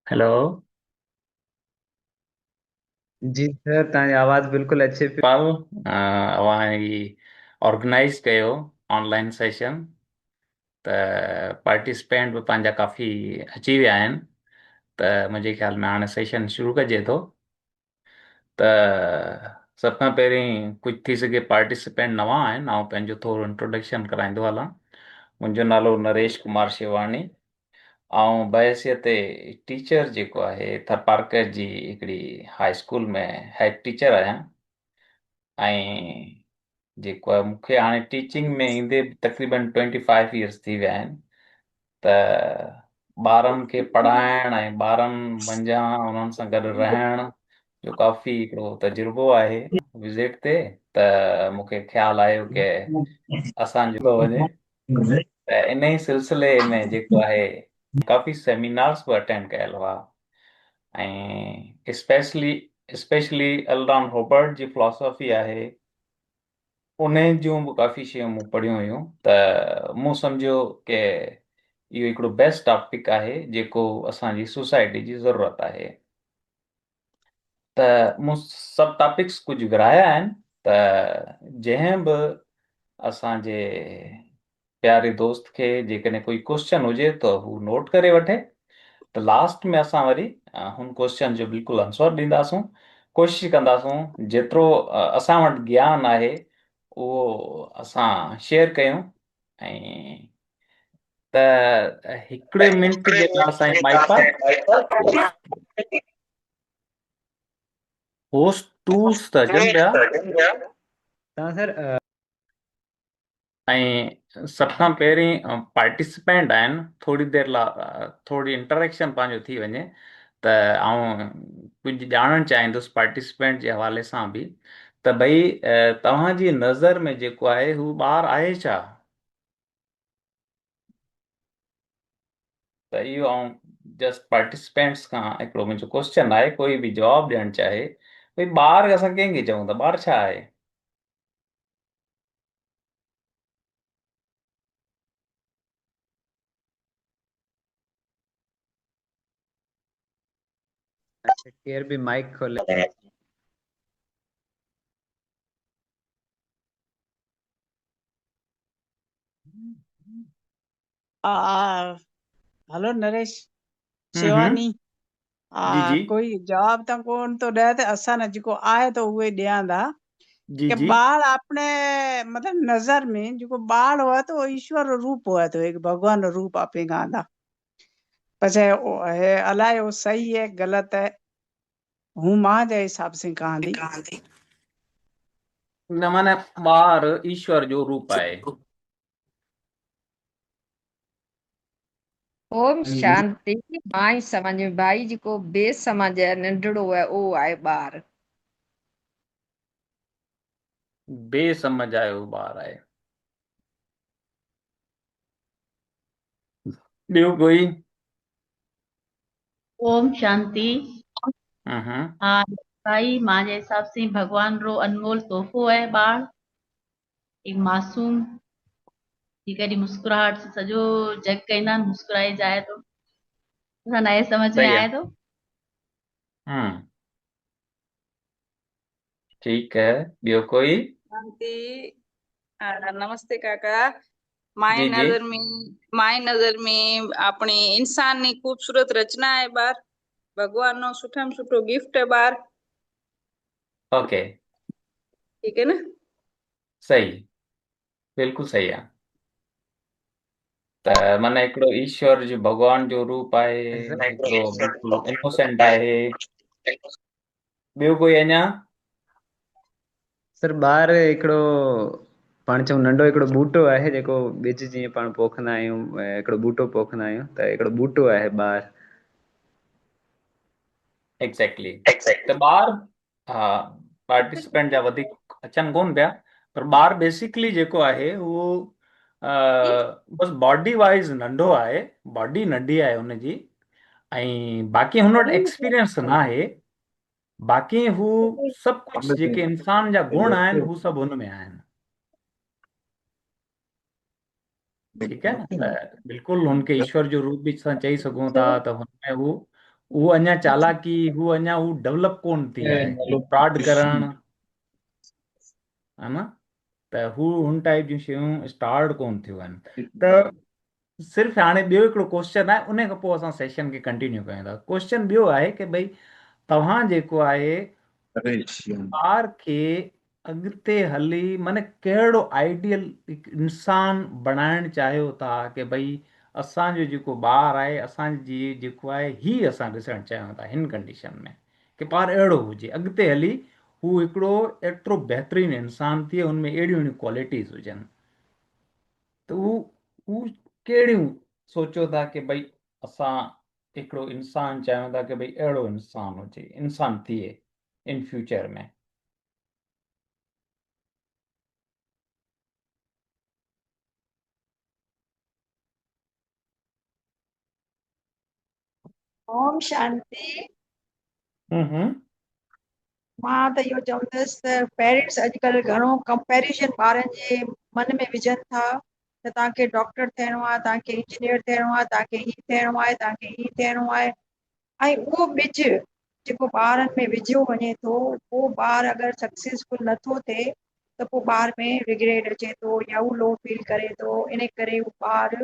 Hello. जी sir, तव्हांजी आवाज़ बिल्कुलु अचे पई। पाल अवां ही ऑर्गेनाइज कयो ऑनलाइन सेशन त पार्टिसिपेंट बि पंहिंजा काफ़ी अची विया आहिनि। त मुंहिंजे ख़्याल में हाणे सेशन शुरू कजे थो। त सभ खां पहिरीं कुझु थी सघे पार्टिसिपेंट नवां आहिनि, ऐं पंहिंजो थोरो इंट्रोडक्शन कराईंदो हलां। मुंहिंजो नालो नरेश कुमार शिवानी, ऐं बहसियत टीचर जेको आहे थरपारकर जी हिकिड़ी हाई स्कूल में हेड टीचर आहियां। ऐं जेको आहे मूंखे हाणे टीचिंग में ईंदे तक़रीबन 25 इयर्स थी विया आहिनि। त ॿारनि खे पढ़ाइण ऐं ॿारनि मंझां उन्हनि सां गॾु रहण जो काफ़ी हिकिड़ो तजुर्बो आहे विज़िट ते। त मूंखे ख़्यालु आयो की असांजो थो वञे, त इन ई सिलसिले में जेको आहे काफ़ी सेमिनार्स बि अटेंड कयल हुआ। ऐं स्पेशली एल्राम रॉबर्ट जी फिलॉसफी आहे, उन जूं बि काफ़ी शयूं मूं पढ़ियूं हुयूं। त मूं सम्झो की इहो हिकिड़ो बेस्ट टॉपिक आहे जेको असांजी सोसाइटी जी ज़रूरत आहे। त मूं सभु टॉपिक्स कुझु विरहाया आहिनि। त जंहिं बि असांजे प्यारे दोस्त खे जेकॾहिं कोई क्वेश्चन हुजे त हू नोट करे वठे। त लास्ट में असां वरी हुन क्वेश्चन जो बिल्कुलु आंसर ॾींदासूं। कोशिशि कंदासूं जेतिरो असां वटि ज्ञान आहे उहो असां शेयर कयूं। ऐं त हिकिड़े मिंट जे लाइ असांजी माइक होस्ट टूल्स त अचनि पिया। तव्हां सर ऐं सभ खां पहिरीं पार्टिसिपेंट आहिनि, थोरी देरि लाइ थोरी इंटरेक्शन पंहिंजो थी वञे त आउं कुझु ॼाणणु चाहींदुसि पार्टिसिपेंट जे हवाले सां बि। त भई तव्हांजी नज़र में जेको आहे हू ॿार आहे छा? त इहो आउं जस्ट पार्टिसिपेंट्स खां हिकिड़ो मुंहिंजो क्वेश्चन आहे, कोई बि जवाबु ॾियणु चाहे भई ॿार असां कंहिंखे चऊं था, ॿार छा आहे? केर बि माइक खोले। हेलो नरेश हम्म। शिवानी। जी जी। कोई जवाब त कोन थो ॾे त असां न जेको आहे त उहे ॾियां था जी कि जी। ॿार अपने मतलब नज़र में जेको ॿार हुआ तो वो ईश्वर जो रूप हुआ तो एक भगवान जो रूप आपे गांदा पछे अलाए वो सही है गलत है हूं मां जे हिसाब से कहां थी। न माने ॿार ईश्वर जो रूप आहे। ओम शांति। मां समझ में भाई जेको बेस समझ है नंढड़ो है ओ आहे ॿार। बेसमझ आयो ॿार आहे। ॿियो कोई? ओम शांति। हम्म। हाँ भाई मांजे हिसाब से भगवान रो अनमोल तोहफो है ॿार। एक मासूम जी कॾहिं मुस्कुराहट से सॼो जग कहंदा आहिनि मुस्कुराए जाए तो असां नए समझ में सही आए आहे। तो। हम्म। ठीकु है। ॿियो कोई? शांति। नमस्ते काका। माए जी जी। नजर में माए नजर में अपने इंसान ની खूबसूरत रचना है बार भगवान नो सुठा में सुठो गिफ्ट है बार। ओके। ठीक है ना? सही, बिल्कुलु सही आहे। त माना हिकिड़ो ईश्वर जो भॻवान जो रूप आहे, हिकिड़ो बिल्कुलु इनोसेंट आहे। ॿियो कोई अञा? सर ॿार हिकिड़ो पाण चऊं नंढो हिकिड़ो बूटो आहे जेको ॿिज जीअं पाण पोखंदा आहियूं, हिकिड़ो बूटो पोखंदा आहियूं त हिकिड़ो बूटो आहे ॿार। एग्जैक्टली। त ॿार, हा, पार्टिसिपेंट जा वधीक अचनि कोन पिया, पर ॿार बेसिकली जेको आहे उहो बसि बॉडी वाइज़ नंढो आहे, बॉडी नंढी आहे हुनजी। ऐं बाक़ी हुन वटि एक्सपीरियंस न आहे। बाक़ी हू सभु कुझु जेके इंसान जा गुण आहिनि हू सभु हुन में आहिनि। ठीकु है न? त बिल्कुलु हुनखे ईश्वर जो रूप बि असां चई सघूं था त हुनमें हू हू अञा चालाकी, हू अञा हू डेवलप कोन थी आहे, हू फ्रॉड करण, है न, त हू हुन टाइप जूं शयूं स्टार्ट कोन थियूं आहिनि। त सिर्फ़ु हाणे ॿियो हिकिड़ो क्वेश्चन आहे, उन खां पोइ असां सेशन खे कंटिन्यू कयूं था। क्वेश्चन ॿियो आहे कि भई तव्हां जेको आहे ॿार खे अॻिते हली माने कहिड़ो आइडियल इंसान बणाइण चाहियो था कि भई असांजो जेको ॿार आहे, असांजी जेको आहे ही असां ॾिसणु चाहियूं था हिन कंडीशन में, कि ॿार अहिड़ो हुजे अॻिते हली, हू हिकिड़ो एतिरो बहितरीनु इंसान थिए, हुनमें अहिड़ियूं अहिड़ियूं क्वालिटीज़ हुजनि। त हू कहिड़ियूं सोचो था कि भई असां हिकिड़ो इंसान चाहियूं था कि भई अहिड़ो इंसान हुजे, इंसान थिए इन फ्यूचर में। ओम शांति। हम्म मां त इहो चवंदसि त पेरेंट्स अॼुकल्ह घणो कंपेरिज़न ॿारनि जे मन में विझनि था त तव्हांखे डॉक्टर थियणो आहे, तव्हांखे इंजीनियर थियणो आहे, तव्हांखे हीउ थियणो आहे, तव्हांखे हीउ थियणो आहे। ऐं उहो ॿिज जेको ॿारनि में विझियो वञे थो, पोइ ॿार अगरि सक्सेसफुल नथो थिए त पोइ ॿार में रिग्रेट अचे थो या उहो लो फील करे थो। इन करे उहो ॿार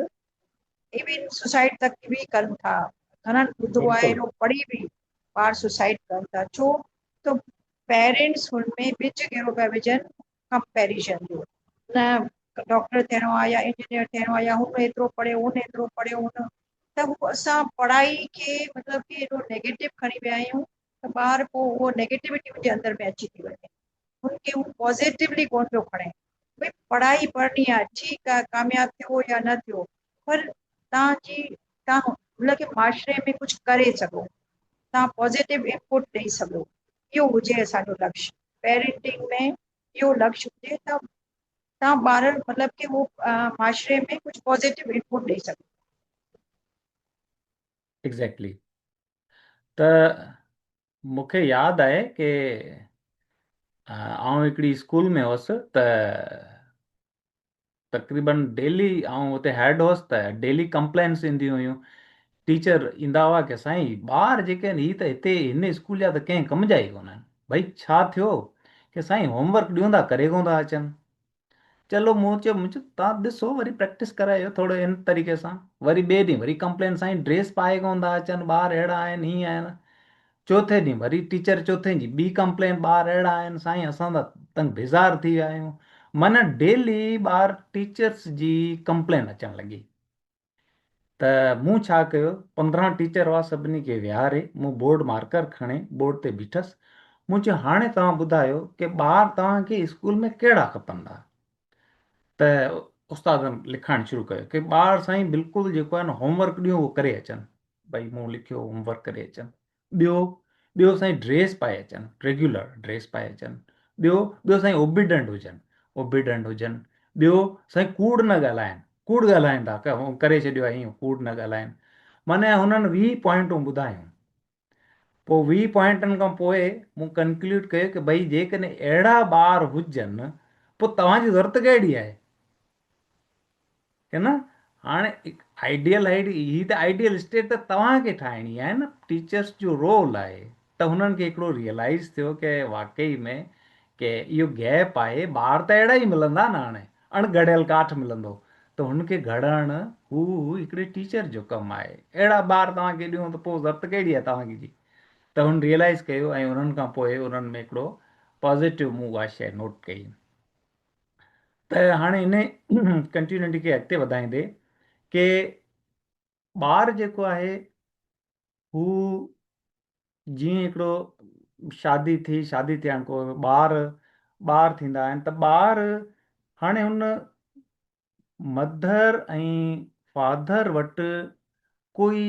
इवन सुसाइड तक बि कनि था। घणनि ॿुधो आहे, बिल्कुलु एॾो पढ़ी बि ॿार सुसाइड कनि था। छो त पेरेंट्स हुन में ॿिज कहिड़ो पिया विझनि, कंपेरिज़न जो। न डॉक्टर थियणो आहे या इंजीनियर थियणो आहे, या हुन एतिरो पढ़ियो, हुन एतिरो पढ़ियो, हुन त हू असां पढ़ाई खे मतिलबु कि एॾो नेगेटिव खणी विया आहियूं त ॿार पोइ उहो नेगेटिविटी मुंहिंजे अंदर में अची थी वञे, हुनखे हू पॉज़िटिवली कोन पियो खणे। भई पढ़ाई पढ़णी आहे, ठीकु आहे, कामयाबु थियो या न थियो, पर तव्हां हुनखे माशरे में कुझु करे सघो, तव्हां पॉज़िटिव इनपुट ॾेई सघो। इहो हुजे असांजो लक्ष्य पेरेंटिंग में, इहो लक्ष्य हुजे त तव्हां ॿार मतिलबु कि उहो माशरे में कुझु पॉज़िटिव इनपुट ॾेई सघो। एग्ज़ैक्टली। त मूंखे यादि आहे कि आउं हिकिड़ी स्कूल में हुअसि, त तक़रीबन डेली ऐं हुते हेड हुअसि, त डेली कंप्लेंट्स ईंदियूं हुयूं। टीचर ईंदा हुआ कि साईं ॿार जेके आहिनि, ही त हिते हिन स्कूल जा त कंहिं कम जा ई कोन आहिनि। भई छा थियो कि साईं होमवर्क ॾियूं था, करे कोन था अचनि। चलो मूं चयो तव्हां ॾिसो वरी प्रैक्टिस करायो थोरो इन तरीक़े सां। वरी ॿिए ॾींहुं वरी कंप्लेन, साईं ड्रेस पाए कोन था अचनि, ॿार अहिड़ा आहिनि, हीअं आहिनि। चौथे ॾींहुं वरी टीचर, चौथे ॾींहुं ॿी कंप्लेन, ॿार अहिड़ा आहिनि, साईं असां त तंग बेज़ार थी विया आहियूं। माना डेली ॿार टीचर्स जी कंप्लेन अचण लॻी। त मूं छा कयो, 15 टीचर हुआ, सभिनी खे विहारे मूं बोर्ड मार्कर खणे बोर्ड ते बीठसि। मूं चयो हाणे तव्हां ॿुधायो कि ॿार तव्हांखे स्कूल में कहिड़ा खपनि था। त उस्तादनि लिखणु शुरू कयो कि ॿार साईं बिल्कुलु जेको आहे न होमवर्क ॾियो उहो करे अचनि। भई मूं लिखियो होमवर्क करे अचनि। ॿियो साईं ड्रेस पाए अचनि, रेगुलर ड्रेस पाए अचनि। ॿियो साईं ओबीडेंट हुजनि, ओबीडेंट हुजनि। ॿियो साईं कूड़ न ॻाल्हाइनि, कूड़ ॻाल्हाइनि था करे छॾियो आहे ईअं, कूड़ न ॻाल्हाइनि। माना हुननि 20 पॉइंटूं ॿुधायूं। पोइ 20 पॉइंटनि खां पोइ मूं कंक्लूड कयो कि भई जेकॾहिं अहिड़ा ॿार हुजनि, पोइ तव्हांजी ज़रूरत कहिड़ी आहे, है न। हाणे ही त आइडियल स्टेट त तव्हांखे ठाहिणी आहे न। टीचर्स जो रोल आहे त हुननि खे हिकिड़ो रियलाइज़ थियो कि वाकई में कि इहो गैप आहे। ॿार त अहिड़ा ई मिलंदा न, हाणे अणगढ़ियल काठ मिलंदो, त हुनखे घड़णु हू हिकिड़े टीचर जो कमु आहे। अहिड़ा ॿार तव्हांखे ॾियूं त पोइ ज़रूरत कहिड़ी आहे तव्हांजी जी। त हुन रियलाइज़ कयो ऐं उन्हनि खां पोइ उन्हनि में हिकिड़ो पॉज़िटिव मूं उहा शइ नोट कई। त हाणे इन कंटिन्यूटी खे अॻिते वधाईंदे कि ॿार जेको आहे हू जीअं हिकिड़ो शादी थियण खां ॿार थींदा आहिनि, त ॿार हाणे हुन मदर ऐं फादर वटि कोई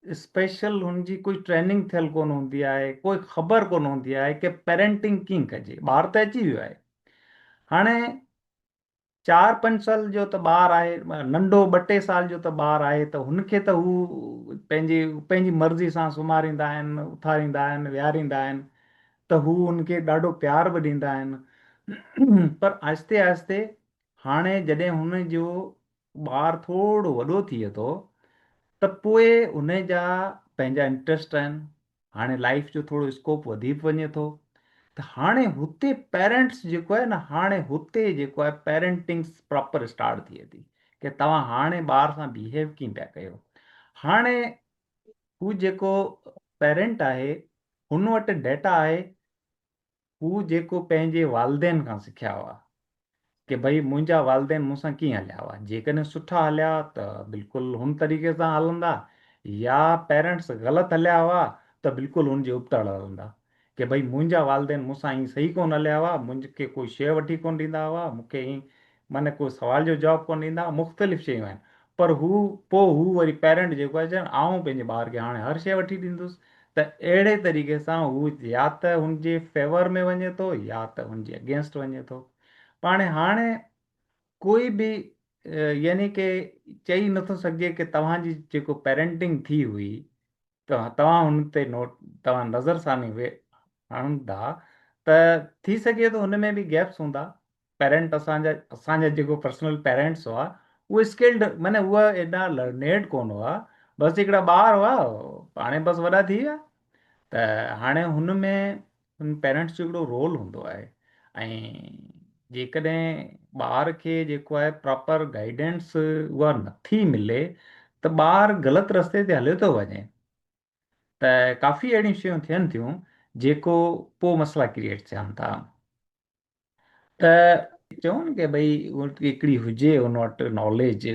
स्पेशल हुनजी कोई ट्रेनिंग थियल कोन हूंदी आहे, कोई ख़बर कोन हूंदी आहे कि पेरेंटिंग कीअं कजे। ॿार त अची वियो आहे, हाणे 4-5 साल जो त ॿारु आहे, नंढो 2-3 साल जो त ॿारु आहे, त हुनखे त हू पंहिंजी मर्ज़ी सां सुम्हारींदा आहिनि, उथारींदा आहिनि, विहारींदा आहिनि, त हू हुनखे ॾाढो प्यार बि ॾींदा आहिनि। पर आहिस्ते आहिस्ते हाणे जॾहिं हुन जो ॿारु थोरो वॾो थिए थो, त पोइ उन जा पंहिंजा इंट्रस्ट आहिनि, हाणे लाइफ जो थोरो स्कोप वधी बि वञे थो, त हाणे हुते पेरेंट्स जेको आहे न, हाणे हुते जेको आहे पेरेंटिंग प्रॉपर स्टार्ट थिए थी कि तव्हां हाणे ॿार सां बिहेव कीअं पिया कयो। हाणे हू जेको पेरेंट आहे हुन वटि डेटा आहे, हू जेको पंहिंजे वालदेन खां सिखिया हुआ कि भई मुंहिंजा वालदेन मूंसां कीअं हलिया हुआ, जेकॾहिं सुठा हलिया त बिल्कुलु हुन तरीक़े सां हलंदा, या पेरेंट्स ग़लति हलिया हुआ त बिल्कुलु हुन जे उपतड़ हलंदा, कि भई मुंहिंजा वालदेन मूंसां ईअं सही कोन हलिया हुआ, मुंहिंखे कोई शइ वठी कोन ॾींदा हुआ, मूंखे ईअं माने कोई सवाल जो जवाबु कोन ॾींदा, मुख़्तलिफ़ शयूं आहिनि। पर हू वरी पेरेंट जेको आहे चवनि आऊं पंहिंजे ॿार खे हाणे हर शइ वठी ॾींदुसि, त अहिड़े तरीक़े सां हू या त हुनजे फेवर में वञे थो या त हुनजे अगेंस्ट वञे थो। पाणे हाणे कोई बि यानी कि चई नथो सघिजे कि तव्हांजी जेको पेरेंटिंग थी हुई तव्हां हुन ते नोट तव्हां नज़रसानी हणंदा, त थी सघे थो हुन में बि गैप्स हूंदा। पेरेंट असांजा जेको पर्सनल पेरेंट्स हुआ उहे स्किल्ड माने उहा एॾा लर्नेड कोन हुआ, बसि हिकिड़ा ॿार हुआ, हाणे बसि वॾा थी विया। त हाणे हुन में हुन पेरेंट्स जो हिकिड़ो रोल हूंदो आहे, ऐं जेकॾहिं ॿार खे जेको आहे प्रॉपर गाइडेंस उहा नथी मिले त ॿार ग़लति रस्ते ते हलियो थो वञे। त काफ़ी अहिड़ियूं शयूं थियनि थियूं जेको पोइ मसइला क्रिएट थियनि था। त चऊं न कि भई हिकिड़ी हुजे उन वटि नॉलेज,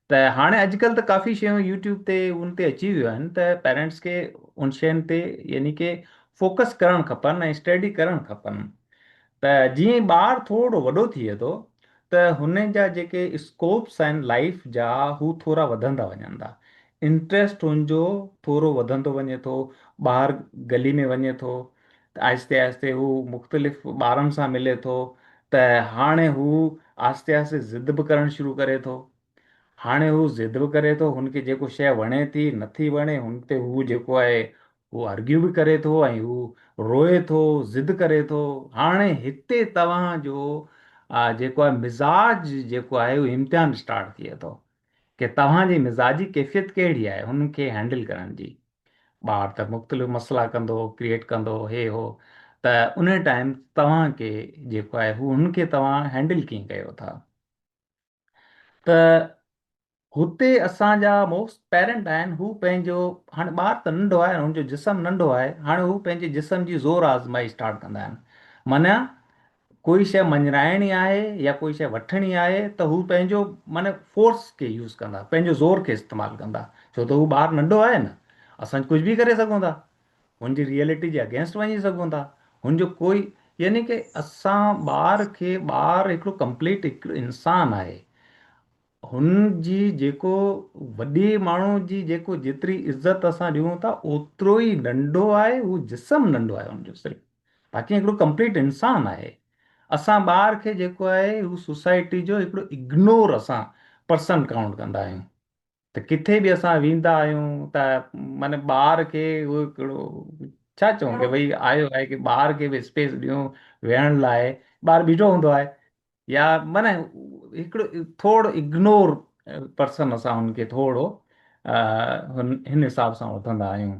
त हाणे अॼुकल्ह त काफ़ी शयूं यूट्यूब ते उन ते अची वियूं आहिनि, त पेरेंट्स खे उन शयुनि ते यानी कि फोकस करणु खपनि ऐं स्टडी करणु खपनि। त जीअं ई ॿारु थोरो वॾो थिए थो त हुन जा जेके स्कोप्स आहिनि लाइफ जा हू थोरा वधंदा वञनि था, इंट्रस्ट हुनजो थोरो वधंदो वञे थो, ॿाहिरि गली में वञे थो त आहिस्ते आहिस्ते हू मुख़्तलिफ़ ॿारनि सां मिले थो, त हाणे हू आहिस्ते आहिस्ते ज़िद बि करणु शुरू करे थो। हाणे हू ज़िद बि करे थो, हुनखे जेको शइ वणे थी नथी वणे हुन ते हू जेको आहे हू आर्ग्यू बि करे थो ऐं हू रोए थो, ज़िद करे थो। हाणे हिते तव्हांजो जेको आहे मिज़ाज जेको आहे उहो इम्तिहान स्टार्ट थिए थो कि तव्हांजी मिज़ाजी कैफ़ियत कहिड़ी आहे हुनखे हैंडल करण जी। ॿार त मुख़्तलिफ़ मसइला कंदो, क्रिएट कंदो, हे हो, त उन टाइम तव्हांखे जेको आहे हू हुनखे तव्हां हैंडल कीअं कयो था। त हुते असांजा मोस्ट पेरेंट आहिनि, हू पंहिंजो हाणे ॿार त नंढो आहे, हुनजो जिस्म नंढो आहे, हाणे हू पंहिंजे जिस्म जी ज़ोर आज़माई स्टार्ट कंदा आहिनि। माना कोई शइ मञराइणी आहे या कोई शइ वठणी आहे त हू पंहिंजो माने फोर्स खे यूज़ कंदा, पंहिंजो ज़ोर खे इस्तेमालु कंदा, छो त हू ॿारु नंढो आहे न। असां कुझु बि करे सघूं था, हुनजी रियलिटी जे अगेंस्ट वञी सघूं था, हुनजो कोई यानी कि असां ॿार खे ॿारु हिकिड़ो कंप्लीट हिकिड़ो इंसानु आहे। हुन जी जेको वॾे माण्हू जी जेको जेतिरी इज़त असां ॾियूं था ओतिरो ई नंढो आहे, हू जिस्म नंढो आहे हुनजो सिर्फ़ु, बाक़ी हिकिड़ो कंप्लीट इंसानु आहे। असां ॿार खे जेको आहे हू सोसाइटी जो हिकिड़ो इग्नोर असां पर्सन काउंट कंदा आहियूं। त किथे बि असां वेंदा आहियूं त माने ॿार खे उहो हिकिड़ो छा चऊं कि भई आयो आहे कि ॿार खे बि स्पेस ॾियूं वेहण लाइ, ॿारु बीठो हूंदो आहे, या माना हिकिड़ो थोरो इग्नोर पर्सन असां हुनखे थोरो हिन हिसाब सां वठंदा आहियूं।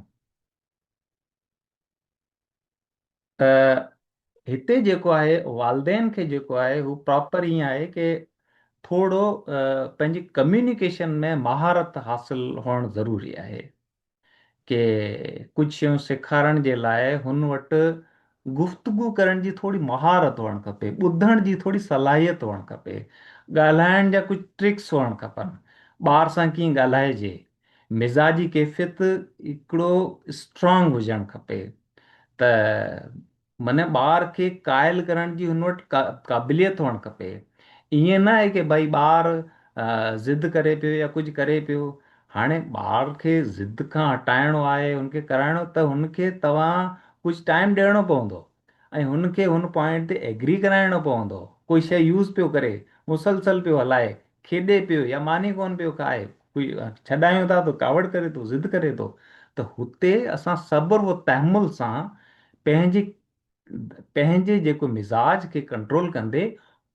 त हिते जेको आहे वालदेन खे जेको आहे हू प्रॉपर ईअं आहे कि थोरो पंहिंजी कम्युनिकेशन में महारत हासिल हुअणु ज़रूरी आहे, कि कुझु शयूं सेखारण जे लाइ हुन वटि गुफ़्तगू करण जी थोरी महारत हुअणु खपे, ॿुधण जी थोरी सलाहियत हुअणु खपे, ॻाल्हाइण जा कुझु ट्रिक्स हुअणु खपनि, ॿार सां कीअं ॻाल्हाइजे, मिज़ाजी कैफ़ियत हिकिड़ो स्ट्रांग हुजणु खपे। त माने ॿार खे क़ाइल करण जी हुन वटि क़ाबिलियत हुअणु खपे। ईअं न आहे कि भई ॿारु ज़िद करे पियो या कुझु करे पियो। हाणे ॿार खे ज़िद खां हटाइणो आहे, हुनखे कराइणो, त हुनखे तव्हां कुझु टाइम ॾियणो पवंदो ऐं हुनखे हुन पॉइंट ते एग्री कराइणो पवंदो। कोई शइ यूज़ पियो करे, मुसलसल पियो हलाए, खेॾे पियो या मानी कोन पियो खाए, कोई छॾायूं था त कावड़ करे थो, ज़िद करे थो, त हुते असां सब्र व तहमुल सां पंहिंजे पंहिंजे जेको मिज़ाज खे कंट्रोल कंदे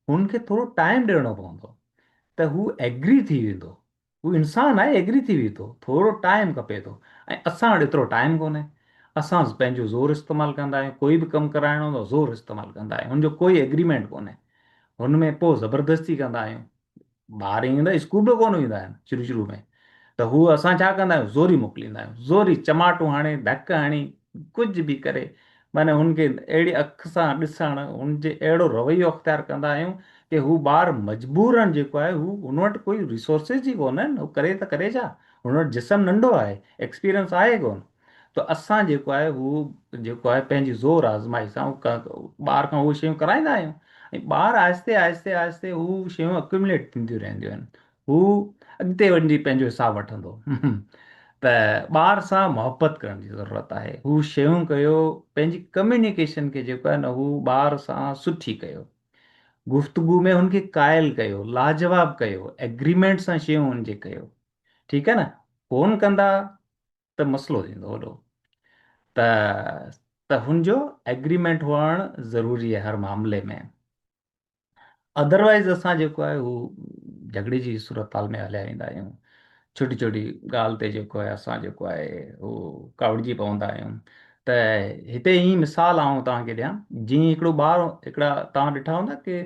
हुनखे थोरो टाइम ॾियणो पवंदो, त हू एग्री थी वेंदो। हू इंसान आहे, एग्री थी बीठो, थोरो टाइम खपे थो। ऐं असां वटि एतिरो टाइम कोन्हे। असां पंहिंजो ज़ोर इस्तेमालु कंदा आहियूं, कोई बि कमु कराइणो हूंदो ज़ोर इस्तेमालु कंदा आहियूं, हुनजो कोई एग्रीमेंट कोन्हे। हुनमें पोइ ज़बरदस्ती कंदा आहियूं। ॿार ईंदा स्कूल बि कोन ईंदा आहिनि शुरू शुरू में, त हू असां छा कंदा आहियूं, ज़ोरी मोकिलींदा आहियूं, ज़ोरी चमाटूं हाणे, धक हणी, कुझु बि करे, माना हुनखे अहिड़ी अख सां ॾिसणु, हुनजे अहिड़ो रवैयो अख़्तियार कंदा आहियूं कि हू ॿारु मजबूरन जेको आहे, हू हुन वटि कोई रिसोर्सिस ई कोन आहिनि, हू करे त करे छा, हुन वटि जिस्म नंढो आहे, एक्सपीरियंस आहे कोन। त असां जेको आहे हू जेको आहे पंहिंजी ज़ोर आज़माई सां ॿार खां उहे शयूं कराईंदा आहियूं। ऐं ॿार आहिस्ते आहिस्ते आहिस्ते हू शयूं अक्यूमुलेट थींदियूं रहंदियूं आहिनि। हू अॻिते वञी पंहिंजो हिसाबु वठंदो। त ॿार सां मोहबत करण जी ज़रूरत आहे। हू शयूं कयो, पंहिंजी कम्युनिकेशन खे जेको आहे न, हू ॿार सां सुठी कयो, गुफ़्तगू में हुनखे क़ाइल कयो, लाजवाब कयो, एग्रीमेंट सां शयूं हुनजे कयो। ठीकु आहे न, कोन कंदा त मसइलो थींदो वॾो। त त हुनजो एग्रीमेंट हुअणु ज़रूरी आहे हर मामले में। अदरवाइज़ असां जेको आहे हू झगड़े जी सूरत हाल में हलिया वेंदा आहियूं। छोटी छोटी ॻाल्हि ते जेको आहे असां जेको आहे हू कावड़िजी पवंदा आहियूं। त हिते ई मिसाल आऊं तव्हांखे ॾियां, जीअं हिकिड़ो ॿारु, हिकिड़ा तव्हां ॾिठा हूंदा कि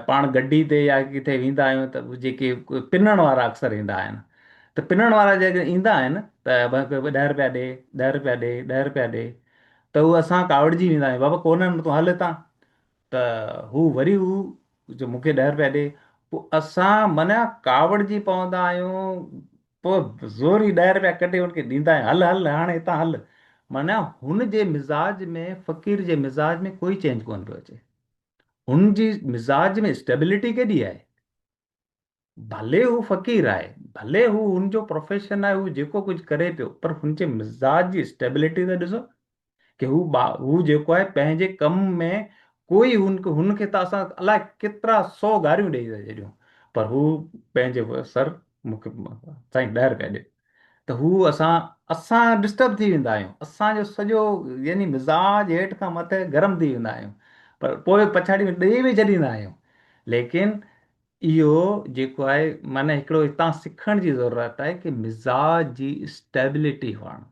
पाण गड्डी ते या किथे वेंदा आहियूं त जेके पिनण वारा अक्सर ईंदा आहिनि, त पिनण वारा जेके ईंदा आहिनि त ₹10 ॾे, ₹10 ॾे, ₹10 ॾे, त उहो असां कावड़िजी वेंदा आहियूं, बाबा कोन्हनि तूं हल हितां। त हू वरी हू जो मूंखे ₹10 ॾे, पोइ असां माना कावड़िजी पवंदा आहियूं, पोइ ज़ोरी ₹10 कढी हुनखे ॾींदा आहियूं, हल हल हाणे हितां हल। माना हुन जे मिज़ाज में, फ़क़ीर जे मिज़ाज में कोई चेंज कोन पियो अचे। हुन जी मिज़ाज में स्टेबिलिटी केॾी आहे। भले हू फ़क़ीर आहे, भले हू हुनजो प्रोफेशन आहे, हू जेको कुझु करे पियो, पर हुनजे मिज़ाज जी स्टेबिलिटी त ॾिसो, कि हू जेको आहे पंहिंजे कम में कोई हुनखे त असां अलाए केतिरा 100 गारियूं ॾेई था छॾियूं, पर हू पंहिंजे सर मूंखे साईं ₹10 ॾियो, त हू असां डिस्टर्ब थी वेंदा आहियूं, असांजो सॼो यानी मिज़ाज हेठि खां मथे गरम थी वेंदा आहियूं, पर पोइ पछाड़ी में ॾेई बि छॾींदा आहियूं। लेकिन इहो जेको आहे माना हिकिड़ो हितां सिखण जी ज़रूरत आहे कि मिज़ाज जी स्टेबिलिटी हुअणु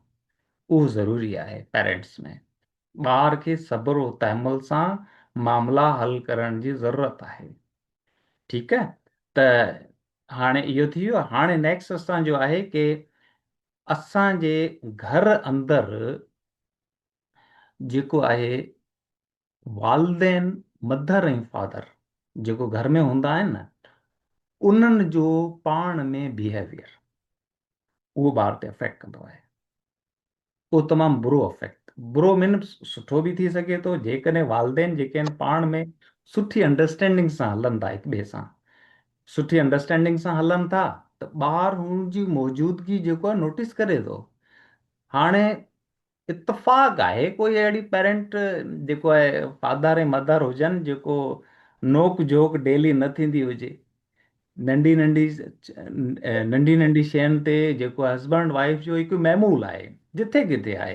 उहो ज़रूरी आहे पेरेंट्स में। ॿार खे सब्र और तहमुल सां मामला हल करण जी ज़रूरत आहे। ठीकु आहे। त हाणे इहो थी वियो। हाणे नेक्स्ट असांजो आहे कि असांजे घर अंदरि जेको आहे वालदेन, मदर ऐं फादर जेको घर में हूंदा आहिनि न, उन्हनि जो पाण में बिहेवियर उहो ॿार ते अफेक्ट कंदो आहे। उहो तमामु बुरो अफेक्ट, बुरो मीन्स सुठो बि थी सघे थो जेकॾहिं वालदेन जेके आहिनि पाण में सुठी अंडरस्टैंडिंग सां हलनि था, हिक ॿिए सां सुठी अंडरस्टैंडिंग सां हलनि था, त ॿार हुन जी मौजूदगी जेको आहे नोटिस करे थो। हाणे इत्तफ़ाक़ आहे कोई अहिड़ी पेरेंट जेको आहे फादर ऐं मदर हुजनि जेको नोक झोक डेली न थींदी हुजे, नंढी नंढी नंढी नंढी शयुनि ते जेको हस्बैंड वाइफ जो हिकु महमूल आहे, जिथे किथे आहे,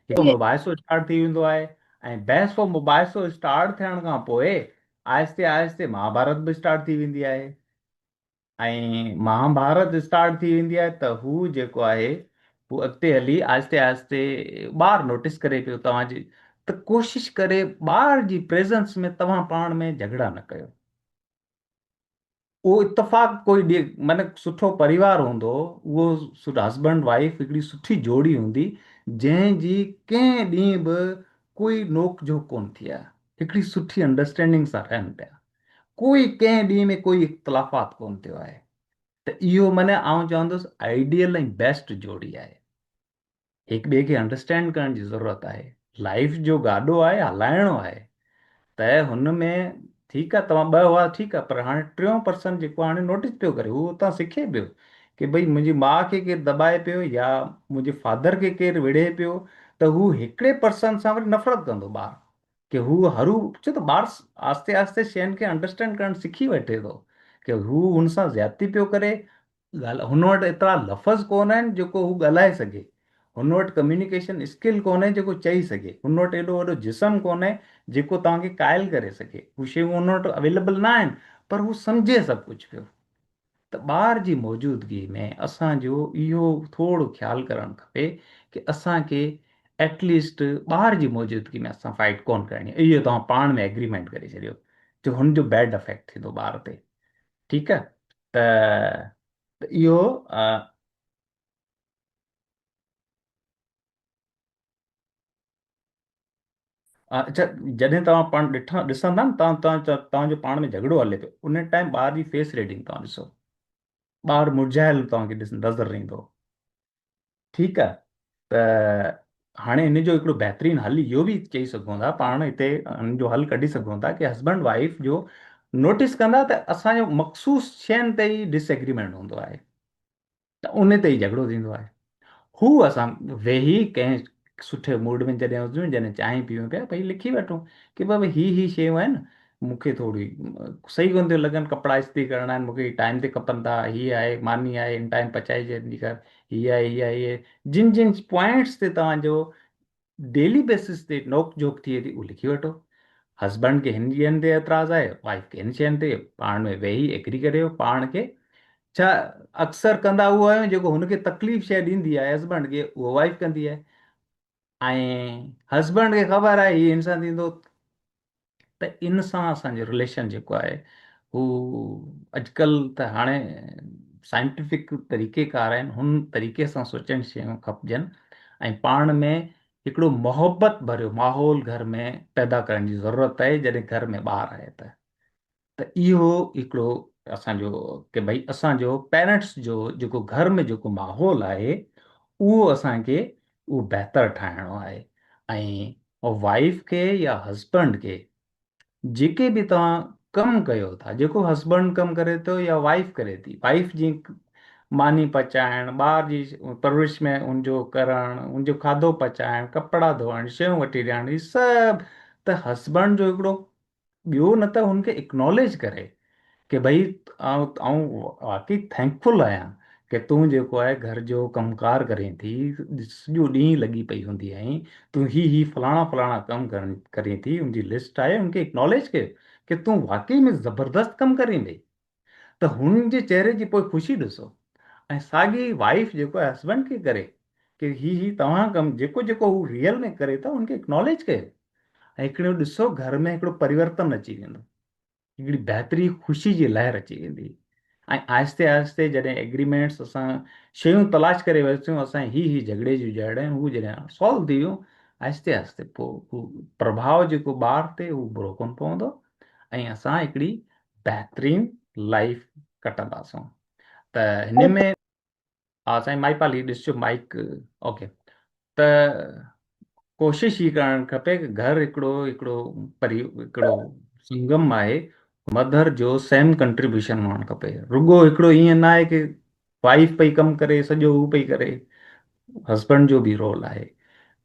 हिकु मुबाहिसो स्टार्ट थी वेंदो आहे। ऐं बहसो मुबाहिसो स्टार्ट थियण खां पोइ आहिस्ते आहिस्ते महाभारत बि स्टार्ट थी वेंदी आहे। ऐं महाभारत स्टार्ट थी वेंदी आहे त हू जेको आहे हू अॻिते हली आहिस्ते आहिस्ते ॿार नोटिस करे पियो तव्हांजी, त कोशिशि करे ॿार जी प्रेज़ेंस में तव्हां पाण में झगड़ा न कयो। उहो इत्तफ़ाक़ कोई माना सुठो परिवार हूंदो, उहो हस्बैंड वाइफ हिकिड़ी सुठी जोड़ी हूंदी जंहिंजी कंहिं ॾींहुं बि कोई नोक झोक कोन थी आहे, हिकिड़ी सुठी अंडरस्टैंडिंग सां रहनि पिया, कोई कंहिं ॾींहं में कोई इख़्तिलाफ़ात कोन थियो आहे। त इहो माना आउं चवंदुसि आइडियल ऐं बेस्ट जोड़ी आहे। हिक ॿिए खे अंडरस्टैंड करण जी ज़रूरत आहे। लाइफ जो गाॾो आहे, हलाइणो आहे, त हुन में ठीकु आहे तव्हां ॿ हुआ ठीकु आहे, पर हाणे टियों पर्सन जेको हाणे नोटिस पियो करे, उहो उतां सिखे पियो कि भई मुंहिंजी माउ खे केरु दॿाए पियो या मुंहिंजे फादर खे केरु विढ़े पियो, त हू हिकिड़े पर्सन सां वरी नफ़रत कंदो ॿारु, कि हू छो त ॿारु आस्ते आस्ते शयुनि खे अंडरस्टैंड करणु सिखी वठे थो कि हू हुन सां ज़्यादती पियो करे। हुन वटि एतिरा लफ़्ज़ कोन आहिनि जेको हू ॻाल्हाए सघे, हुन वटि कम्युनिकेशन स्किल कोन्हे जेको चई सघे, हुन वटि एॾो वॾो जिस्म कोन्हे जेको तव्हांखे क़ाइल करे सघे, हू शयूं हुन वटि अवेलेबल न आहिनि, पर हू सम्झे सभु कुझु पियो। त ॿार जी मौजूदगी में असांजो इहो थोरो ख़्यालु करणु खपे कि असांखे एटलीस्ट ॿार जी मौजूदगी में असां फाइट कोन करणी आहे। इहो तव्हां पाण में एग्रीमेंट करे छॾियो जो हुनजो बैड इफेक्ट थींदो ॿार ते। ठीकु आहे। त इहो अच्छा, जॾहिं तव्हां पाण ॾिसंदा न तव्हांजो पाण में झगड़ो हले पियो, उन टाइम ॿार जी फेस रीडिंग तव्हां ॾिसो, ॿार मुरझायल तव्हांखे नज़र ईंदो। ठीकु आहे। त हाणे हिन जो हिकिड़ो बहितरीनु हल इहो बि चई सघूं था, पाण हिते हिन जो हल कढी सघूं था कि हस्बैंड वाइफ जो नोटिस कंदा त असांजो मख़सूस शयुनि ते ई डिसएग्रीमेंट हूंदो आहे, त उन ते ई झगड़ो थींदो आहे। हू असां वेही कंहिं सुठे मूड में जॾहिं हुजूं, जॾहिं चांहि पीऊं पिया, भई लिखी वठूं कि बाबा ही शयूं आहिनि, मूंखे थोरी सही कोन थियूं लॻनि, कपिड़ा इस्त्री करणा आहिनि, मूंखे टाइम ते खपनि था, हीअ आहे मानी आहे इन टाइम पचाइजंदी कर, हीअ आहे जिन जिन पॉइंट्स ते तव्हांजो डेली बेसिस ते नोक झोक थिए थी उहो लिखी वठो। हस्बैंड खे हिन शयुनि ते एतिराज़ आहे, वाइफ खे हिन शयुनि ते, पाण में वेही एग्री करियो। पाण खे छा अक्सर कंदा उहो आहियूं जेको हुनखे तकलीफ़ शइ ॾींदी आहे हस्बैंड खे, उहो वाइफ कंदी आहे, ऐं हस्बैंड खे ख़बर आहे हीअ इंसान थींदो। त इन सां असांजो रिलेशन जेको आहे हू अॼुकल्ह त हाणे साइंटिफिक तरीक़ेकार आहिनि, हुन तरीक़े सां सोचणु शयूं खपजनि ऐं पाण में हिकिड़ो मोहबत भरियो माहौल घर में पैदा करण जी ज़रूरत आहे जॾहिं घर में ॿार आहे त इहो हिकिड़ो असांजो कि भई असांजो पेरेंट्स जो जेको घर में जेको माहौल आहे उहो असांखे उहो बहितर ठाहिणो आहे। ऐं वाइफ खे या हस्बैंड खे जेके बि तव्हां कमु कयो था, जेको हस्बैंड कमु करे थो या वाइफ करे थी, वाइफ जी मानी पचाइण, ॿार जी परवरिश में उनजो करणु, उनजो खाधो पचाइणु, कपिड़ा धोइणु, शयूं वठी ॾियणु, इहे सभु त हस्बैंड जो हिकिड़ो ॿियो न त हुनखे एक्नॉलेज करे कि भई आऊं वाकई थैंकफुल आहियां कि तूं जेको आहे घर जो कमुकार करें थी, सॼो ॾींहुं लॻी पई हूंदी आहीं, तूं ही फलाणा फलाणा कमु करें थी, उनजी लिस्ट आहे, उनखे एक्नॉलेज कयो कि तूं वाकई में ज़बरदस्त कमु करें पई, त हुन जे चेहरे जी पोइ ख़ुशी ॾिसो। ऐं साॻी वाइफ जेको आहे हस्बैंड खे करे कि ही तव्हां कमु जेको जेको हू रियल में करे था उनखे एक्नॉलेज कयो, ऐं हिकिड़ो ॾिसो घर में हिकिड़ो परिवर्तन अची वेंदो, हिकिड़ी बहितरी ख़ुशी जी लहर अची वेंदी। ऐं आहिस्ते आहिस्ते जॾहिं एग्रीमेंट्स असां शयूं तलाश करे वरितियूं, असां ही झगड़े जूं जड़ आहिनि हू जॾहिं सॉल्व थी वियूं, आहिस्ते आहिस्ते पोइ हू प्रभाव जेको ॿार ते हू बुरो कोन पवंदो ऐं असां हिकिड़ी बहितरीनु लाइफ कटंदासूं। त हिन में हा साईं माइपाली ॾिसिजो माइक ओके। त कोशिशि ई करणु खपे कि घर हिकिड़ो हिकिड़ो हिकिड़ो संगम आहे, मदर जो सेम कंट्रीब्यूशन हुअणु खपे। रुॻो हिकिड़ो ईअं न आहे कि वाइफ पई कमु करे सॼो हू पई करे, हस्बैंड जो बि रोल आहे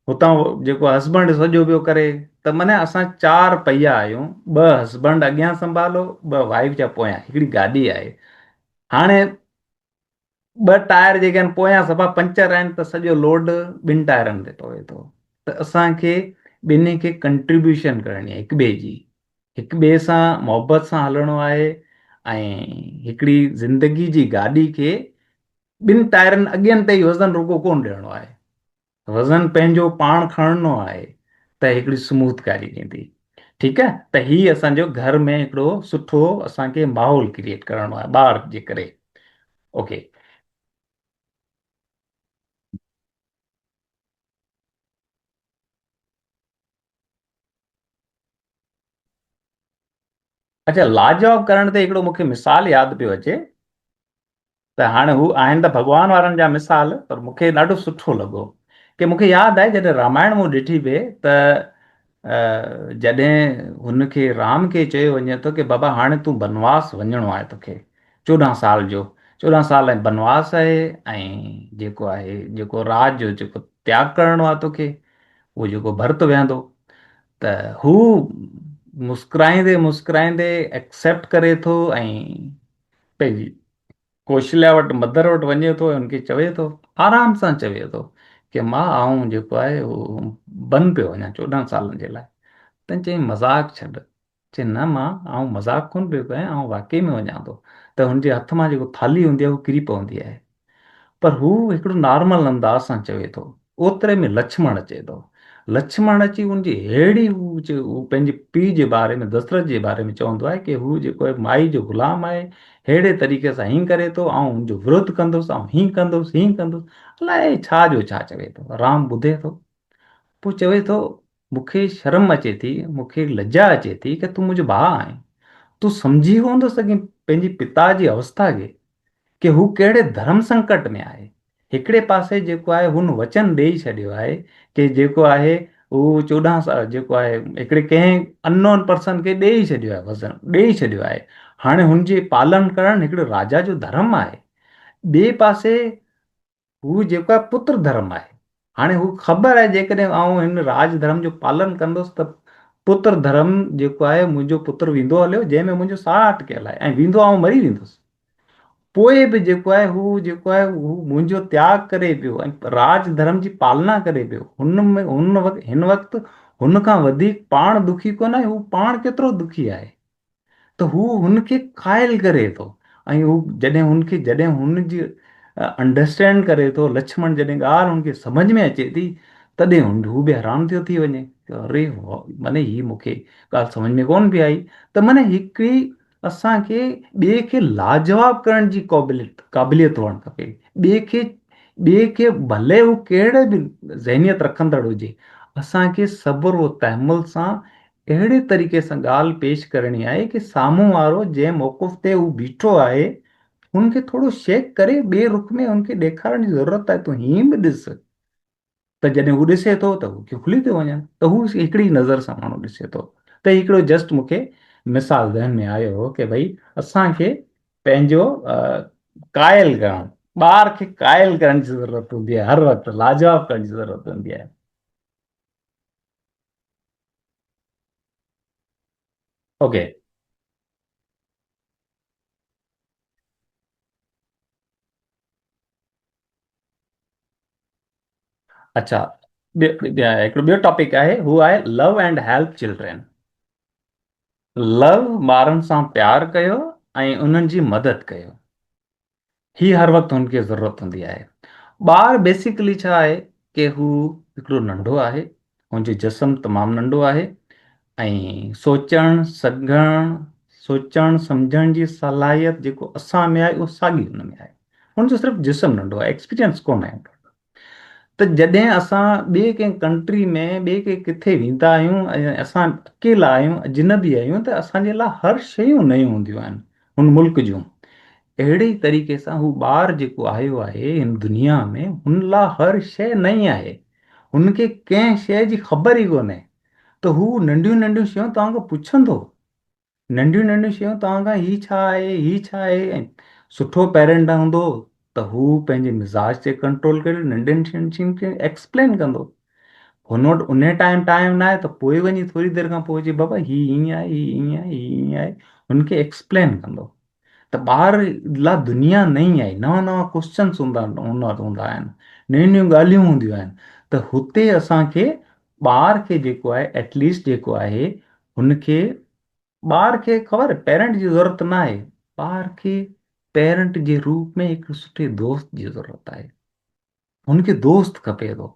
हुतां जेको हस्बैंड सॼो पियो करे, त माना असां 4 पहिया आहियूं, 2 हस्बैंड अॻियां संभालो, 2 वाइफ जा पोयां, हिकिड़ी गाॾी आहे। हाणे 2 टायर जेके आहिनि पोयां सफ़ा पंचर आहिनि त सॼो लोड 2 टायरनि ते पवे थो। त असांखे ॿिन्ही खे कंट्रीब्यूशन करणी आहे, हिक ॿिए जी, हिक ॿिए सां मोहबत सां हलणो आहे ऐं हिकिड़ी ज़िंदगी जी गाॾी खे 2 टायरनि अॻियनि ते ई वज़न रुॻो कोन ॾियणो आहे, वज़न पंहिंजो पाण खणणो आहे त हिकिड़ी स्मूथ गाॾी थींदी। ठीकु आहे। त हीअ असांजो घर में हिकिड़ो सुठो असांखे माहौल क्रिएट करणो आहे ॿार जे करे। ओके। अच्छा, लाजवाब करण ते हिकिड़ो मूंखे मिसाल यादि पियो अचे, त हाणे हू आहिनि त भॻवान वारनि जा मिसाल, पर मूंखे ॾाढो सुठो लॻो कि मूंखे यादि आहे जॾहिं रामायण मूं ॾिठी पिए त जॾहिं हुनखे राम खे चयो वञे थो कि बाबा हाणे तूं बनवास वञिणो आहे तोखे 14 साल जो, 14 साल ऐं बनवास आहे ऐं जेको आहे जेको राज जो जेको त्याग करिणो आहे तोखे, उहो जेको भरत वेहंदो, त हू मुस्कुराईंदे मुस्कुराईंदे एक्सेप्ट करे थो ऐं पंहिंजी कौशल्या वटि मदर वटि वञे थो ऐं हुनखे चवे थो, आराम सां चवे थो कि मां आऊं जेको आहे उहो बन पियो वञा 14 सालनि जे लाइ। त चई मज़ाक छॾ, चए न मां आउं मज़ाक कोन पियो कयां, आउं वाकई में वञा थो। त हुनजे हथ मां जेको थाली हूंदी आहे उहो किरी पवंदी आहे। पर हू हिकिड़ो नॉर्मल अंदाज़ सां चवे थो। ओतिरे में लक्ष्मण अचे थो। लक्ष्मण अची हुनजी अहिड़ी हू पंहिंजे पीउ जे बारे में, दशरथ जे बारे में चवंदो आहे कि हू जेको आहे माई जो ग़ुलाम आहे, अहिड़े तरीक़े सां हीअं करे थो, ऐं हुनजो विरोध कंदुसि, ऐं हीअं कंदुसि हीअं कंदुसि। अलाए छा जो छा चवे थो। राम ॿुधे थो, पोइ चवे थो मूंखे शर्म अचे थी, मूंखे लज्जा अचे थी कि तूं मुंहिंजो भाउ आहीं। तूं सम्झी कोन थो सघीं पंहिंजे पिता जी अवस्था खे, कि हू कहिड़े धर्म संकट में आहे। हिकिड़े पासे जेको आहे हुन वचन ॾेई छॾियो आहे कि जेको आहे उहो 14 साल जेको आहे हिकिड़े कंहिं अननोन पर्सन खे ॾेई छॾियो आहे, वचन ॾेई छॾियो आहे। हाणे हुनजे पालन करणु हिकिड़ो राजा जो धर्म आहे। ॿिए पासे हू जेको आहे पुत्र धर्म आहे। हाणे हू ख़बर आहे जेकॾहिं आउं हिन राज धर्म जो पालन कंदुसि त पुत्र धर्म जेको आहे मुंहिंजो पुत्र वेंदो हलियो, जंहिंमें मुंहिंजो साह अटकियल आहे, ऐं वेंदो आउं मरी वेंदुसि। पोइ बि जेको आहे हू जेको आहे हू मुंहिंजो त्याग करे पियो ऐं राज धर्म जी पालना करे पियो। हुन में हुन वक़्तु हिन वक़्तु हुन खां वधीक पाण दुखी कोन आहे, हू पाण केतिरो दुखी आहे। त हू हुनखे क़ाइल करे थो। ऐं हू जॾहिं हुनजी अंडरस्टैंड करे थो, लक्ष्मण जॾहिं ॻाल्हि हुनखे सम्झ में अचे थी, तॾहिं हू बि हैरान थियो थी वञे कि अरे माने हीअ मूंखे ॻाल्हि सम्झ में कोन पई आई। त माने हिकिड़ी असांखे ॿिए खे लाजवाब करण जी क़ाबिलियत हुअणु खपे। ॿिए खे भले हू कहिड़े बि ज़हनियत रखंदड़ हुजे, असांखे सब्र और तहमुल सां अहिड़े तरीक़े सां ॻाल्हि पेश करणी आहे कि साम्हूं वारो जंहिं मौक़ुफ़ ते हू बीठो आहे हुनखे थोरो शेक करे ॿिए रुख में हुनखे ॾेखारण जी ज़रूरत आहे। तूं हीअं बि ॾिस। त जॾहिं हू ॾिसे थो त हू खुली थो वञनि, त हू हिकिड़ी नज़र सां माण्हू ॾिसे थो। त हिकिड़ो जस्ट मूंखे मिसाल ज़हन में आयो हो कि भई असांखे पंहिंजो क़ाइल करणु, ॿार खे क़ाइल करण जी ज़रूरत हूंदी आहे, हर वक़्तु लाजवाब करण जी ज़रूरत हूंदी आहे। ओके, अच्छा, हिकिड़ो ॿियो टॉपिक आहे, हू आहे love and help children. Love, ॿारनि सां प्यारु कयो ऐं उन्हनि जी मदद कयो। ही हर वक़्तु हुनखे ज़रूरत हूंदी आहे। ॿार बेसिकली छा आहे कि हू हिकिड़ो नंढो आहे, हुनजो जिस्म तमामु नंढो आहे, ऐं सोचणु सम्झण जी सलाहियत जेको असां में आहे उहो साॻी हुन में आहे। हुनजो सिर्फ़ु जिस्म नंढो आहे, एक्सपीरियंस कोन आहे। त जॾहिं असां ॿिए कंहिं कंट्री में ॿिए कंहिं किथे वेंदा आहियूं ऐं असां अकेला आहियूं, अजनबी आहियूं, त असांजे लाइ हर शयूं नयूं हूंदियूं आहिनि हुन मुल्क जूं। अहिड़े ई तरीक़े सां हू ॿारु जेको आयो आहे हिन दुनिया में, हुन लाइ हर शइ नई आहे। हुनखे कंहिं शइ जी ख़बर ई कोन्हे। त हू नंढियूं नंढियूं शयूं तव्हांखां पुछंदो, नंढियूं नंढियूं शयूं तव्हांखां हीअ छा आहे, हीअ छा आहे। ऐं सुठो पेरेंट हूंदो त हू पंहिंजे मिज़ाज ते कंट्रोल करे नंढियुनि शयुनि खे एक्सप्लेन कंदो। हुन वटि उन टाइम न आहे त पोइ वञी थोरी देरि खां पोइ चए बाबा हीअ हीअं आहे, हीअ हीअं आहे, हीअ हीअं आहे, हुनखे एक्सप्लेन कंदो। त ॿार लाइ दुनिया नई आहे, नवां नवां क्वेश्चन्स हूंदा आहिनि, नयूं नयूं ॻाल्हियूं हूंदियूं आहिनि। त हुते असांखे ॿार खे जेको आहे एटलीस्ट जेको आहे हुनखे, ॿार खे ख़बर पेरेंट जी ज़रूरत न आहे, ॿार खे पेरेंट जे रूप में हिकु सुठे दोस्त जी ज़रूरत आहे। हुनखे दोस्त खपे थो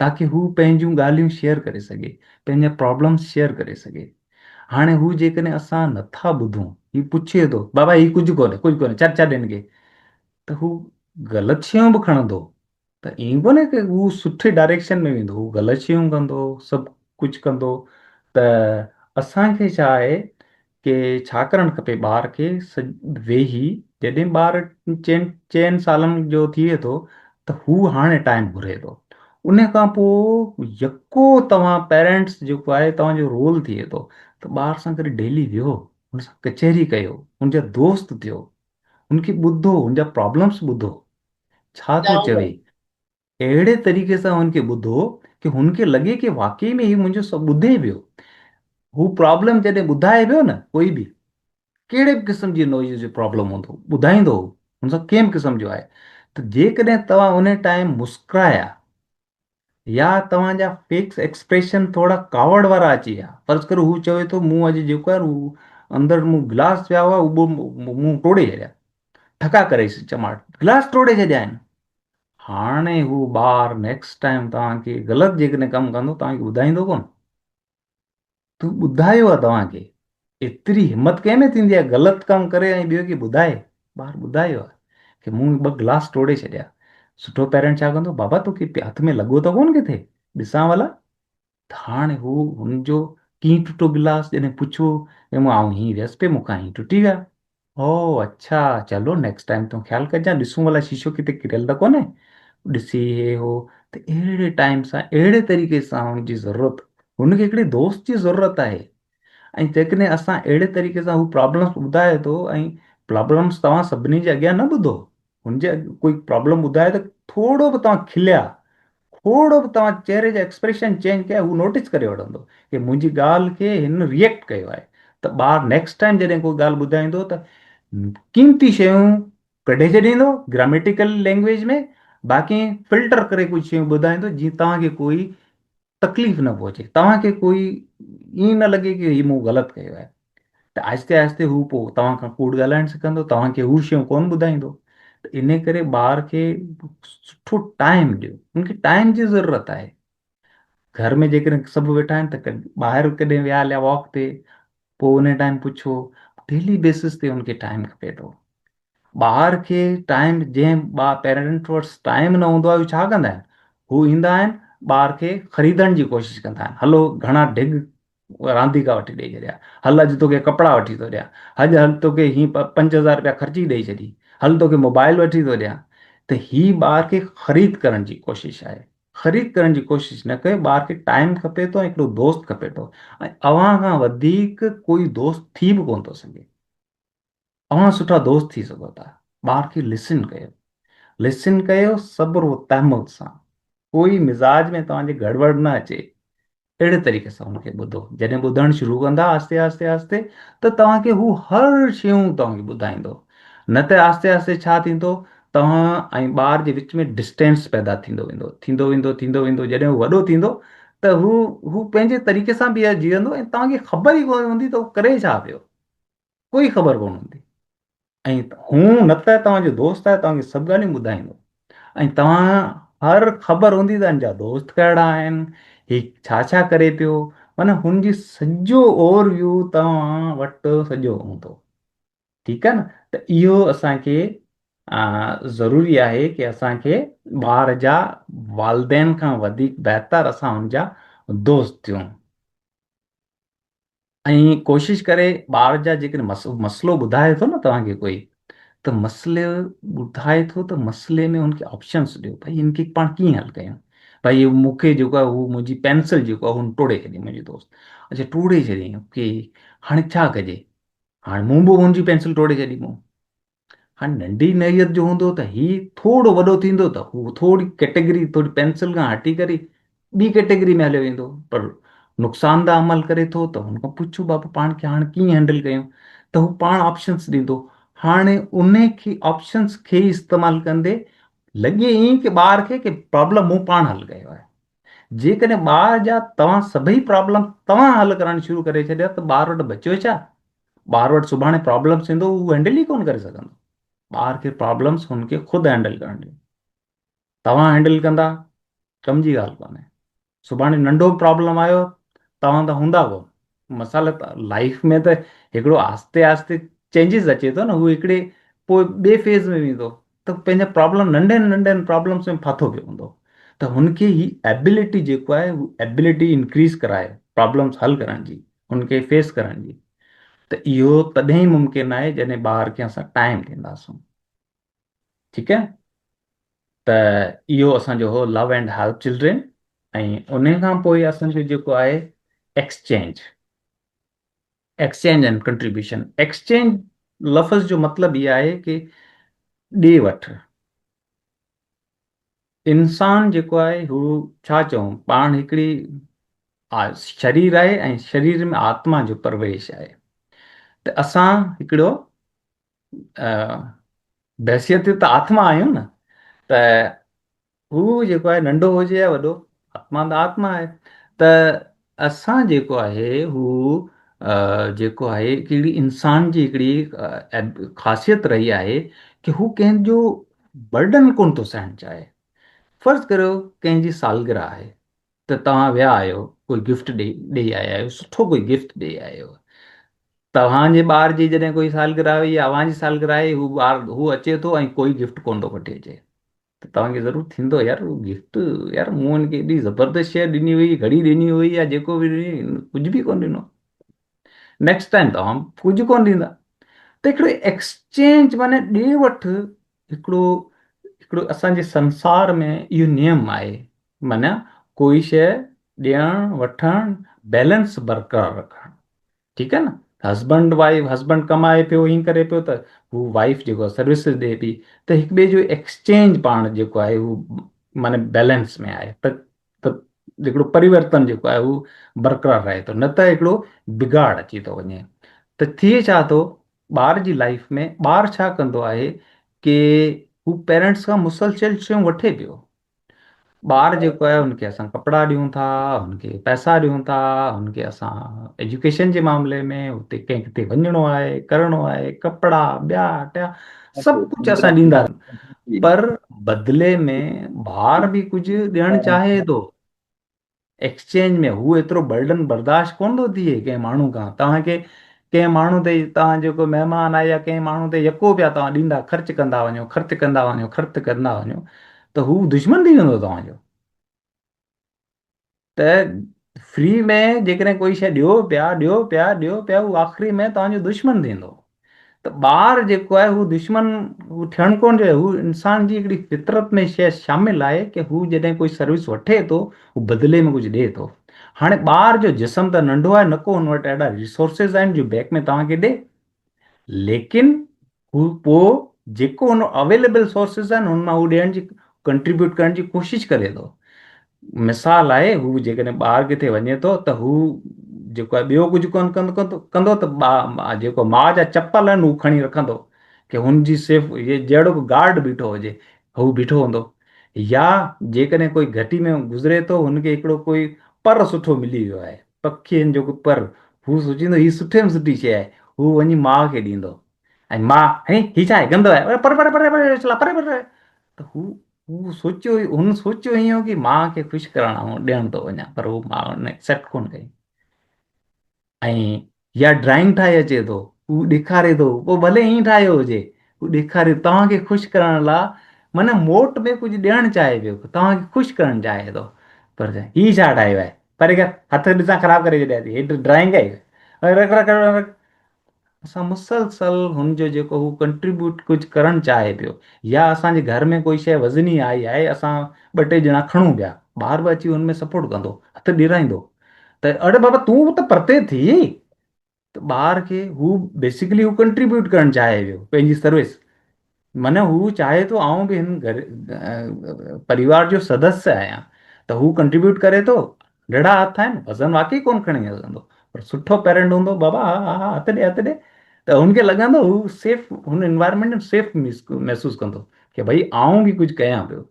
ताकी हू पंहिंजूं ॻाल्हियूं शेयर करे सघे, पंहिंजा प्रॉब्लम्स शेयर करे सघे। हाणे हू जेकॾहिं असां नथा ॿुधूं, हीउ पुछे थो बाबा हीउ कुझु कोन्हे छॾ हिनखे, त हू ग़लति शयूं बि खणंदो। त ईअं कोन्हे की हू सुठे डायरेक्शन में वेंदो, हू ग़लति शयूं कंदो, सभु कुझु कंदो। त असांखे छा आहे कि छा करणु खपे, ॿार खे वेही, जॾहिं ॿार चइनि सालनि जो थिए थो त हू हाणे टाइम घुरे थो। उन खां पोइ यको तव्हां पेरेंट्स जेको आहे तव्हांजो रोल थिए थो त ॿार सां गॾु डेली वियो, हुन सां कचहरी कयो, हुनजा दोस्त थियो, हुनखे ॿुधो, हुनजा प्रॉब्लम्स ॿुधो, छा थो चवे, अहिड़े तरीक़े सां हुनखे ॿुधो कि हुनखे लॻे कि वाकई में हीउ मुंहिंजो सभु ॿुधे पियो। हू प्रॉब्लम जॾहिं ॿुधाए पियो न, कोई बि कहिड़े बि क़िस्म जी नॉइज़ जो प्रॉब्लम हूंदो ॿुधाईंदो, हुन सां कंहिं बि क़िस्म जो आहे। त जेकॾहिं तव्हां उन टाइम मुस्कुराया या तव्हांजा फेस एक्सप्रेशन थोड़ा कावड़ वारा अची विया। फर्ज़ करो हू चवे थो मूं अॼु जेको आहे हू अंदरि मूं गिलास पिया हुआ उहो मूं तोड़े छॾिया, ठका करे चमाट गिलास तोड़े छॾिया आहिनि। हाणे हू ॿार नेक्स्ट टाइम तव्हांखे ग़लति जेकॾहिं कमु कंदो तव्हांखे ॿुधाईंदो कोन। तूं ॿुधायो आहे तव्हांखे, एतिरी हिमत कंहिंमें थींदी आहे ग़लति कमु करे ऐं ॿियो खे ॿुधाए। ॿार ॿुधायो आहे की मूं ॿ गिलास तोड़े छॾिया। सुठो पेरेंट छा कंदो, बाबा तोखे हथ में लॻो त कोन किथे, ॾिसां भला। त हाणे हू हुनजो कीअं टुटो गिलास जॾहिं पुछो त मां आऊं हीअं वियसि पियो मूंखां हीअं टुटी विया। ओ अच्छा, चलो नेक्स्ट टाइम तूं ख़्यालु कजांइ, ॾिसूं भला शीशो किथे किरियल त कोन्हे। ॾिसी हे हो त अहिड़े टाइम सां अहिड़े तरीक़े सां हुनजी ज़रूरत, हुनखे हिकिड़े दोस्त जी ज़रूरत आहे। ऐं जेकॾहिं असां अहिड़े तरीक़े सां हू प्रॉब्लम्स ॿुधाए थो ऐं प्रॉब्लम्स तव्हां सभिनी जे अॻियां न ॿुधो, हुनजे कोई प्रॉब्लम ॿुधाए त थोरो बि तव्हां खिलिया, थोरो बि तव्हां चेहरे जा एक्सप्रेशन चेंज कया, हू नोटिस करे वठंदो की मुंहिंजी ॻाल्हि खे हिन रिएक्ट कयो आहे। त ॿारु नेक्स्ट टाइम जॾहिं कोई ॻाल्हि ॿुधाईंदो त क़ीमती शयूं कढे छॾींदो ग्रामेटिकल लैंग्वेज में, बाक़ी फिल्टर करे कुझु शयूं ॿुधाईंदो जीअं तव्हांखे कोई तकलीफ़ न पहुचे, तव्हांखे कोई ईअं न लॻे की हीउ मूं ग़लति कयो आहे। त आहिस्ते आहिस्ते हू पोइ तव्हां खां कूड़ ॻाल्हाइणु सिखंदो, तव्हांखे हू शयूं कोन ॿुधाईंदो। त इन करे ॿार खे सुठो टाइम ॾियो, हुनखे टाइम जी ज़रूरत आहे। घर में जेकॾहिं सभु वेठा आहिनि त ॿाहिरि कॾहिं विया हलिया वॉक ते, पोइ उन टाइम पुछो। डेली बेसिस ते हुनखे टाइम खपे थो। ॿार खे टाइम, जंहिं पेरेंट वटि टाइम न हूंदो आहे हू छा कंदा आहिनि, हू ईंदा आहिनि ॿार खे ख़रीदण जी कोशिशि कंदा आहिनि। हलो घणा ढिग रांदीका वठी ॾेई छॾिया, हल अॼु तोखे कपिड़ा वठी थो ॾियां, अॼु हल तोखे हीअं 5,000 रुपया ख़र्ची ॾेई छॾी, हल तोखे मोबाइल वठी थो ॾियां। त हीअ ॿार खे ख़रीद करण जी कोशिशि आहे। ख़रीद करण जी कोशिशि न कयो, ॿार खे टाइम खपे थो ऐं हिकिड़ो दोस्त खपे थो। ऐं अव्हां खां वधीक कोई दोस्त थी बि कोन थो सघे। अव्हां सुठा दोस्त थी सघो था। ॿार खे लिसन कयो, लिसन कयो सब्र तहमुल सां। कोई मिज़ाज में तव्हांजे गड़बड़ न अचे, अहिड़े तरीक़े सां हुनखे ॿुधो। जॾहिं ॿुधणु शुरू कंदा आस्ते आस्ते आस्ते, त तव्हांखे हू हर शयूं तव्हांखे ॿुधाईंदो। न त आस्ते आस्ते छा थींदो, तव्हां ऐं ॿार जे विच में डिस्टेंस पैदा थींदो वेंदो, थींदो वेंदो थींदो वेंदो। जॾहिं हू वॾो थींदो त हू पंहिंजे तरीक़े सां बि जीअंदो ऐं तव्हांखे ख़बर ई कोन हूंदी त हू करे छा पियो, कोई ख़बर कोन हूंदी। ऐं हू न त तव्हांजो दोस्त आहे, तव्हांखे सभु ॻाल्हियूं ॿुधाईंदो। ऐं तव्हां हर ख़बर हूंदी त हिनजा दोस्त कहिड़ा आहिनि, ही छा छा करे पियो, माना हुनजी सॼो ओवरव्यू तव्हां वटि सॼो हूंदो। ठीकु आहे न। त इहो असांखे ज़रूरी आहे की असांखे ॿार जा वालदेन खां वधीक बहितर असां हुनजा दोस्त थियूं। ऐं कोशिशि करे ॿार जा जेकॾहिं मसइलो ॿुधाए थो न तव्हांखे कोई, त मसइले ॿुधाए थो त मसइले में हुनखे ऑप्शन्स ॾियो, भई हिनखे पाण कीअं हल कयूं। भई मूंखे जेको आहे हू मुंहिंजी पेंसिल जेको आहे हुन तोड़े छॾी मुंहिंजी दोस्त, अच्छा तोड़े छॾी, ओके हाणे छा कजे। हाणे मूं बि हुनजी पेंसिल तोड़े छॾी मूं। हाणे नंढी नैयत जो हूंदो त हीउ थोरो वॾो थींदो त हू थोरी कैटेगरी, थोरी पेंसिल खां हटी करे ॿी कैटेगरी में हलियो वेंदो। पर नुक़सानदा अमल करे थो त हुन खां पुछो बाबा पाण खे हाणे कीअं हैंडल कयूं, त हू पाण ऑप्शन्स ॾींदो। हाणे उन खे ऑप्शन्स खे इस्तेमालु कंदे लॻे ईअं कि ॿार खे कि प्रॉब्लम मूं पाण हल कयो आहे। जेकॾहिं ॿार जा तव्हां सभई प्रॉब्लम तव्हां हल करणु शुरू करे छॾिया त ॿार वटि बचियो छा। ॿार वटि सुभाणे प्रॉब्लम्स ईंदो, उहो हैंडल ई कोन करे सघंदो। ॿार खे प्रॉब्लम्स हुनखे ख़ुदि हैंडल करणु ॾियो। तव्हां हैंडल कंदा, कम जी ॻाल्हि कोन्हे। सुभाणे नंढो प्रॉब्लम आयो, तव्हां त हूंदा कोन। मसाला त लाइफ में त हिकिड़ो आस्ते आस्ते चेंजिस अचे थो न, उहो हिकिड़े पोइ ॿिए फेज़ में वेंदो त पंहिंजा प्रॉब्लम नंढनि नंढनि प्रॉब्लम्स में फाथो पियो हूंदो। त हुनखे ही एबिलिटी जेको आहे उहा एबिलिटी इंक्रीज़ कराए प्रॉब्लम्स हल करण जी, हुनखे फेस करण जी। त इहो तॾहिं ई मुमकिन आहे जॾहिं ॿार खे असां टाइम ॾींदासूं। ठीकु आहे। त इहो असांजो हो लव एंड हेल्प चिल्ड्रेन। ऐं उन खां पोइ असांजो जेको आहे exchange, exchange and contribution. Exchange लफ़्ज़ जो मतिलबु इहो आहे कि ॾे वठि। इंसान जेको आहे हू छा चऊं, पाण हिकिड़ी शरीर आहे ऐं शरीर में आत्मा जो प्रवेश आहे। त असां हिकिड़ो बहसियत त आत्मा आहियूं न। त हू जेको आहे नंढो हुजे या वॾो, आत्मा त आत्मा आहे। त असां जेको आहे हू जेको आहे हिकिड़ी इंसान जी हिकिड़ी ख़ासियत रही आहे कि हू कंहिंजो बर्डन कोन थो सहण चाहे। फर्ज़ करियो कंहिंजी सालगिरह आहे त तव्हां विया आहियो, कोई गिफ्ट ॾेई आया आहियो, सुठो कोई गिफ्ट ॾेई आया आहियो। तव्हांजे ॿार जी जॾहिं कोई सालगिरह हुई या अव्हांजी सालगिरह आहे, हू अचे थो ऐं कोई गिफ्ट कोन थो वठी अचे, त तव्हांखे ज़रूरु थींदो यार हू गिफ्ट, यार मूं हुनखे एॾी ज़बरदस्त शइ ॾिनी हुई, घड़ी ॾिनी हुई या जेको बि ॾिनी, कुझु बि कोन ॾिनो। नेक्स्ट टाइम तव्हां कुझु कोन ॾींदा। त हिकिड़ो एक्सचेंज माने ॾे वठि हिकिड़ो हिकिड़ो असांजे संसार में इहो नियम आहे, माना कोई शइ ॾियणु वठणु, बैलेंस बरक़रार रखणु। ठीकु आहे न। हस्बैंड वाइफ, हस्बैंड कमाए पियो, हीअं करे पियो, त हू वाइफ जेको आहे सर्विसिस ॾिए पई, त हिक ॿिए जो एक्सचेंज पाण जेको आहे हू माने बैलेंस में आहे, त हिकिड़ो परिवर्तन जेको आहे हू बरक़रार रहे थो, न त हिकिड़ो बिगाड़ अची थो वञे। त थिए छा थो, ॿार जी लाइफ में ॿार छा कंदो आहे कि हू पेरेंट्स खां मुसलसल शयूं वठे पियो। ॿार जेको आहे हुनखे असां कपिड़ा ॾियूं था, हुनखे पैसा ॾियूं था, हुनखे असां एजुकेशन जे मामले में हुते कंहिं किथे वञिणो आहे, करिणो आहे, कपिड़ा ॿिया टिया सभु कुझु असां ॾींदा, पर बदिले में ॿार बि कुझु ॾियणु चाहे थो एक्सचेंज में। हू एतिरो बर्डन बर्दाश्त कोन थो थिए कंहिं माण्हू खां। तव्हांखे कंहिं माण्हू ते, तव्हां जेको महिमान आहे या कंहिं माण्हू ते यको पिया तव्हां ॾींदा, ख़र्चु कंदा वञो, ख़र्चु कंदा वञो, ख़र्चु कंदा वञो, त हू दुश्मन थी वेंदो तव्हांजो। त फ्री में जेकॾहिं कोई शइ ॾियो पिया, ॾियो पिया, ॾियो पिया, हू आख़िरी में तव्हांजो दुश्मन थींदो। त ॿार जेको आहे हू दुश्मन हू थियणु कोन चाहिए। हू इंसान जी हिकिड़ी फितरत में शइ शामिल आहे कि हू जॾहिं कोई सर्विस वठे थो, हू बदिले में कुझु ॾिए थो। हाणे ॿार जो जिस्म त नंढो आहे, न को हुन वटि अहिड़ा रिसोर्सिस आहिनि जो बैक में तव्हांखे ॾे, लेकिन हू पोइ जेको हुन अवेलेबल सोर्सिस आहिनि हुन मां हू ॾियण जी, कंट्रीब्यूट करण जी कोशिशि करे थो। मिसाल आहे, हू जेकॾहिं ॿार किथे वञे थो त हू जेको आहे ॿियो कुझु कोन कंदो त जेको माउ जा चपल आहिनि हू खणी रखंदो कि हुनजी सिर्फ़ु इहे जहिड़ो बि गार्ड बीठो हुजे हू बीठो हूंदो। या जेकॾहिं कोई घटी में गुज़रे थो, हुनखे हिकिड़ो कोई पर सुठो मिली वियो आहे, पखियुनि जो पर, हू सोचींदो हीअ सुठे में सुठी शइ आहे, हू वञी माउ खे ॾींदो, ऐं माउ हीअ छा आहे, गंदो आहे, पर पर पर पर चला परे परे। त हू सोचियो, हुन सोचियो ईअं कि माउ खे ख़ुशि करणु ॾियणु थो वञा, पर हू माउ ने एक्सेप्ट कोन कई। ऐं या ड्राइंग ठाहे अचे थो, हू ॾेखारे थो, पोइ भले ईअं ठाहियो हुजे, हू ॾेखारे तव्हांखे ख़ुशि करण लाइ, माना मोट में कुझु ॾियणु चाहे पियो, तव्हांखे ख़ुशि करणु चाहे थो, पर हीअ छा ठाहियो आहे, परे कर, हथ ॾिसां ख़राबु करे छॾिया थी, हेठि ड्राइंग आहे, रख रख रख। असां मुसलसल हुनजो जेको हू कंट्रीब्यूट कुझु करणु चाहे पियो, या असांजे घर में कोई शइ वज़नी आई आहे, असां ॿ टे ॼणा खणूं पिया, ॿार बि अची हुनमें सपोर्ट कंदो, हथु ॾिराईंदो, त अड़े बाबा तूं त परते थी, त ॿार खे हू बेसिकली हू कंट्रीब्यूट करणु चाहे पियो पंहिंजी सर्विस। माना हू चाहे थो आऊं बि हिन घर परिवार जो सदस्य आहियां, त हू कंट्रीब्यूट करे थो। ॾिड़ा हथ आहिनि, वज़न वाकई कोन खणी सघंदो, पर सुठो पेरेंट हूंदो, बाबा हा हा हा, हथु ॾे हथु ॾे, त हुनखे लॻंदो हू सेफ, हुन एनवायरमेंट में सेफ महसूसु कंदो कि भई आऊं बि कुझु कयां पियो।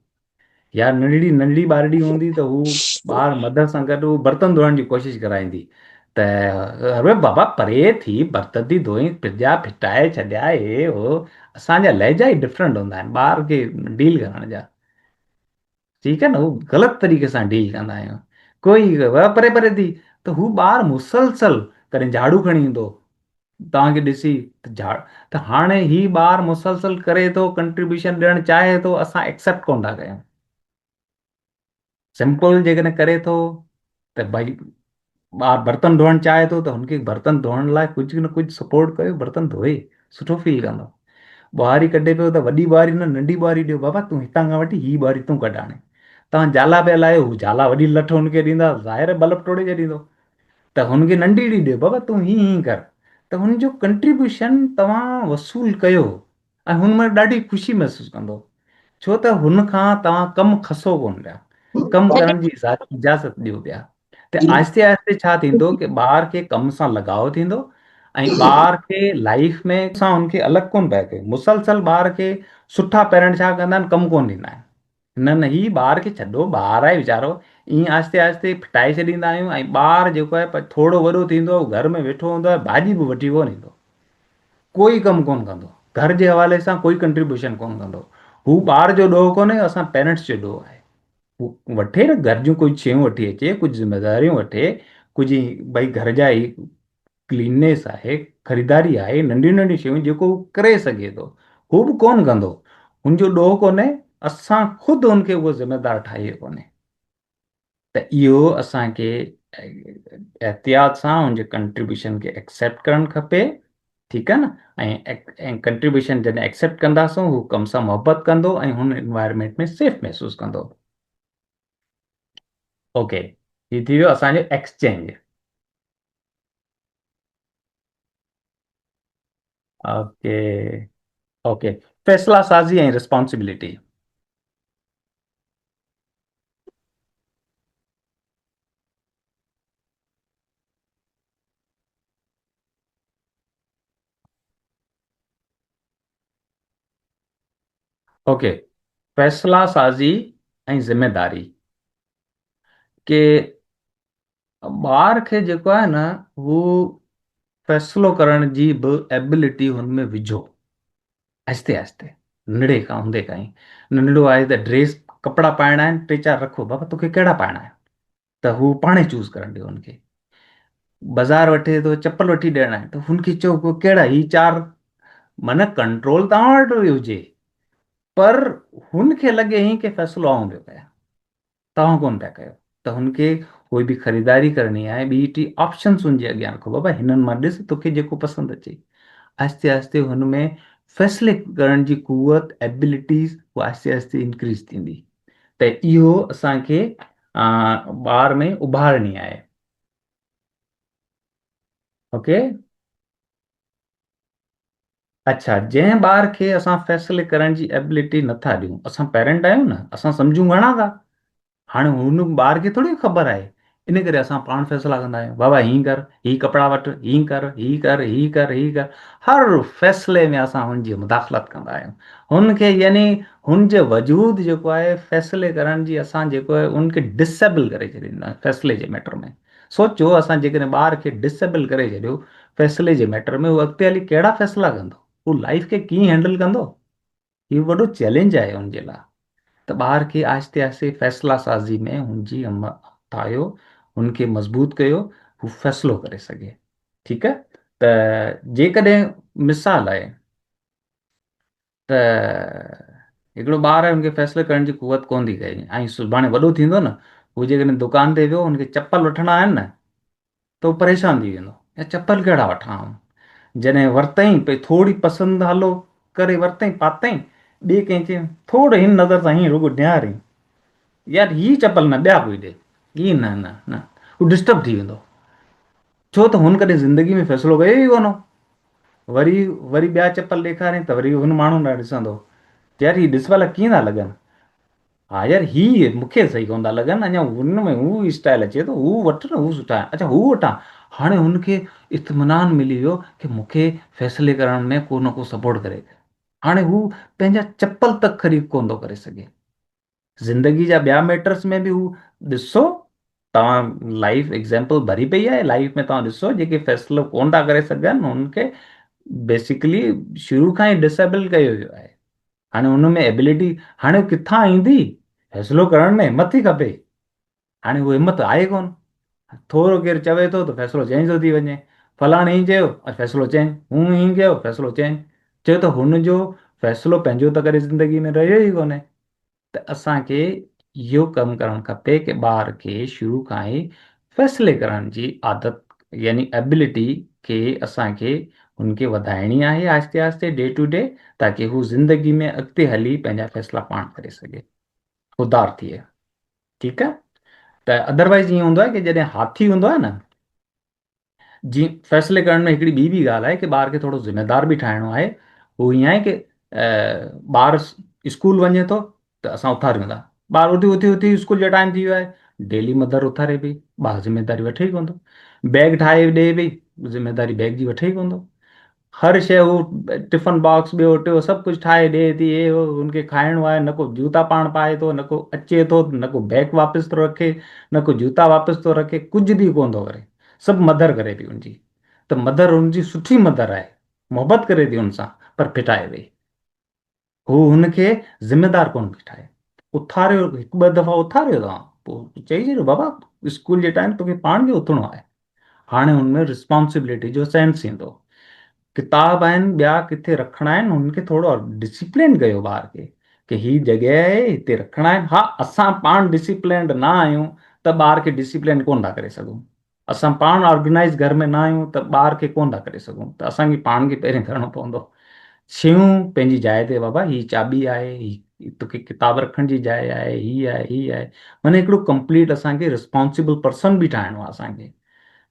या नंढड़ी नंढड़ी ॿारड़ी हूंदी त हू ॿार मदद सां गॾु हू बर्तन धोइण जी कोशिशि कराईंदी, त अरे बाबा परे थी, बर्तन थी धोई, पिजा फिटाए छॾिया, हे हो। असांजा लहजा ई डिफरेंट हूंदा आहिनि ॿार खे डील करण जा, ठीकु आहे न। हू ग़लति तरीक़े सां डील कंदा आहियूं, कोई परे परे थी, त हू ॿार मुसलसल कॾहिं झाड़ू खणी ईंदो तव्हांखे ॾिसी, त हाणे ही ॿार मुसलसल करे थो, कंट्रीब्यूशन ॾियणु चाहे थो, असां एक्सेप्ट कोन था कयूं। सिंपल जेकॾहिं करे थो त भई ॿार बर्तन धोइणु चाहे थो त हुनखे बर्तन धोइण लाइ कुझु न कुझु सपोर्ट कयो, बर्तन धोए, सुठो फील कंदो। ॿुहारी कढे पियो त वॾी ॿुहारी न नंढी ॿुहारी ॾियो, बाबा तूं हितां खां वठी हीअ ॿुहारी तूं कढ, हाणे तव्हां जाला पिया लाहियो, हू जाला वॾी लठ हुनखे ॾींदा, ज़ाहिर बल्ब टोड़े छॾींदो, त हुनखे नंढी ॾियो, बाबा तूं हीअं हीअं कर, त हुनजो कंट्रीब्यूशन तव्हां वसूल कयो, ऐं हुन में ॾाढी ख़ुशी महसूसु कंदो, छो त हुन खां तव्हां कमु खसो कोन पिया, कमु करण जी इजाज़त ॾियो पिया। त आहिस्ते आहिस्ते छा थींदो कि ॿार खे कम सां लॻाव थींदो, ऐं ॿार खे लाइफ में सां हुनखे अलॻि कोन पिया कयो। मुसलसल ॿार खे सुठा पेरेंट छा कंदा आहिनि, कमु कोन ॾींदा आहिनि, न न ही ॿार खे छॾो, ॿार आहे वीचारो, ईअं आहिस्ते आहिस्ते फिटाए छॾींदा आहियूं, ऐं ॿार जेको आहे थोरो वॾो थींदो, घर में वेठो हूंदो आहे, भाॼी बि वठी कोन ईंदो, कोई कमु कोन कंदो, घर जे हवाले सां कोई कंट्रीब्यूशन कोन कंदो। हू ॿार जो ॾोह कोन्हे, असां पेरेंट्स जो ॾोह आहे। हू वठे न घर जूं कुझु शयूं वठी अचे, कुझु ज़िम्मेदारियूं वठे, कुझु भई घर जा ई क्लीननेस आहे, ख़रीदारी आहे, नंढियूं नंढियूं शयूं जेको हू करे सघे थो, हू बि कोन कंदो, हुनजो ॾोह कोन्हे, असां ख़ुदि हुनखे उहो ज़िम्मेदार ठाहिए कोन्हे। त इहो असांखे एहतियात सां हुनजे कंट्रीब्यूशन खे एक्सेप्ट करणु खपे, ठीकु आहे न। ऐं कंट्रीब्यूशन जॾहिं एक्सेप्ट कंदासूं, हू कम सां मुहबत कंदो ऐं हुन एनवायरमेंट में सेफ महसूसु कंदो। ओके, हीउ थी वियो असांजो एक्सचेंज। ओके, ओके, फ़ैसिला साज़ी ऐं रिस्पॉन्सिबिलिटी। ओके, फ़ैसिला साज़ी ऐं ज़िम्मेदारी के ॿार खे जेको आहे न, हू फ़ैसिलो करण जी बि एबिलिटी हुनमें विझो, आहिस्ते आहिस्ते, नंढड़े खां हूंदे खां ई। नंढड़ो आहे त ड्रेस कपिड़ा पाइणा आहिनि, टे चारि रखो, बाबा तोखे कहिड़ा पाइणा आहिनि, त हू पाणे चूज़ करणु ॾियो हुनखे। बाज़ारि वठे थो, चप्पल वठी ॾियणा आहिनि, त हुनखे चओ को कहिड़ा ही चारि, माना कंट्रोल तव्हां वटि बि हुजे, पर हुनखे लॻे ई की फ़ैसिलो आऊं पियो कयां, तव्हां कोन पिया कयो। त हुनखे कोई बि ख़रीदारी करणी आहे, ॿी टी ऑप्शन्स हुनजे अॻियां रखो, बाबा हिननि मां ॾिस तोखे जेको पसंदि अचे। आहिस्ते आहिस्ते हुनमें फ़ैसिले करण जी कुवत, एबिलिटीज़, उहा आहिस्ते आहिस्ते इंक्रीज़ थींदी। त इहो असांखे ॿार में उभारणी आहे। ओके, अच्छा, जंहिं ॿार खे असां फ़ैसिले करण जी एबिलिटी नथा ॾियूं, असां पेरेंट आहियूं न, असां सम्झूं घणा था। हाणे हुन ॿार खे थोरी ख़बर आहे, इन करे असां पाण फ़ैसिला कंदा आहियूं, बाबा हीअं कर, हीअ कपिड़ा वठि, हीअं कर, हीअं कर, हीअं कर, हीअं कर। हर फ़ैसिले में असां हुनजी मुदाख़लत कंदा आहियूं, हुनखे यानी हुनजे वजूद जेको आहे फ़ैसिले करण जी, असां जेको आहे उनखे डिसेबल करे छॾींदा आहियूं फ़ैसिले जे मैटर में। सोचो, असां जेकॾहिं ॿार खे डिसेबल करे छॾियो फ़ैसिले जे मैटर में, उहो अॻिते हली कहिड़ा फ़ैसिला कंदो, हू लाइफ खे कीअं हैंडल कंदो, इहो वॾो चैलेंज आहे हुनजे लाइ। त ॿार खे आहिस्ते आहिस्ते फ़ैसिला साज़ी में हुनजी ठाहियो, हुनखे मज़बूत कयो, हू फ़ैसिलो करे सघे। ठीकु आहे। त जेकॾहिं मिसाल आहे त हिकिड़ो ॿार आहे, हुनखे फ़ैसिले करण जी कुवत कोन थी कई, ऐं सुभाणे वॾो थींदो न, हू जेकॾहिं दुकान ते वियो, हुनखे चप्पल वठिणा आहिनि न, त उहो परेशान थी वेंदो, या चप्पल कहिड़ा वठां। जॾहिं वरितई, भई थोरी पसंदि हलो करे वरितई, पातई, ॿिए कंहिं चयईं थोरो हिन नज़र सां हीअं रुॻो निहारी, यार हीअ चप्पल न, ॿिया कोई ॾे, हीअ न न न, हू डिस्टर्ब थी वेंदो, छो त हुन कॾहिं ज़िंदगी में फ़ैसिलो कयो ई कोन हो। वरी वरी ॿिया चप्पल ॾेखारियईं त वरी हुन माण्हू न ॾिसंदो, यार हीअ ॾिस भला कीअं था लॻनि, हा यार हीअ मूंखे सही कोन था लॻनि, अञा हुन में हू स्टाइल अचे थो, हू वठ न, हू सुठा आहिनि, अच्छा हू वठां। हाणे हुनखे इत्मिनान मिली वियो कि मूंखे फ़ैसिले करण में को न को सपोर्ट करे। हाणे हू पंहिंजा चप्पल तक ख़रीद कोन थो करे सघे। ज़िंदगी जा ॿिया मैटर्स में बि हू, ॾिसो तव्हां लाइफ एग्ज़ाम्पल भरी पई आहे, लाइफ में तव्हां ॾिसो जेके फ़ैसिलो कोन था करे सघनि, हुनखे बेसिकली शुरू खां ई डिसेबल कयो वियो आहे। हाणे हुन में एबिलिटी, हाणे हू किथां ईंदी, फ़ैसिलो करण में हिमत थी खपे, हाणे उहा हिमत आहे कोन। थोरो केरु चवे थो त फ़ैसिलो चेंज थो थी वञे, फलाणे हीअं चयो फ़ैसिलो चेंज, हू हीअं कयो फ़ैसिलो चेंज, चयो त हुनजो फ़ैसिलो पंहिंजो त करे ज़िंदगी में रहियो ई कोन्हे। त असांखे इहो कमु करणु खपे कि ॿार खे शुरू खां ई फ़ैसिले करण जी आदत, यानी एबिलिटी खे असांखे हुनखे वधाइणी आहे, आहिस्ते आहिस्ते, डे टू डे, ताकी हू ज़िंदगी में अॻिते हली पंहिंजा फ़ैसिला पाण करे सघे, ख़ुददार थिए। ठीकु आहे। त अदरवाइज़ ईअं हूंदो आहे कि जॾहिं हाथी हूंदो आहे न, जीअं फ़ैसिले करण में हिकिड़ी ॿी बि ॻाल्हि आहे कि ॿार खे थोरो ज़िम्मेदार बि ठाहिणो आहे। उहो ईअं आहे कि ॿार स्कूल वञे थो त असां उथारियूं था, ॿार उथी उथी उथी स्कूल जो टाइम थी वियो आहे, डेली मदर उथारे पई, ॿार ज़िम्मेदारी वठे ई कोन थो, बैग ठाहे ॾे पई, ज़िम्मेदारी बैग जी वठे ई कोन थो। हर शइ हू टिफिन बॉक्स ॿियो टियो सभु कुझु ठाहे ॾिए थी, हे हो हुनखे खाइणो आहे, न को जूता पाण पाए थो, न को अचे थो, न को बैग वापसि थो रखे, न को जूता वापसि थो रखे, कुझु बि कोन थो करे। सभु मदर करे थी हुनजी। त मदर हुनजी सुठी मदर आहे, मोहबत करे थी हुन सां, पर फिटाए वई। हू हुनखे ज़िमेदार कोन पई ठाहे। उथारियो हिकु ॿ दफ़ा उथारियो तव्हां, पोइ चई छॾियो बाबा स्कूल जे टाइम तोखे पाण खे उथणो आहे। हाणे हुनमें रिस्पॉन्सिबिलिटी जो सेंस ईंदो। किताब आहिनि ॿिया किथे रखणा आहिनि, हुनखे थोरो डिसिप्लिन कयो ॿार खे, की ही जॻह आहे हिते रखणा आहिनि। हा, असां पाण डिसिप्लिनड न आहियूं त ॿार खे डिसिप्लिन कोन था करे सघूं। असां पाण ऑर्गेनाइज़ घर में न आहियूं त ॿार खे कोन था करे सघूं। त असांखे पाण खे पहिरियों करिणो पवंदो। शयूं पंहिंजी जाइ ते, बाबा ही चाबी आहे, ही तोखे किताब रखण जी जाइ आहे, ही आहे, ही आहे। माना हिकिड़ो कंप्लीट असांखे रिस्पॉन्सिबल पर्सन बि ठाहिणो आहे असांखे।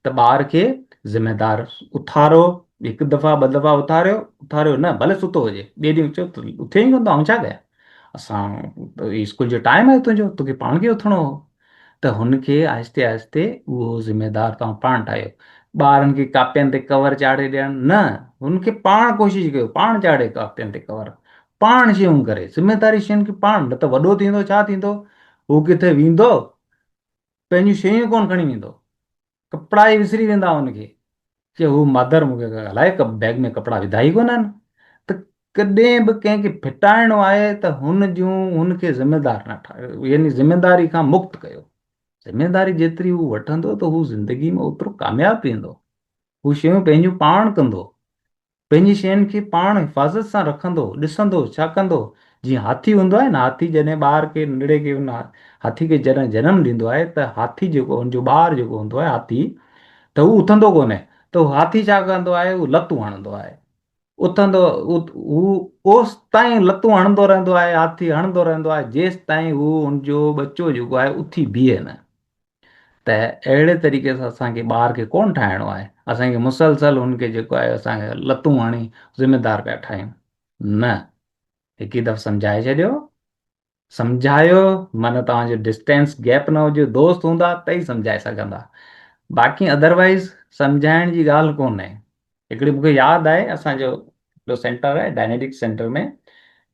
त ॿार खे ज़िमेदार उथारो, हिकु दफ़ा ॿ दफ़ा उथारियो, उथारियो न भले सुतो हुजे, ॿिए ॾींहुं चयो त उथे ई कोन थो, आऊं छा कयां, असां स्कूल जो टाइम आहे तुंहिंजो, तोखे पाण खे उथणो हो। त हुनखे आहिस्ते आहिस्ते उहो ज़िमेदार तव्हां पाण ठाहियो। ॿारनि खे कापियुनि ते कवर चाढ़े ॾियणु न, हुनखे पाण कोशिशि कयो, पाण चाढ़े कापियुनि ते कवर, पाण शयूं करे, ज़िमेदारी शयुनि खे पाण। न त वॾो थींदो छा थींदो, हू किथे वेंदो, पंहिंजियूं शयूं कोन खणी वेंदो, कपिड़ा ई विसरी वेंदा हुनखे, की हू मदर मूंखे अलाए बैग में कपिड़ा विधा ई कोन आहिनि। त कॾहिं बि कंहिंखे फिटाइणो आहे त हुन जूं हुनखे ज़िमेदार न ठाहियो, यानी ज़िमेदारी खां मुक्त कयो। ज़िमेदारी जेतिरी हू वठंदो त हू ज़िंदगी में ओतिरो कामयाबु थींदो। हू शयूं पंहिंजूं पाण कंदो, पंहिंजी शयुनि खे पाण हिफ़ाज़त सां रखंदो, ॾिसंदो छा कंदो। जीअं हाथी हूंदो आहे न, हाथी जॾहिं ॿार खे नंढड़े खे हुन हाथी खे जॾहिं जनमु ॾींदो आहे त हाथी जेको हुनजो ॿारु जेको हूंदो आहे हाथी, त हू उथंदो कोन्हे। त हू हाथी छा कंदो आहे, हू लतूं हणंदो आहे, उथंदो, हू ओसि ताईं लतूं हणंदो रहंदो आहे, हाथी हणंदो रहंदो आहे जेसि ताईं हू हुनजो बचो जेको आहे उथी बीहे न। त अहिड़े तरीक़े सां असांखे ॿार खे कोन ठाहिणो आहे, असांखे मुसलसल हुनखे जेको आहे असांखे लतूं हणी ज़िमेदार पिया ठाहियूं। न, हिकु ई दफ़ो सम्झाए छॾियो, सम्झायो, माना तव्हांजो डिस्टेंस गैप न हुजे, दोस्त हूंदा त ई सम्झाए सघंदा, बाक़ी अदरवाइज़ सम्झाइण जी ॻाल्हि कोन्हे। हिकिड़ी मूंखे यादि आहे, असांजो हिकिड़ो सेंटर आहे डायनेटिक्स सेंटर में,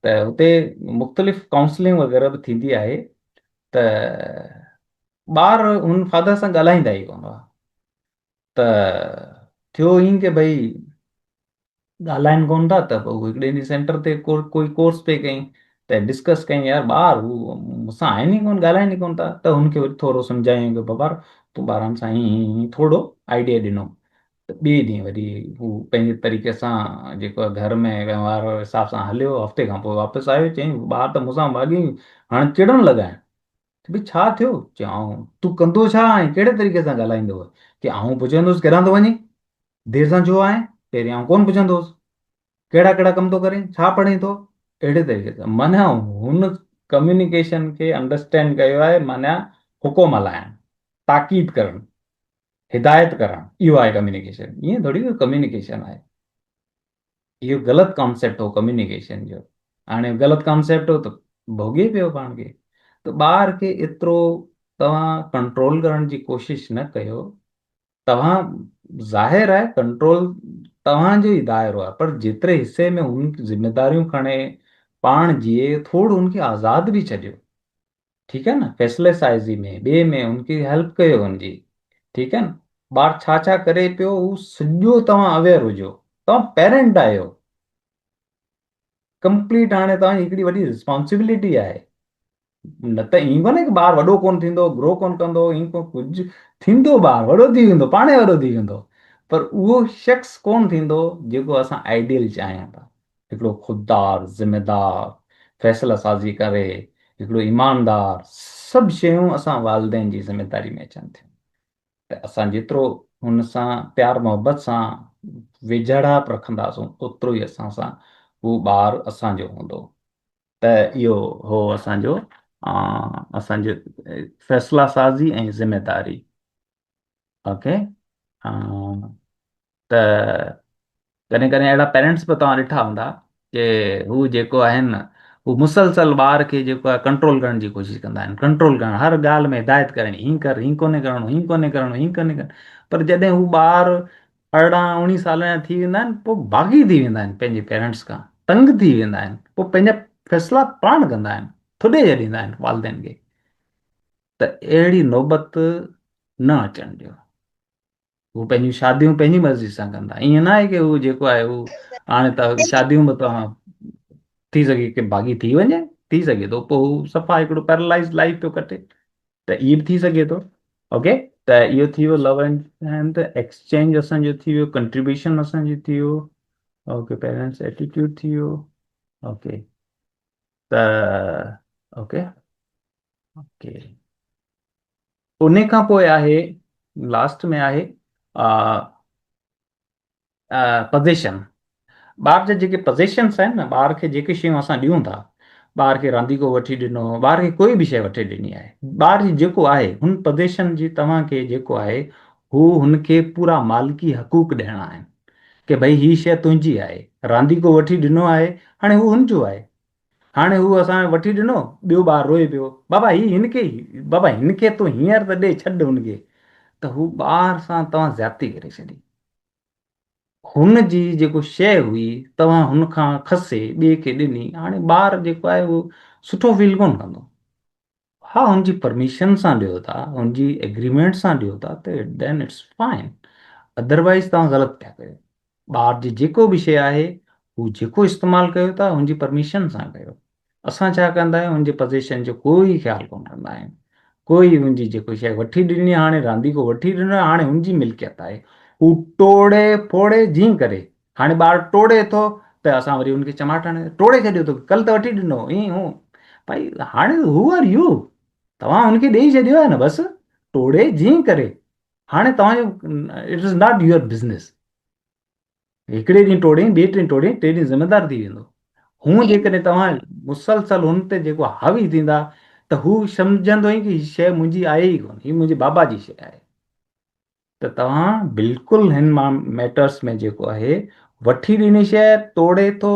त हुते मुख़्तलिफ़ काउंसलिंग वग़ैरह बि थींदी आहे। त ॿार हुन फादर सां ॻाल्हाईंदा ई कोन हुआ। त थियो ईअं की भई ॻाल्हाइनि कोन था, त पोइ हिकिड़े ॾींहुं सेंटर ते कोई कोर्स पे कई, त डिस्कस कई, यार ॿार हू मूंसां आहिनि ई कोन, ॻाल्हाइनि ई कोन था। त हुनखे वरी थोरो सम्झायूं की बाबा तूं ॿारनि सां हीअं थोरो आइडिया ॾिनो। त ॿिए ॾींहुं वरी हू पंहिंजे तरीक़े सां जेको आहे घर में व्यवहार वारे हिसाब सां हलियो, हफ़्ते खां पोइ वापसि आयो, चईं ॿार त मूंसां भाॼी हाणे चिड़ण लॻा आहिनि। भई छा थियो, चयऊं तूं कंदो छा ऐं कहिड़े तरीक़े सां ॻाल्हाईंदो, की आऊं पुछंदुसि केॾां थो वञी, देरि सां छो आहे, पहिरियों आऊं कोन पुछंदुसि, कहिड़ा कहिड़ा कम थो करे, छा पढ़े थो, अहिड़े तरीक़े सां। माना हुन कम्युनिकेशन खे अंडरस्टैंड कयो आहे, माना हुकुम हलाइणु, ताक़ीद करणु, हिदायत करणु, इहो आहे कम्युनिकेशन। ईअं थोरी कम्युनिकेशन आहे, इहो ग़लति कॉन्सेप्ट हो कम्युनिकेशन जो। हाणे ग़लति कॉन्सेप्ट हो त भोॻे पियो पाण खे। त ॿार खे एतिरो तव्हां कंट्रोल करण जी कोशिशि न कयो। तव्हां ज़ाहिर आहे कंट्रोल तव्हांजो ई दाइरो आहे, पर जेतिरे हिसे में हुन ज़िमेदारियूं खणे पाण जीए, थोरो हुनखे आज़ादु बि छॾियो, ठीकु आहे न, फैसले साइज़ी में ॿिए में हुनखे हेल्प कयो हुनजी, ठीकु आहे न। ॿारु छा छा करे पियो हू सॼो तव्हां अवेयर हुजो, तव्हां पेरेंट आहियो कंप्लीट। हाणे तव्हांजी हिकिड़ी वॾी रिस्पॉन्सिबिलिटी आहे। न त ईअं कोन्हे की ॿारु वॾो कोन थींदो, ग्रो कोन कंदो, ईअं को कुझु थींदो, ॿारु वॾो थी वेंदो, पाणे वॾो थी वेंदो, पर उहो शख़्स कोन थींदो जेको असां आइडियल चाहियूं था। हिकिड़ो ख़ुददार, ज़िमेदार, फ़ैसिला साज़ी करे, हिकिड़ो ईमानदार, सभु शयूं असां वालदेन जी ज़िमेदारी में अचनि थियूं। त असां जेतिरो हुन सां प्यार मोहबत सां वेझाड़ाप रखंदासूं, ओतिरो ई असां सां उहो ॿारु असांजो हूंदो। त इहो हो असांजो असांजो फ़ैसिला साज़ी ऐं ज़िमेदारी। ओके। त कॾहिं कॾहिं अहिड़ा पेरेंट्स बि तव्हां ॾिठा हूंदा की हू जेको आहिनि न, हू मुसलसल ॿार खे जेको आहे कंट्रोल करण जी कोशिशि कंदा आहिनि, कंट्रोल करणु, हर ॻाल्हि में हिदायत करणी, हीअं कर, हीअं कोन्हे करिणो, हीअं कोन्हे करिणो, हीअं कोन्हे करिणो। पर जॾहिं हू ॿारु 18-19 साल जा थी वेंदा आहिनि पोइ बाग़ी थी वेंदा आहिनि पंहिंजे पेरेंट्स खां, तंग थी वेंदा आहिनि, पोइ पंहिंजा फ़ैसिला पाण कंदा आहिनि, थोॾे छॾींदा आहिनि वालदेन खे। त अहिड़ी नौबत न अचणु ॾियो। हू पंहिंजियूं शादियूं पंहिंजी मर्ज़ी सां कंदा, ईअं न आहे की हू जेको आहे हू हाणे त शादियूं में तव्हां थी सघे की बाग़ी थी वञे, थी सघे थो पोइ हू सफ़ा हिकिड़ो पैरालाइज़ लाइफ पियो कटे, त इहो बि थी सघे थो। ओके, त इहो थी वियो लव एंड एक्सचेंज असांजो थी वियो, कंट्रीब्यूशन असांजी थी वियो। ओके, पेरेंट्स एटीट्यूड थी वियो। ओके, त ओके ओके, उन खां पोइ आहे लास्ट में आहे पोज़ीशन। ॿार जा जेके पोज़ीशन्स आहिनि न, ॿार खे जेके शयूं असां ॾियूं था, ॿार खे रांदीको वठी ॾिनो, ॿार खे कोई बि शइ वठी ॾिनी आहे, ॿार जी जेको आहे हुन पोज़ीशन जी तव्हांखे जेको आहे हू हुनखे पूरा मालिकी हक़ूक़ ॾियणा आहिनि की भई हीअ शइ तुंहिंजी आहे। रांदीको वठी ॾिनो आहे, हाणे हू हुनजो आहे। हाणे हू असां वठी ॾिनो, ॿियो ॿारु रोए पियो, बाबा हिनखे, बाबा हिनखे तूं हींअर त ॾे, छॾ हुनखे। त हू ॿार सां तव्हां ज़्यादती करे छॾी। हुन जी जेको शइ हुई तव्हां हुन खां खसे ॿिए खे ॾिनी, हाणे ॿारु जेको आहे उहो सुठो फील कोन कंदो। हा, हुनजी परमिशन सां ॾियो था, हुनजी एग्रीमेंट सां ॾियो था, त देन इट्स फाइन। अदरवाइज़ तव्हां ग़लति पिया कयो। ॿार जी जेको बि शइ आहे हू जेको इस्तेमालु कयो था हुनजी परमिशन सां कयो। असां छा कंदा आहियूं, हुनजे पोज़ीशन जो कोई ख़्यालु कोन कंदा आहियूं। कोई हुनजी जेको शइ वठी ॾिनी, हाणे रांदीको वठी ॾिनो आहे, हाणे हुनजी मिल्कियत आहे, हू टोड़े फोड़े जीअं करे। हाणे ॿारु टोड़े थो त असां वरी हुनखे चमाट हणे टोड़े छॾियो, तो कल्ह त वठी ॾिनो ईअं हूं। भाई हाणे हू आर यू, तव्हां हुनखे ॾेई छॾियो आहे न, बसि टोड़े जीअं करे। हाणे तव्हांजो it is not your business. हिकिड़े ॾींहुं टोड़े, ॿिए ॾींहुं टोड़े, टे ॾींहुं ज़िमेदार थी वेंदो। हूअं जेकॾहिं तव्हां मुसलसल हुन ते जेको हावी थींदा त हू सम्झंदो ई कि हीअ शइ मुंहिंजी आहे ई कोन, हीअ मुंहिंजे बाबा जी शइ आहे। त तव्हां बिल्कुलु हिन मां मैटर्स में जेको आहे वठी ॾिनी शइ तोड़े थो,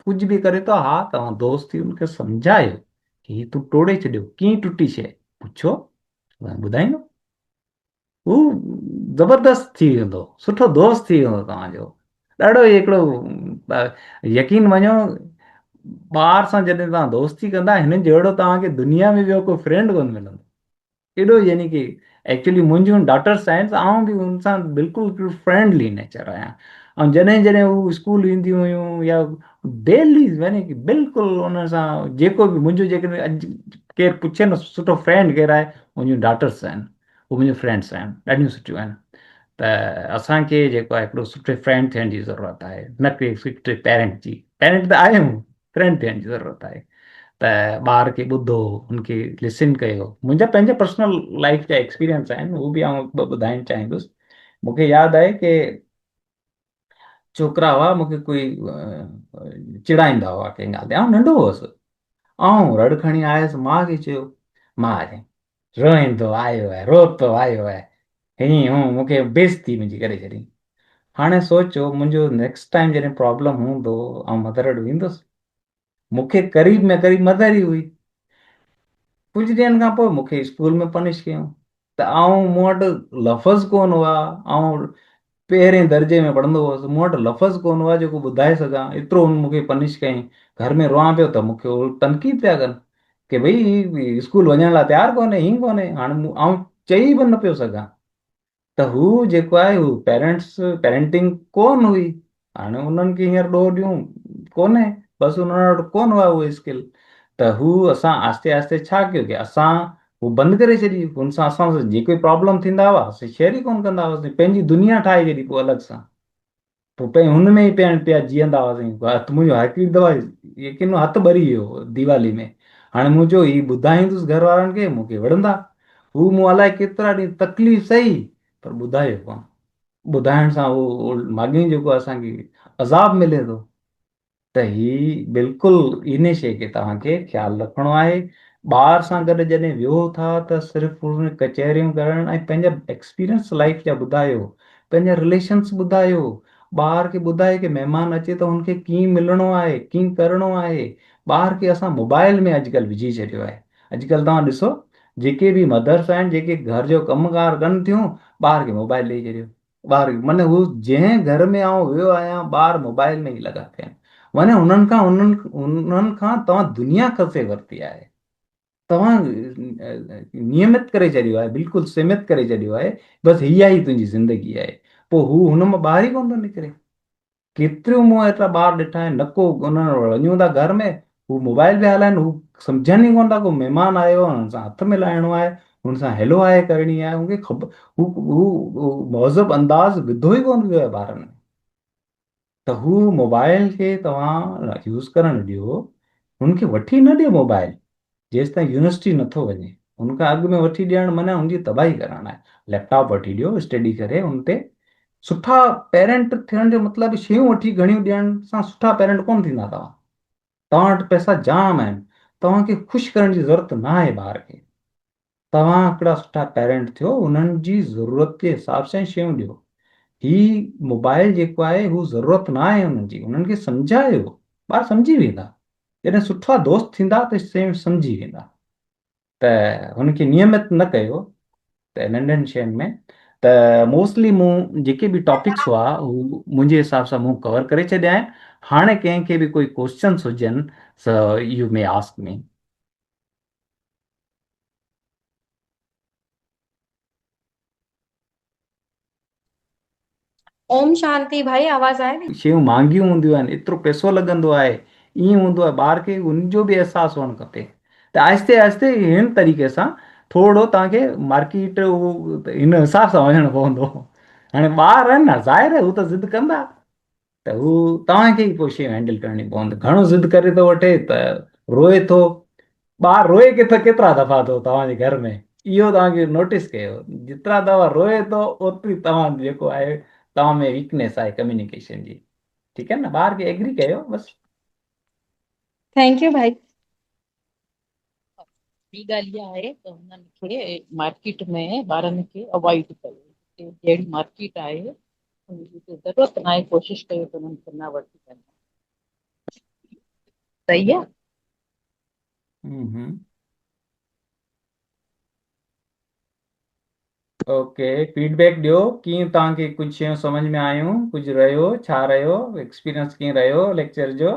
कुझु बि करे थो, हा तव्हां दोस्त थी हुनखे सम्झायो कि हीअ तूं टोड़े छॾियो, कीअं टुटी शइ, पुछो, ॿुधाईंदो। हू ज़बरदस्त थी वेंदो, सुठो दोस्त थी वेंदो तव्हांजो। ॾाढो हिकिड़ो यकीन मञो, ॿार सां जॾहिं तव्हां दोस्ती कंदा, हिन जहिड़ो तव्हांखे दुनिया में ॿियो कोई फ्रेंड कोन मिलंदो। एॾो यानी कि एक्चुअली मुंहिंजूं डॉटर्स आहिनि, आउं बि हुन सां बिल्कुलु हिकिड़ो फ्रेंडली नेचर आहियां। ऐं जॾहिं जॾहिं हू स्कूल ईंदियूं हुयूं या डेली यानी कि बिल्कुलु हुन सां जेको बि मुंहिंजो जेकॾहिं अॼु केरु पुछे न सुठो फ्रेंड केरु आहे, मुंहिंजूं डॉटर्स आहिनि, हू मुंहिंजूं फ्रेंड्स आहिनि, ॾाढियूं सुठियूं आहिनि। त असांखे जेको आहे हिकिड़ो सुठे फ्रेंड थियण जी ज़रूरत आहे, न कि सुठे पेरेंट जी। पेरेंट त आहियूं, फ्रेंड थियण जी ज़रूरत आहे। त ॿार खे ॿुधो, हुनखे लिसन कयो। मुंहिंजा पंहिंजा पर्सनल लाइफ जा एक्सपीरियंस आहिनि, उहो बि आउं ॿ ॿुधाइणु चाहींदुसि। मूंखे यादि आहे कि छोकिरा हुआ मूंखे कोई चिड़ाईंदा हुआ कंहिं ॻाल्हि ते, आउं नंढो हुअसि, ऐं रड़ खणी आयुसि, माउ खे चयो, मां रोईंदो आयो आहे, रोतो आयो आहे, हीअं हूं, मूंखे बेइज़ती मुंहिंजी करे छॾी। हाणे सोचो, मुंहिंजो नेक्स्ट टाइम जॾहिं प्रॉब्लम हूंदो ऐं मदर वटि वेंदुसि, मूंखे क़रीब में क़रीब मदर ई हुई। कुझु ॾींहंनि खां पोइ मूंखे स्कूल में पनिश कयूं, त आउं मूं वटि लफ़्ज़ कोन हुआ। ऐं पहिरें दर्जे में पढ़ंदो हुअसि, मूं वटि लफ़्ज़ कोन हुआ जेको ॿुधाए सघां, एतिरो हुन मूंखे पनिश कयईं। घर में रोआं पियो त मूंखे उहो तनक़ीद पिया कनि कि भई हीउ स्कूल वञण लाइ तयारु कोन्हे, हीअं कोन्हे। हाणे आउं चई बि न पियो सघां। त हू जेको आहे हू पेरेंटिंग कोन हुई। हाणे उन्हनि खे हींअर ॾोह ॾियूं कोन्हे, बसि उन्हनि वटि कोन हुआ उहे स्किल। त हू असां आस्ते आस्ते छा कयो कि असां हू बंदि करे छॾी। हुन सां असां जेके प्रॉब्लम थींदा हुआ असीं शेयर ई कोन कंदा हुआसीं, पंहिंजी दुनिया ठाहे छॾी पोइ अलॻि सां। पोइ पंहिंजे हुन में ई पिया जीअंदा हुआसीं। हथु मुंहिंजो हिकिड़ी दफ़ा यकीन हथु ॿरी वियो दिवाली में। हाणे मुंहिंजो हीउ ॿुधाईंदुसि घर वारनि खे, मूंखे वणंदा। हू मूं अलाए केतिरा ॾींहं तकलीफ़ सही, पर ॿुधायो कोन। ॿुधाइण सां उहो माॻई जेको असांखे अज़ाब मिले थो। त ही बिल्कुलु इन शइ खे तव्हांखे ख़्यालु रखिणो आहे। ॿार सां गॾु जॾहिं वियो था त सिर्फ़ु हुन कचहरियूं करणु ऐं पंहिंजा एक्सपीरियंस लाइफ जा ॿुधायो, पंहिंजा रिलेशन्स ॿुधायो। ॿार खे ॿुधाए कि महिमान अचे त हुनखे कीअं मिलणो आहे, कीअं करिणो आहे। ॿार खे असां मोबाइल में अॼुकल्ह विझी छॾियो आहे। अॼुकल्ह तव्हां ॾिसो, जेके बि मदर्स आहिनि, जेके घर जो कमुकार कनि थियूं, ॿार खे मोबाइल ॾेई छॾियो। ॿार माने हू जंहिं घर में आऊं वियो आहियां ॿार मोबाइल में ई लॻा पिया आहिनि। माने उन्हनि खां तव्हां दुनिया खसे वरिती आहे। तव्हां नियमित करे छॾियो आहे, बिल्कुलु सीमित करे छॾियो आहे, बसि हीअ ई तुंहिंजी ज़िंदगी आहे। पोइ हू हुन मां ॿाहिरि ई कोन थो निकिरे। केतिरियूं मूं एतिरा ॿार ॾिठा आहिनि, न को उन्हनि वञूं था घर में, हू मोबाइल पिया हलाइनि, हू सम्झनि ई कोन था को महिमान आयो आहे हुन सां हथु मिलाइणो आहे, हुन सां हेलो हाय करणी आहे। मूंखे ख़बर हू मौज़ब अंदाज़ विधो ई कोन वियो आहे ॿारनि में। त हू मोबाइल खे तव्हां यूज़ करणु ॾियो, हुनखे वठी न ॾियो मोबाइल जेसि ताईं यूनिवर्सिटी नथो वञे। हुनखां अॻु में वठी ॾियणु माना हुनजी तबाही करणु आहे। लैपटॉप वठी ॾियो, स्टडी करे हुन ते सुठा पेरेंट थियण जो मतिलबु शयूं वठी घणियूं ॾियण सां सुठा पेरेंट कोन थींदा तव्हां। तव्हां वटि पैसा जाम आहिनि, तव्हांखे ख़ुशि करण जी ज़रूरत न आहे ॿार खे। तव्हां हिकिड़ा सुठा पेरेंट थियो, उन्हनि जी ज़रूरत जे हिसाब सां ई शयूं ॾियो। ही मोबाइल जेको आहे हू ज़रूरत न आहे हुननि जी, उन्हनि खे सम्झायो, ॿार सम्झी वेंदा। जॾहिं सुठा दोस्त थींदा त शयूं सम्झी वेंदा। त हुनखे नियमित न कयो त नंढनि शयुनि में। त मोस्टली मूं जेके बि टॉपिक्स हुआ हू मुंहिंजे हिसाब सां मूं कवर करे छॾिया आहिनि। हाणे कंहिंखे बि कोई क्वेश्चन्स हुजनि त यू मे आस्क मी। ओम शांति भाई, आवाज आए थी? शयूं महांगियूं हूंदियूं आहिनि, एतिरो पैसो लॻंदो आहे, ईअं हूंदो आहे, ॿार खे उनजो बि अहसासु हुअणु खपे। त आहिस्ते आहिस्ते हिन तरीक़े सां थोरो तव्हांखे मार्केट हिन हिसाब सां वञणो पवंदो। हाणे ॿार आहिनि न, ज़ाहिर आहे हू त ज़िद कंदा, त हू तव्हांखे ई पोइ शयूं हैंडल करणी पवंदी। घणो ज़िद करे थो वठे त रोए थो। ॿार रोए केतिरा दफ़ा थो तव्हांजे घर में, इहो तव्हांखे नोटिस कयो। जेतिरा दफ़ा रोए थो ओतिरी तव्हां जेको आहे तव्हां में वीकनेस आहे कम्युनिकेशन जी। ठीकु आहे न, ॿार खे एग्री कयो बसि। थैंक यू भाई। ॿी ॻाल्हि इहा आहे त हुननि खे मार्केट में ॿारनि खे अवॉइड कयो। जहिड़ी मार्केट आहे हुनजी ज़रूरत न आहे, कोशिशि कयो त हुननि खे न वठी वञो। सही आहे। ओके, फीडबैक ॾियो कीअं तव्हांखे कुझु शयूं सम्झ में आयूं, कुझु रहियो, छा रहियो, एक्सपीरियंस कीअं रहियो लेक्चर जो।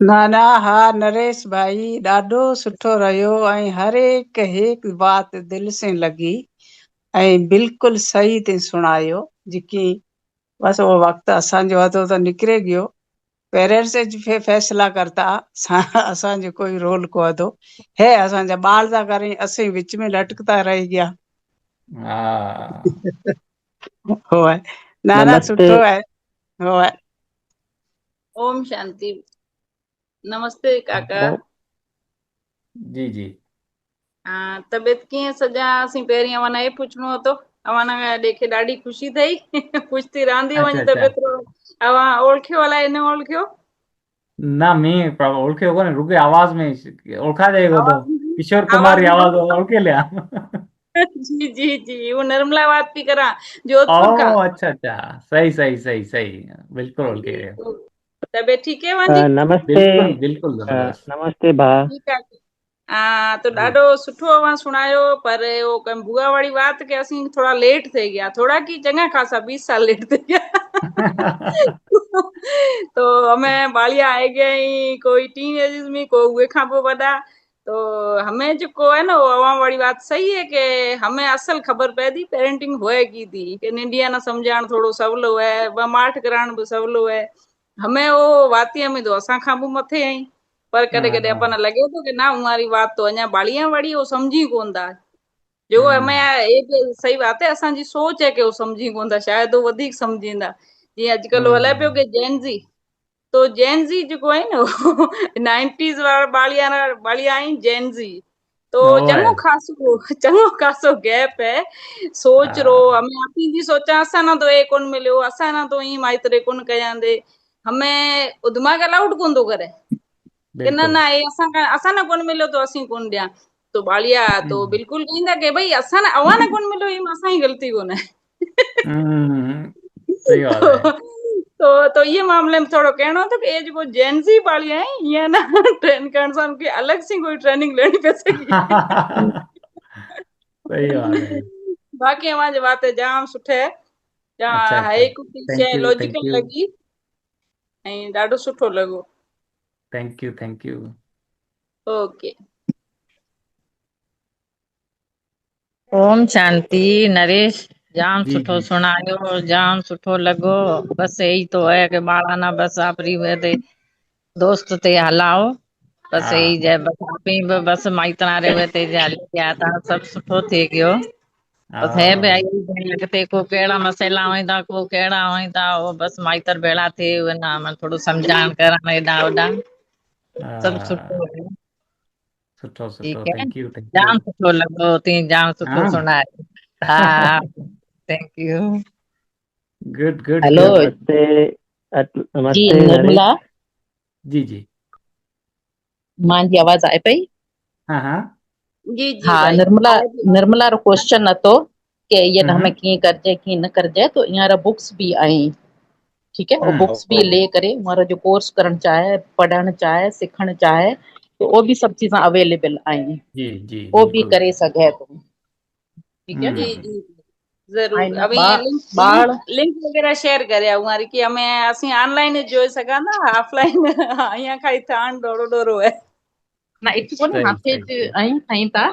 न न, हा नरेश भाई ॾाढो सुठो रहियो ऐं हर हिकु बात दिलि से लॻी ऐं बिल्कुलु सही ते सुणायो। जेकी बसि उहो वक़्तु असांजो हथों त निकिरे गयो। पेरेंट्स फैसला करता, असांजो कोई रोल को थो है। असांजा ॿार था करें, असीं विच में लटकता रही गया। हा हो आहे, न न नमस्ते। सुठो आहे, हो आहे। ओम शांति। नमस्ते काका। जी जी। हाँ, तबियत कीअं सॼा? असीं पहिरीं अवां हे पुछणो હતો। अवां ॾेखे ॾाढी ख़ुशी થઈ। पुछती रहंदी अच्छा वञ अच्छा। तबियत अवां ओळखियो अलाए न ओळखियो? ना मैं ओळखे कोन्हे, रुगे आवाज में ओळखा जाएगो तो किशोर कुमार आवाज जी में आवाज ओळखे लिया। जी जी जी, वो निर्मला बात भी करा जोधपुर का। ओ अच्छा अच्छा, सही सही सही सही, बिल्कुलु ओळखे वियो। तो तबियत ठीक है वहां जी? नमस्ते। बिल्कुलु बिल्कुलु ज़बरदस्त। नमस्ते भाउ। ठीक है। तो जी। ॾाढो सुठो अवां सुणायो, पर वो बुआ वाली बात के असीं थोड़ा लेट थे गया, थोड़ा की चङा खासा 20 साल लेट थे गया। तो हमें बालिया आए गई, कोई टीनेजर्स में, कोई उहे खां पोइ वॾा। तो हमें जो है ना वो अवां वाली बात सही है कि हमें असल खबर पै दी पेरेंटिंग होए की थी कि निंडिया न समझाण थोड़ो सवलो है, ॿमाठ कराइण भी सवलो है। हमें वो वातिया में तो असां खां भी मथे आई, पर कॾहिं कॾहिं हाँ, अपन लगे तो कि ना हमारी बात तो अञा बालिया वाली वो समझी कोन था। जो हमें ये भी सही बात है, असांजी सोच है कि वो समझी कोन था, शायद वो वधीक समझींदा। जीअं अॼुकल्ह हले पियो कि जेनजी, तो जेनजी जो है ना 90s वाला बालिया आई जेनजी। तो ओए, चङो खासो गैप है सोच रो। हमें अपनी जी सोचा असां ना तो ये कोन मिलियो, असां ना तो ई माइतरे कोन कयांदे, हमें वो दिमाग अलाउड कोन तो करे कि न बिल्कुलु। न ये असां ना कोन मिलियो तो असीं कोन ॾियां। तो बालिया तो बिल्कुल कहंदा कि भाई असां ना अवां ना कोन मिलियो, ये असां ही गलती कोन है। सही बात है। तो ये मामले में थोड़ो कहणो तो कि ये जो जेनजी बालिया है ये ना ट्रेन करण सां उनकी अलग सी कोई ट्रेनिंग लेनी पै सकी। सही बात है। बाक़ी अव्हांजी वात जाम सुठे जा अच्छा हर अच्छा, हिकु थैंक शइ यू थैंक लॉजिकल यू लॻी ऐं ॾाढो सुठो लॻो। Thank you thank you. Okay. ओम शांति। नरेश जाम जी सुठो जी। सुणायो, जाम सुठो लॻो। बस यही तो है कि बाळाना बस आपरी वे दोस्त ते हलाओ, बस हा यही जय बस आप ही बस माइतनारे वे ते हली गया था, सब सुठो थी गयो। बस है हा बि आई लॻते को कहिड़ा मसइला हुंदा, को कहिड़ा हुंदा, वो बस माइतर भेड़ा थी वञा, मैं थोड़ो समझाण करण हेॾां होॾां, सब हा, सुठो है। सुठो ठीक सुठो, है, थैंक यू थैंक यू। जाम सुठो लॻो, ती जाम सुठो हाँ। सुणायो। हा, thank you. Good good hello good. नमस्ते। जी नमस्ते नरेश। निर्मला, जी जी। मुंहिंजी आवाज आहे पई? हाँ हाँ। जी जी हाँ भाई निर्मला, आहे थी। निर्मला रो क्वेश्चन હતો કે ये हमें हम्म कीअं करजे कीअं न करजे, तो यहाँ बुक्स भी आई, ठीक है, वो हम्म। बुक्स भी ले करे हमारा जो कोर्स करण चाहे, पढ़ण चाहे, सिखण चाहे, तो वो भी सब चीज़ां अवेलेबल आई, जी जी वो भी बिल्कुल। करे सघे थो। ठीक है। जी हम्म। जी जरूर आइन अभी लिंक लिंक बाळ लिंक वगैरह शेयर करे हमारी कि हमें असि ऑनलाइन जोई सका ना ऑफलाइन यहाँ खाई थान डोरो डोरो है। ना इट्स कोन्हे सही हाथे सही सही। आई ठाहीं था,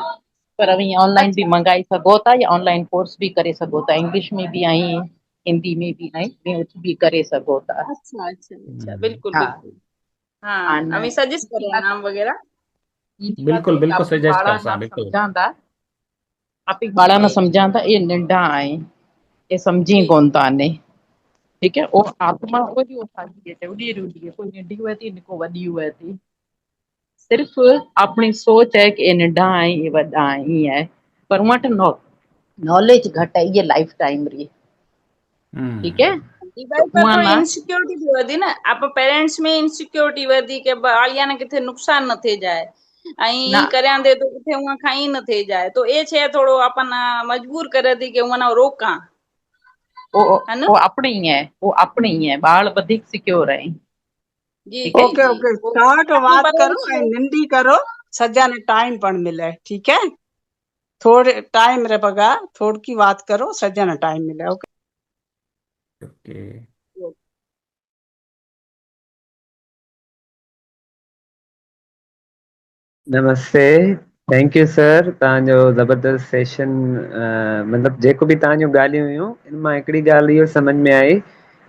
पर अभी ऑनलाइन भी अच्छा मंगाई सघो था, या ऑनलाइन कोर्स भी करे सघो था, इंग्लिश में भी आई, हिंदी में भी आई, ॿियो कुछ भी करे सघो था। अच्छा अच्छा अच्छा हम्म, बिल्कुल हाँ बिल्कुल। हाँ आन अभी सजेस्ट ॿी करे बात नाम वगैरह। ॿी बात बिल्कुल है कि बिल्कुल आपकी सजेस्ट कर बाड़ा सा ना बिल्कुल। समझांदा, आपकी बाड़ा ना जी समझांदा, ये नंढा आए, ये समझी जी कोन था ने, ठीक है, वो आत्मा वही उठाती है, उड़ी उड़ी है, कोई नंढी हुए थी को वडी हुए थी, सिर्फ अपनी सोच है कि ये नंढा आए ये वडा आए ही है, पर वट नॉलेज घट है, ये लाइफ टाइम रही, ठीक है, जी तो भाई पर उहा थोड़ी ना इनसिक्योरिटी थी वधी न आप पेरेंट्स में इनसिक्योरिटी वधी के बालिया ने किथे नुकसान न थे जाए ऐं ना ई करियां दे तो किथे उहा खाई न थे जाए तो ए छे थोड़ो अपन मजबूर करे थी कि उहा ना रोकां वो है न। वो अपने ही है, वो अपने ही है, बाल वधिक सिक्योर है, जी ठीक है, जी ओके जी ओके वो शॉर्ट अपनी बात करो परवरिश ऐं में नंढी करो सॼाने टाइम पण मिले ठीक है थोड़े टाइम रे बगा थोड़ी की बात करो सॼाने टाइम मिले ओके। ओके। नमस्ते। थैंक यू सर, तव्हांजो ज़बरदस्त सेशन। मतिलबु जेको बि तव्हांजूं ॻाल्हियूं हुयूं इन मां हिकिड़ी ॻाल्हि इहो सम्झ में आई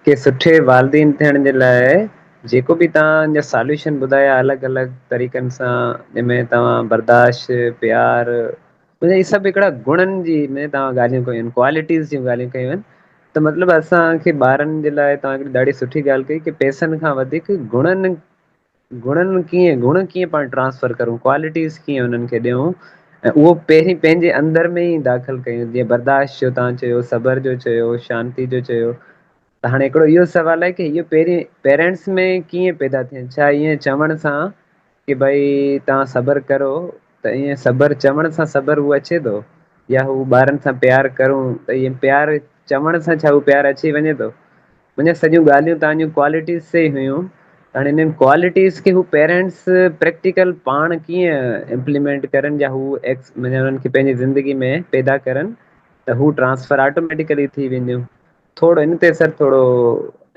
कि सुठे वालदीन थियण जे लाइ जेको बि तव्हांजा सॉल्यूशन ॿुधाया अलॻि अलॻि तरीक़नि सां, जंहिंमें तव्हां बर्दाश्त, प्यार, इहे सभु हिकिड़ा गुणनि जी में तव्हां ॻाल्हियूं कयूं आहिनि, क्वालिटीज़ जूं ॻाल्हियूं कयूं आहिनि। त मतिलबु असांखे ॿारनि जे लाइ तव्हां हिकिड़ी ॾाढी सुठी ॻाल्हि कई कि पैसनि खां वधीक गुण कीअं पाण ट्रांसफर करूं, क्वालिटीज़ कीअं हुननि खे ॾियूं, ऐं उहो पहिरीं पंहिंजे अंदर में ई दाख़िल कयूं। जीअं बर्दाश्त जो तव्हां चयो, सबर जो चयो, शांती जो चयो, त हाणे हिकिड़ो इहो सुवालु आहे कि इहो पहिरीं पेरेंट्स में कीअं पैदा थियनि? छा ईअं चवण सां कि भई तव्हां सबर करो, त ईअं सबर चवण सां सबर उहो अचे थो, या हू ॿारनि सां प्यार करूं त ईअं प्यार चवण सां छा उहो प्यार अची वञे थो? मुंहिंजी सॼियूं ॻाल्हियूं तव्हांजूं क्वालिटीज़ से ई हुयूं। हाणे हिननि क्वालिटीज़ खे हू पेरेंट्स प्रैक्टिकल पाण कीअं इम्प्लीमेंट करनि, या हू माना हुननि खे पंहिंजी ज़िंदगी में पैदा करनि, त हू ट्रांसफर ऑटोमेटिकली थी वेंदियूं। थोरो हिन ते सर थोरो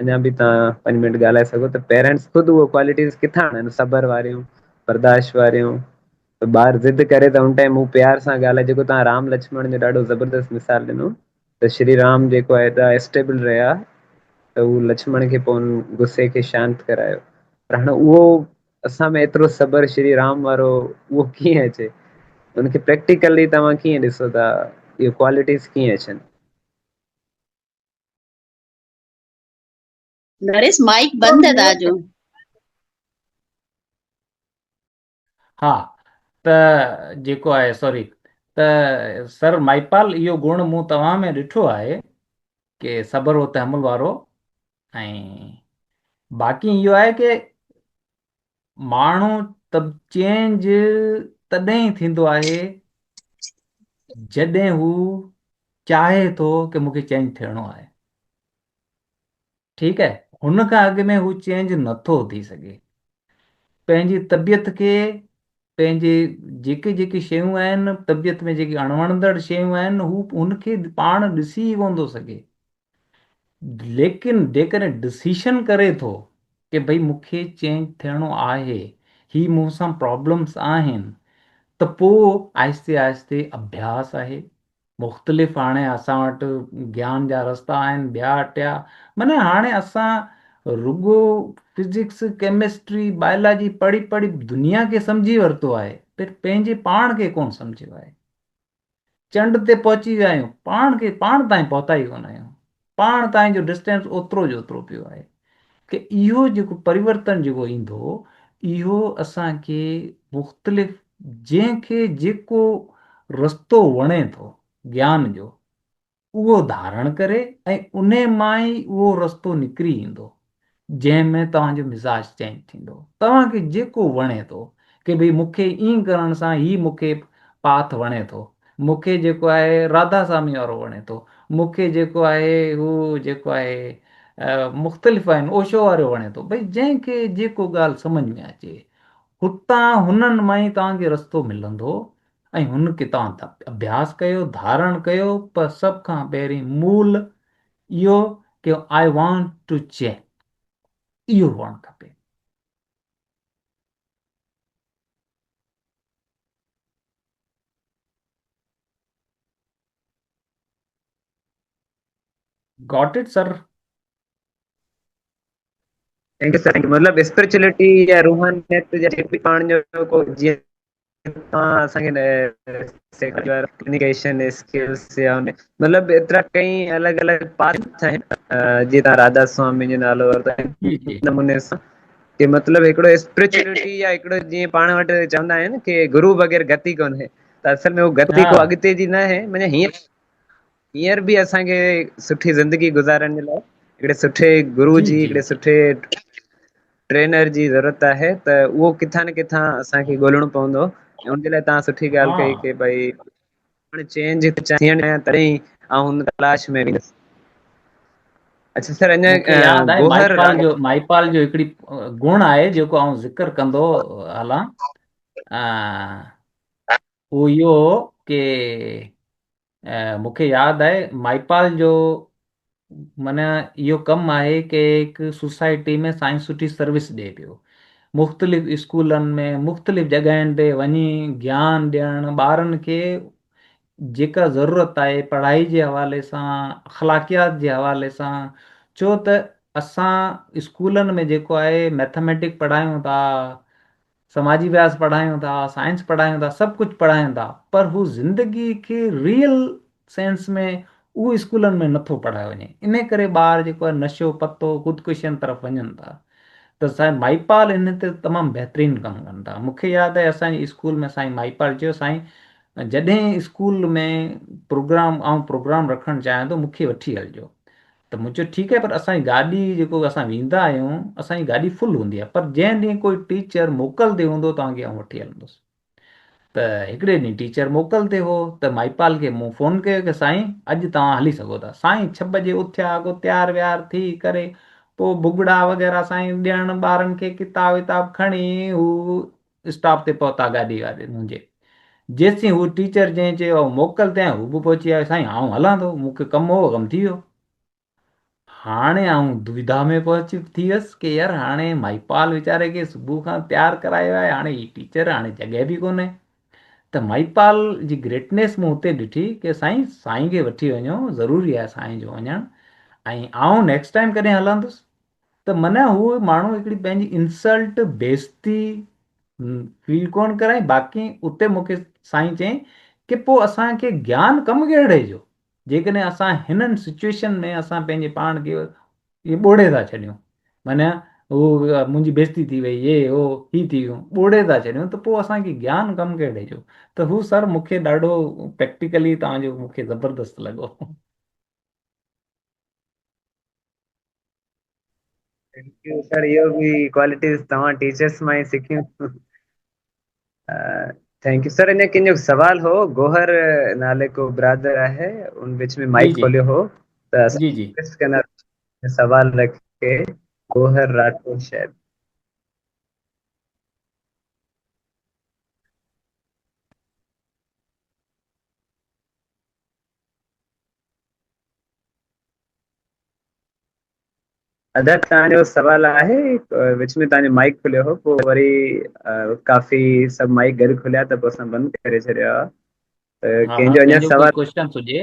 अञा बि तव्हां 5 मिंट ॻाल्हाए सघो त पेरेंट्स ख़ुदि उहो क्वालिटीज़ किथां आणनि, सबर वारियूं, बर्दाश्त वारियूं? त ॿार ज़िद करे त हुन टाइम हू प्यार सां ॻाल्हाए, जेको तव्हां राम लक्ष्मण जो ॾाढो ज़बरदस्त मिसाल ॾिनो, त श्री राम जेको आहे एॾा स्टेबल रहिया त उहो लक्ष्मण खे पोइ गुस्से खे शांत करायो। पर हाणे उहो असां में एतिरो सबर श्री राम वारो उहो कीअं अचे? उनखे प्रैक्टिकली तव्हां कीअं ॾिसो था, इहो क्वालिटीज़ कीअं अचनि? नरेश माइक तो बंद है म्यूट ताजो। हा, त जेको आहे सॉरी, त सर माइपाल इहो गुण मूं तव्हां में ॾिठो आहे कि सबर हो तहमुल वारो, ऐं बाक़ी इहो आहे कि माण्हू तब चेंज तॾहिं ई थींदो आहे जॾहिं हू चाहे थो कि मूंखे चेंज थियणो आहे, ठीकु आहे। हुन खां अॻु में हू चेंज नथो थी सघे। पंहिंजी तबियत खे पंहिंजे जेके जेके शयूं आहिनि तबियत में, जेके अणवणंदड़ शयूं आहिनि, हू उनखे पाण ॾिसी कोन थो सघे। लेकिन जेकॾहिं डिसीशन करे थो कि भई मूंखे चेंज थियणो आहे, ही मूंसां प्रॉब्लम्स आहिनि, त पोइ आहिस्ते आहिस्ते अभ्यास आहे। मुख़्तलिफ़ हाणे असां वटि ज्ञान जा रस्ता आहिनि ॿिया टिया। माना हाणे असां रुगो फिजिक्स, केमिस्ट्री, बायोलॉजी पढ़ी पढ़ी दुनिया खे सम्झी वरितो आहे, पर पंहिंजे पाण खे कोन सम्झियो आहे। चंड ते पहुची विया आहियूं, पाण ताईं पहुता ई कोन आहियूं। पाण ताईं जो डिस्टेंस ओतिरो जो ओतिरो पियो आहे कि इहो जेको परिवर्तन जेको ईंदो, इहो असांखे मुख़्तलिफ़, जंहिंखे जेको रस्तो वणे थो ज्ञान जो, उहो धारण करे ऐं उन मां ई उहो रस्तो निकिरी ईंदो जंहिंमें तव्हांजो मिज़ाज चेंज थींदो। तव्हांखे जेको वणे थो कि भई मूंखे ईअं करण सां ही मूंखे पाथ वणे थो, मूंखे जेको आहे राधा स्वामी वारो वणे थो, मूंखे जेको आहे हू जेको आहे मुख़्तलिफ़ आहिनि ओशो वारो वणे थो, भई जंहिंखे जेको ॻाल्हि सम्झ में अचे हुतां हुननि मां ई तव्हांखे रस्तो मिलंदो ऐं हुनखे तव्हां अभ्यास कयो, धारण कयो। पर सभ खां पहिरीं मूल इहो कि आई वांट टू चेंज, इहो हुअणु खपे। Got it sir? Thank U sir, thank U. मतलब स्पिरिचुअलिटी या रूहानियत जा जेके बि पाण जो को जीअं तव्हां असांखे कम्युनिकेशन स्किल्स या मतलब एतिरा कई अलॻि अलॻि पार्ट आहिनि, जीअं तव्हां राधा स्वामी जो नालो जी जी नमूने सां कि मतलब हिकिड़ो स्पिरिचुअलिटी या हिकिड़ो जीअं पाण वटि चवंदा आहिनि कि गुरु बग़ैर गति कोन्हे, त असल में उहो गति हा को अॻिते जी न आहे। माना हींअर बि असांखे सुठी ज़िंदगी गुज़ारण जे लाइ हिकिड़े सुठे गुरु जी जी, जी हिकिड़े सुठे ट्रेनर जी ज़रूरत आहे, त उहो किथां न किथां असांखे ॻोल्हणो पवंदो। ऐं उनजे लाइ तव्हां सुठी हा। ॻाल्हि कई कि भई चेंज थियण तॾहिं ऐं हुन तलाश में वेंदुसि। अच्छा सर, मूंखे अञा यादि आहे गोहर माइपाल जो हिकिड़ी गुण आहे जेको आउं ज़िक्र कंदो हलां। उहो इहो कि मूंखे यादि आहे माइपाल जो माना इहो कमु आहे कि हिकु सोसाइटी में साईं सुठी सर्विस ॾिए पियो, मुख़्तलिफ़ स्कूलनि में मुख़्तलिफ़ जॻहियुनि ते वञी ज्ञान ॾियणु ॿारनि खे, जेका ज़रूरत आहे पढ़ाई जे हवाले सां, अख़लाक़ियात जे हवाले सां। छो त असां स्कूलनि में जेको आहे मैथमेटिक्स पढ़ायूं था, समाजी विकास पढ़ायूं था, साइंस पढ़ायूं था, सभु कुझु पढ़ायूं था, पर हू ज़िंदगी खे रियल सेंस में उहो स्कूलनि में नथो पढ़ायो वञे। इन करे ॿार जेको आहे नशो पतो ख़ुदकुशियुनि तरफ़ वञनि था। त साईं माइपाल इन ते तमामु बहितरीनु कमु कनि था। मूंखे यादि आहे असांजे स्कूल में साईं माइपाल चयो, साईं जॾहिं स्कूल में प्रोग्राम रखणु चाहियां थो मूंखे वठी हलिजो। त मूं चयो ठीकु आहे, पर असांजी गाॾी जेको असां वेंदा आहियूं असांजी गाॾी फुल हूंदी आहे, पर जंहिं ॾींहुं कोई टीचर मोकल ते हूंदो तव्हांखे आउं वठी हलंदुसि। त हिकिड़े ॾींहुं टीचर मोकल ते हो, त माइपाल खे मूं फ़ोन कयो कि साईं अॼु तव्हां हली सघो था। साईं 6 बजे उथिया, अॻो तयारु व्यार थी करे पोइ भुॻड़ा वग़ैरह साईं ॾियणु ॿारनि खे, किताब विताब खणी हू स्टॉप ते पहुता गाॾी वारे मुंहिंजे। जेसीं हू टीचर जंहिं चयो मोकल ते आहियां, हू बि पहुची आयो। साईं आउं हलां थो, मूंखे कमु हो, कमु थी वियो। हाणे आउं दुविधा में पहुची थी वियुसि कि यार हाणे माइपाल वीचारे खे सुबुह खां तयारु करायो आहे, हाणे ही टीचर, हाणे जॻह बि कोन्हे। त माइपाल जी ग्रेटनेस मूं हुते ॾिठी कि साईं खे वठी वञो, ज़रूरी आहे साईं जो वञणु, ऐं आउं नेक्स्ट टाइम कॾहिं हलंदुसि। त माना उहो माण्हू हिकिड़ी पंहिंजी इंसल्ट बेइज़ती फील कोन कराई। बाक़ी उते मूंखे साईं चयईं कि पोइ असांखे ज्ञान कमु कहिड़े जो, जेकॾहिं असां हिननि सिचुएशन में असां पंहिंजे पाण खे इहे ॿोड़े था छॾियूं, माना हू मुंहिंजी बेइज़ती थी वई, ये हो ही थी वियूं, ॿोड़े था छॾियूं, त पोइ असांखे ज्ञान कमु कहिड़े जो। त हू सर मूंखे ॾाढो प्रैक्टिकली तव्हांजो मूंखे ज़बरदस्तु लॻो। थैंक यू सर, इहो बि क्वालिटीज़ तव्हां टीचर्स मां ई सिखियूं। Thank U sir. अञा कंहिंजो सवाल हो, गोहर नाले को ब्रादर आहे, उन बीच में जी माइक जी खोलियो हो, त असां जी जी रिक्वेस्ट कंदा सवाल रखे। गोहर राठौर शायद। अदर तव्हांजो सुवाल आहे विच में तव्हांजो माइक खुलियो हो पोइ वरी काफ़ी सभु माइक गॾु खुलिया त पोइ असां बंदि करे छॾियो आहे त हाँ हाँ, कंहिंजो अञा कंहिंजो कोई सवाल क्वेश्चन हुजे।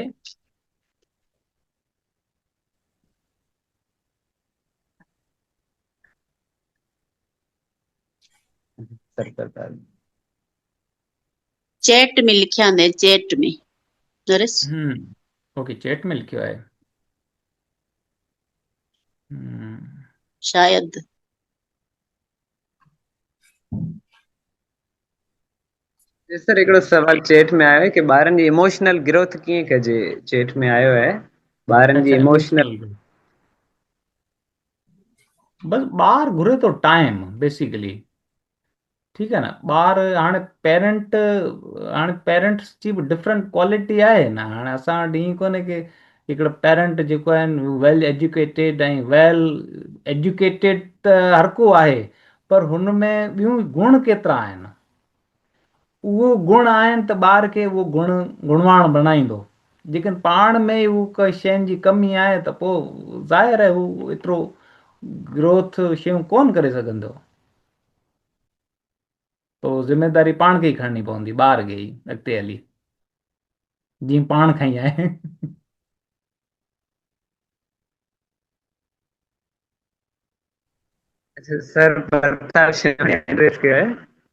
सर चैट में लिखिया आंदा चैट में नरेश ओके, चैट में लिखियो आहे। शायद सर हिकिड़ो सवाल चैट में आयो आहे की ॿारनि जी इमोशनल ग्रोथ कीअं कजे चैट में आयो आहे ॿारनि जी अच्छा, इमोशनल इमोशनल, बस ॿार घुरे थो टाइम बेसिकली, ठीकु आहे न। ॿार हाणे पेरेंट्स जी बि डिफरेंट क्वालिटी आहे न। हाणे असां वटि ईअं कोन्हे की हिकिड़ो पेरेंट जेको आहिनि वेल एजुकेटेड ऐं वेल एजुकेटेड त हर को आहे, पर हुन में ॿियूं गुण केतिरा आहिनि, उहो गुण आहिनि त ॿार खे उहो गुणवान बणाईंदो। जेकॾहिं पाण में ई उहो काई शयुनि जी कमी आहे त पोइ ज़ाहिर आहे हू एतिरो ग्रोथ शयूं कोन करे सघंदो। तो ज़िमेदारी पाण खे ई खणणी पवंदी ॿार खे ई अॻिते हली, जीअं पाण खईं आहे। अच्छा सर प्रकाश एड्रेस कयो आहे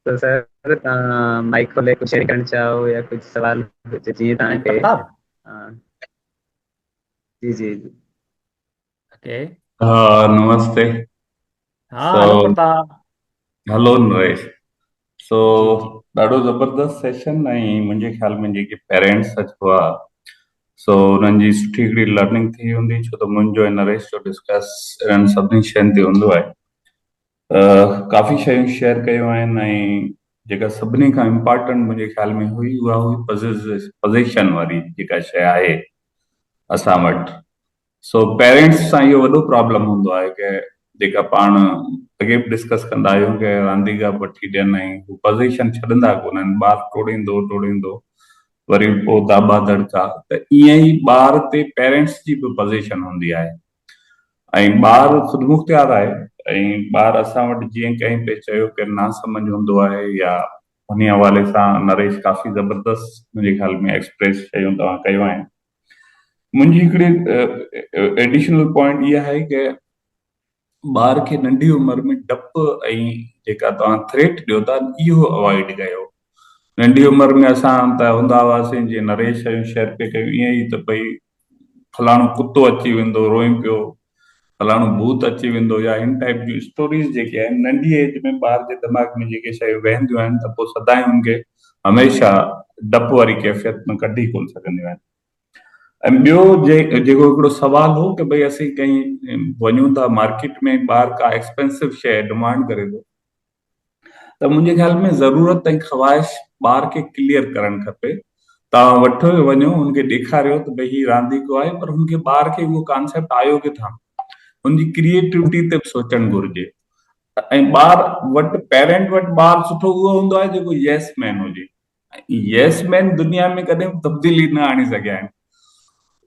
तो सर तव्हां माइक खोले कुझु शेयर करणु चाहो या कुझु सवाल हुजे जीअं ऐं तव्हांखे प्रताप, जी जी जी ओके, हाँ नमस्ते। हाँ, सो हलो प्रताप, हलो नरेश। सो जी जी, ॾाढो ज़बरदस्त सेशन ऐं मुंहिंजे ख़्याल में जेके पेरेंट्स अचबो आहे सो उन्हनि जी सुठी हिकिड़ी लर्निंग थी हूंदी, छो त मुंहिंजो ऐं नरेश जो डिस्कस इन्हनि सभिनी शयुनि ते हूंदो आहे। काफ़ी शयूं शेयर कयूं आहिनि ऐं जेका सभिनी खां इम्पॉर्टेंट मुंहिंजे ख़्याल में हुई उहा हुई पोज़ीशन वारी जेका शइ आहे असां वटि। सो पेरेंट्स सां इहो वॾो प्रॉब्लम हूंदो आहे की जेका पाण अॻे बि डिस्कस कंदा आहियूं की रांदीगा वठी ॾियनि ऐं हू पोज़ीशन छॾंदा कोन आहिनि, ॿार टोड़ींदो वरी पोइ दाबा दड़का, त ईअं ई ॿार ते पेरेंट्स जी बि पोज़ीशन हूंदी आहे ऐं ॿार ख़ुदमुख्तियार आहे। ऐं ॿार असां वटि जीअं कंहिं पे चयो की ना समझ हूंदो आहे या उन हवाले सां नरेश काफ़ी ज़बरदस्त मुंहिंजे ख़्याल में एक्सप्रेस शयूं तव्हां कयूं आहिनि। मुंहिंजी हिकिड़ी एडिशनल पॉइंट इहा आहे की ॿार खे नंढी उमिरि में डपु ऐं जेका तव्हां थ्रेट ॾियो था इहो अवॉइड कयो। नंढी उमिरि में असां त हूंदा हुआसीं जीअं नरेश शयूं शेयर पे कयूं ईअं ई त भई फलाणो कुतो अची वेंदो रोई पियो, फलाणो भूत अची वेंदो या इन टाइप जूं स्टोरीज़ जेके आहिनि नंढी एज में ॿार जे दिमाग़ में जेके शयूं वेहंदियूं आहिनि त पोइ सदाईं हुनखे हमेशह डपु वारी कैफ़ियत में कढी कोन सघंदियूं आहिनि। ऐं ॿियो जेको हिकिड़ो सवाल हो की भई असीं कहीं वञूं था मार्केट में ॿार का एक्सपेंसिव शइ डिमांड करे थो त मुंहिंजे ख़्याल में ज़रूरत ऐं ख़्वाहिश ॿार खे क्लियर करणु खपे। तव्हां वठो वञो हुनखे ॾेखारियो त भई हीउ रांदीको आहे, पर हुनखे ॿार खे उहो कॉन्सेप्ट आयो किथां, हुनजी क्रिएटिविटी ते बि सोचणु घुरिजे। ऐं ॿार वटि पेरेंट वटि ॿार सुठो उहो हूंदो आहे जेको येस मैन हुजे। येस मैन दुनिया में कॾहिं तब्दीली न आणे सघिया आहिनि।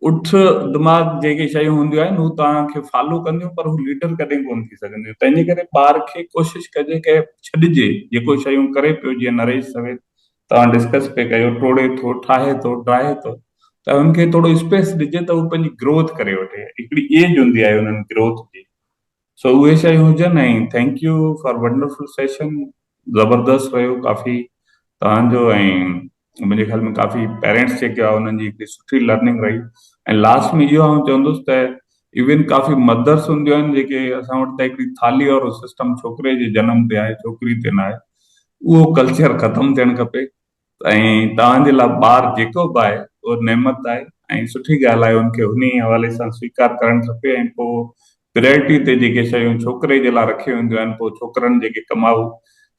उठ दिमाग़ जेके शयूं हूंदियूं आहिनि हू तव्हांखे फॉलो कंदियूं पर हू लीडर कॾहिं कोन थी सघंदियूं। तंहिंजे करे ॿार खे कोशिशि कजे की छॾिजे जेको शयूं करे पियो, जीअं नरेश सवेत तव्हां डिस्कस पे कयो, टोड़े थो ठाहे थो ड्राहे थो, त हुनखे थोरो स्पेस ॾिजे त हू पंहिंजी ग्रोथ करे वठे। हिकिड़ी एज हूंदी आहे हुननि ग्रोथ जी। सो उहे शयूं हुजनि। ऐं thank U for wonderful session, ज़बरदस्त हुयो काफ़ी तव्हांजो। ऐं मुंहिंजे ख़्याल में काफ़ी पेरेंट्स जेके आहे उन्हनि जी हिकिड़ी सुठी लर्निंग रही। ऐं लास्ट में इहो आउं चवंदुसि त इवन काफ़ी मदर्स हूंदियूं आहिनि जेके असां वटि त हिकिड़ी थाली वारो सिस्टम छोकिरे जे जनम ते आहे छोकिरी ते न आहे, उहो कल्चर ख़तमु थियणु खपे। ऐं तव्हांजे लाइ ॿार जेको बि आहे उहो नेमत आहे ऐं सुठी ॻाल्हि आहे, हुनखे उन हवाले सां स्वीकार करणु खपे। ऐं पोइ प्रियोरिटी ते जेके शयूं छोकिरे जे लाइ रखियूं वेंदियूं आहिनि, पोइ छोकिरनि जेके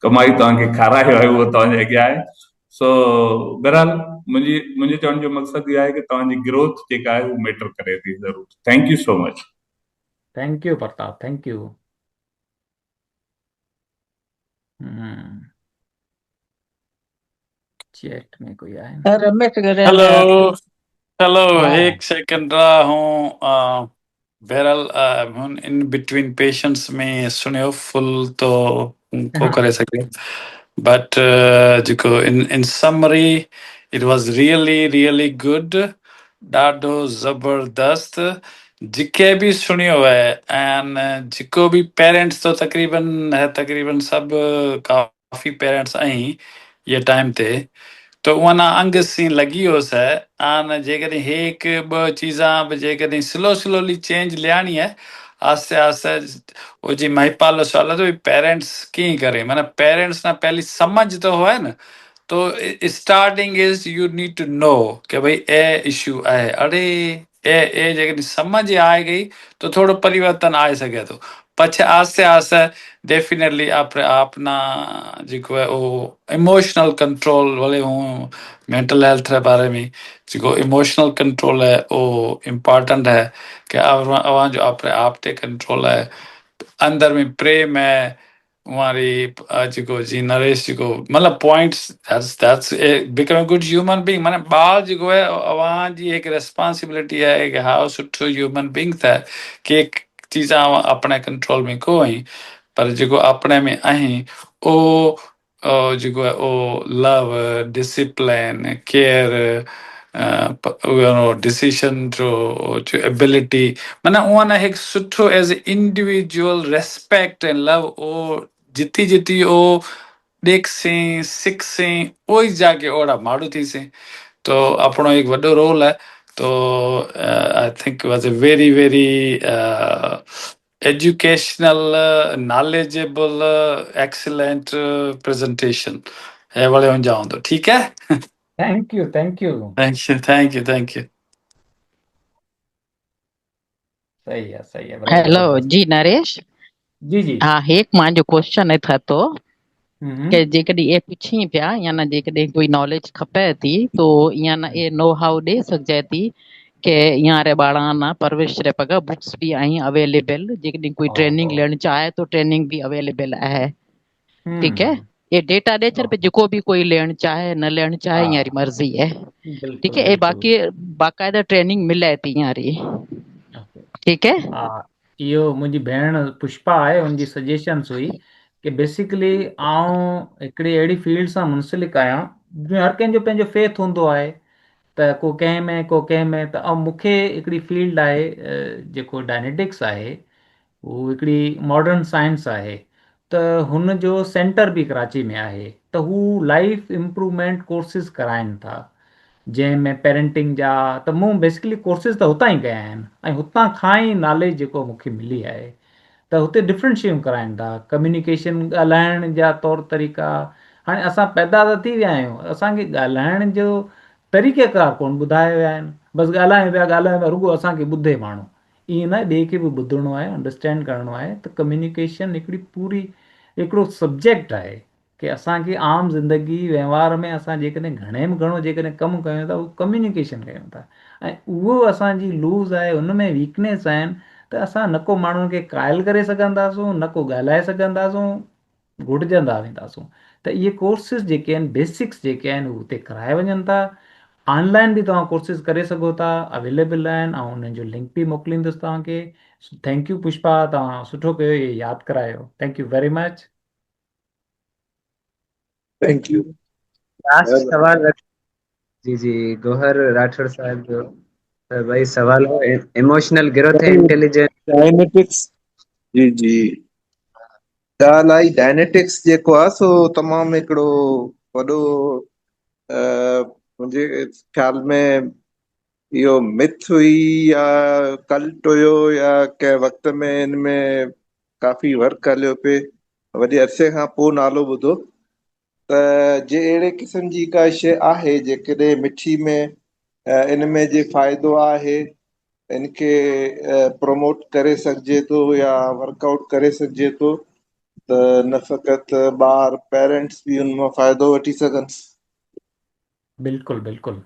कमाई तव्हांखे खारायो आहे उहो तव्हांजे अॻियां आहे। सो बहरहाल मुंहिंजे चवण जो मक़सदु इहो आहे की तव्हांजी ग्रोथ जेका आहे उहा मैटर करे थी ज़रूर। Thank you so much. Thank U Pratap, thank U. Chat में कोई आए? रमेश हेलो हेलो, हाँ, एक सेकंड रहा हूँ। बहरहाल इन बिटवीन पेशेंट्स में सुनियो फुल तो को करे सके बट जेको इन summary it was really good ॾाढो ज़बरदस्त जिके भी सुनियो है एंड जिको भी पेरेंट्स तो तकरीबन सब काफी पेरेंट्स आई ये टाइम ते तो उन अंग सी लगी होस है आन जेकॾहिं एक ॿ चीज़ां बि जेकॾहिं स्लोली चेंज लियाणी है आस्ते आस्ते वो जी महिपाल सवाल तो पेरेंट्स कीअं करे माना पेरेंट्स ना पहली समझ तो है न तो starting is U need to know कि भाई ए इशू है अरे ए जेकॾहिं समझ आए गई तो थोड़ो परिवर्तन आए सके तो पछे आस्ते आस्ते डेफिनेटली अपना जो है वो इमोशनल कंट्रोल वाले हूँ मेंटल हेल्थ के बारे में जो इमोशनल कंट्रोल है वो इम्पोर्टेंट है कि अवां जो अपने आप ते कंट्रोल है अंदर में प्रेम है हमारी जो जी नरेश जो मतलब points that's become good human being माने बाल जो है अवां जी एक रिस्पांसिबिलिटी है कि हाउ सुठो ह्यूमन बीइंग था कि चीज़ां अपने कंट्रोल में को आई पर जो अपने में आई ओ जो है ओ लव डिसिप्लिन केयर डिसीशन जो एबिलिटी माना उन एक सुठो as a individual respect and love ओ जिती जिती ओ देख से सिख से ओई जाके ओड़ा मारू थी से तो अपनो एक वडो रोल है तो I think was a very educational knowledgeable excellent presentation है वाले हो जाऊं तो ठीक है थैंक यू थैंक यू सही है बड़ा हेलो जबरदस्त जी नरेश जी जी हाँ एक मुंहिंजो क्वेश्चन थिए थो हम्म कि जेकॾहिं ए पुछी पिया या न जेकॾहिं कोई नॉलेज खपे थी तो या न ए नो हाउ ॾेई सघिजे थी कि यारे ॿारनि परवरिश रे पग बुक्स भी आहिनि अवेलेबल जेकॾहिं कोई ट्रेनिंग ओहो लेण चाहे तो ट्रेनिंग भी अवेलेबल है ठीक है हम्म ये डेटा नेचर पे जेको भी कोई लेण चाहे न लेण चाहे हाँ यारी मर्जी है ठीक बिल्कुल है ये बिल्कुल बाकी बाकायदा ट्रेनिंग मिले थी यारी ओके ठीक है हा इहो मुंहिंजी भेण पुष्पा आहे हुनजी सजेशन्स हुई कि बेसिकली आउं हिकिड़ी अहिड़ी फील्ड सां मुंसलिक आहियां जीअं हर कंहिंजो पंहिंजो फेथ हूंदो आहे त को कंहिं में को कंहिं में त ऐं मूंखे हिकिड़ी फील्ड आहे जेको डायनेटिक्स आहे हू हिकिड़ी मॉडर्न साइंस आहे त हुन जो सेंटर बि कराची में आहे त हू लाइफ इम्प्रूवमेंट कोर्सिस कराइनि था जंहिंमें पेरेंटिंग जा त मूं बेसिकली कोर्सिस त हुतां ई कया आहिनि ऐं हुतां खां ई नॉलेज जेको मूंखे मिली आहे त हुते डिफरेंट शयूं कराइनि था कम्युनिकेशन ॻाल्हाइण जा तौर तरीक़ा हाणे असां पैदा त थी विया आहियूं असांखे ॻाल्हाइण जो तरीक़ेकार कोन ॿुधाया विया आहिनि बसि ॻाल्हायूं पिया रुॻो असांखे ॿुधे माण्हू ईअं न ॿिए खे बि ॿुधणो आहे अंडरस्टैंड करिणो आहे त कम्युनिकेशन हिकिड़ी पूरी हिकिड़ो सब्जेक्ट आहे कि असांखे आम ज़िंदगी व्यवहार में असां जेकॾहिं घणे में घणो जेकॾहिं कमु कयूं था उहो कम्युनिकेशन कयूं था ऐं उहो असांजी लूज़ आहे उन में वीकनेस आहिनि त असां न को माण्हुनि खे क़ाइल करे सघंदासूं न को ॻाल्हाए सघंदासूं घुटजंदा वेंदासूं त इहे कोर्सिस जेके आहिनि बेसिक्स जेके आहिनि उहे हुते कराए वञनि था ऑनलाइन बि तव्हां कोर्सिस करे सघो था अवेलेबल आहिनि ऐं उन्हनि जो लिंक बि मोकिलींदुसि तव्हांखे थैंक यू पुष्पा तव्हां सुठो कयो इहे यादि करायो thank you very much thank U last सवाल जी जी गौहर राठौड़ साहब जो त भई सवाल हो इमोशनल ग्रोथ ऐं इंटेलिजेंस डायनेटिक्स जी जी ॻाल्हि आई डायनेटिक्स जेको आहे सो तमामु हिकिड़ो वॾो मुंहिंजे ख़्याल में इहो मिथ हुई या कल्ट हुयो या कंहिं वक़्त में इन में काफ़ी वर्क हलियो पिए वॾे अरसे खां पोइ नालो ॿुधो त जे अहिड़े क़िस्म जी का शइ आहे जेकॾहिं मिठी में इन में जे फ़ाइदो आहे इनखे प्रमोट करे सघिजे थो या वर्कआउट करे सघिजे थो त न फ़क़ति ॿार पेरेंट्स बि उन मां फ़ाइदो वठी सघनि बिल्कुलु बिल्कुलु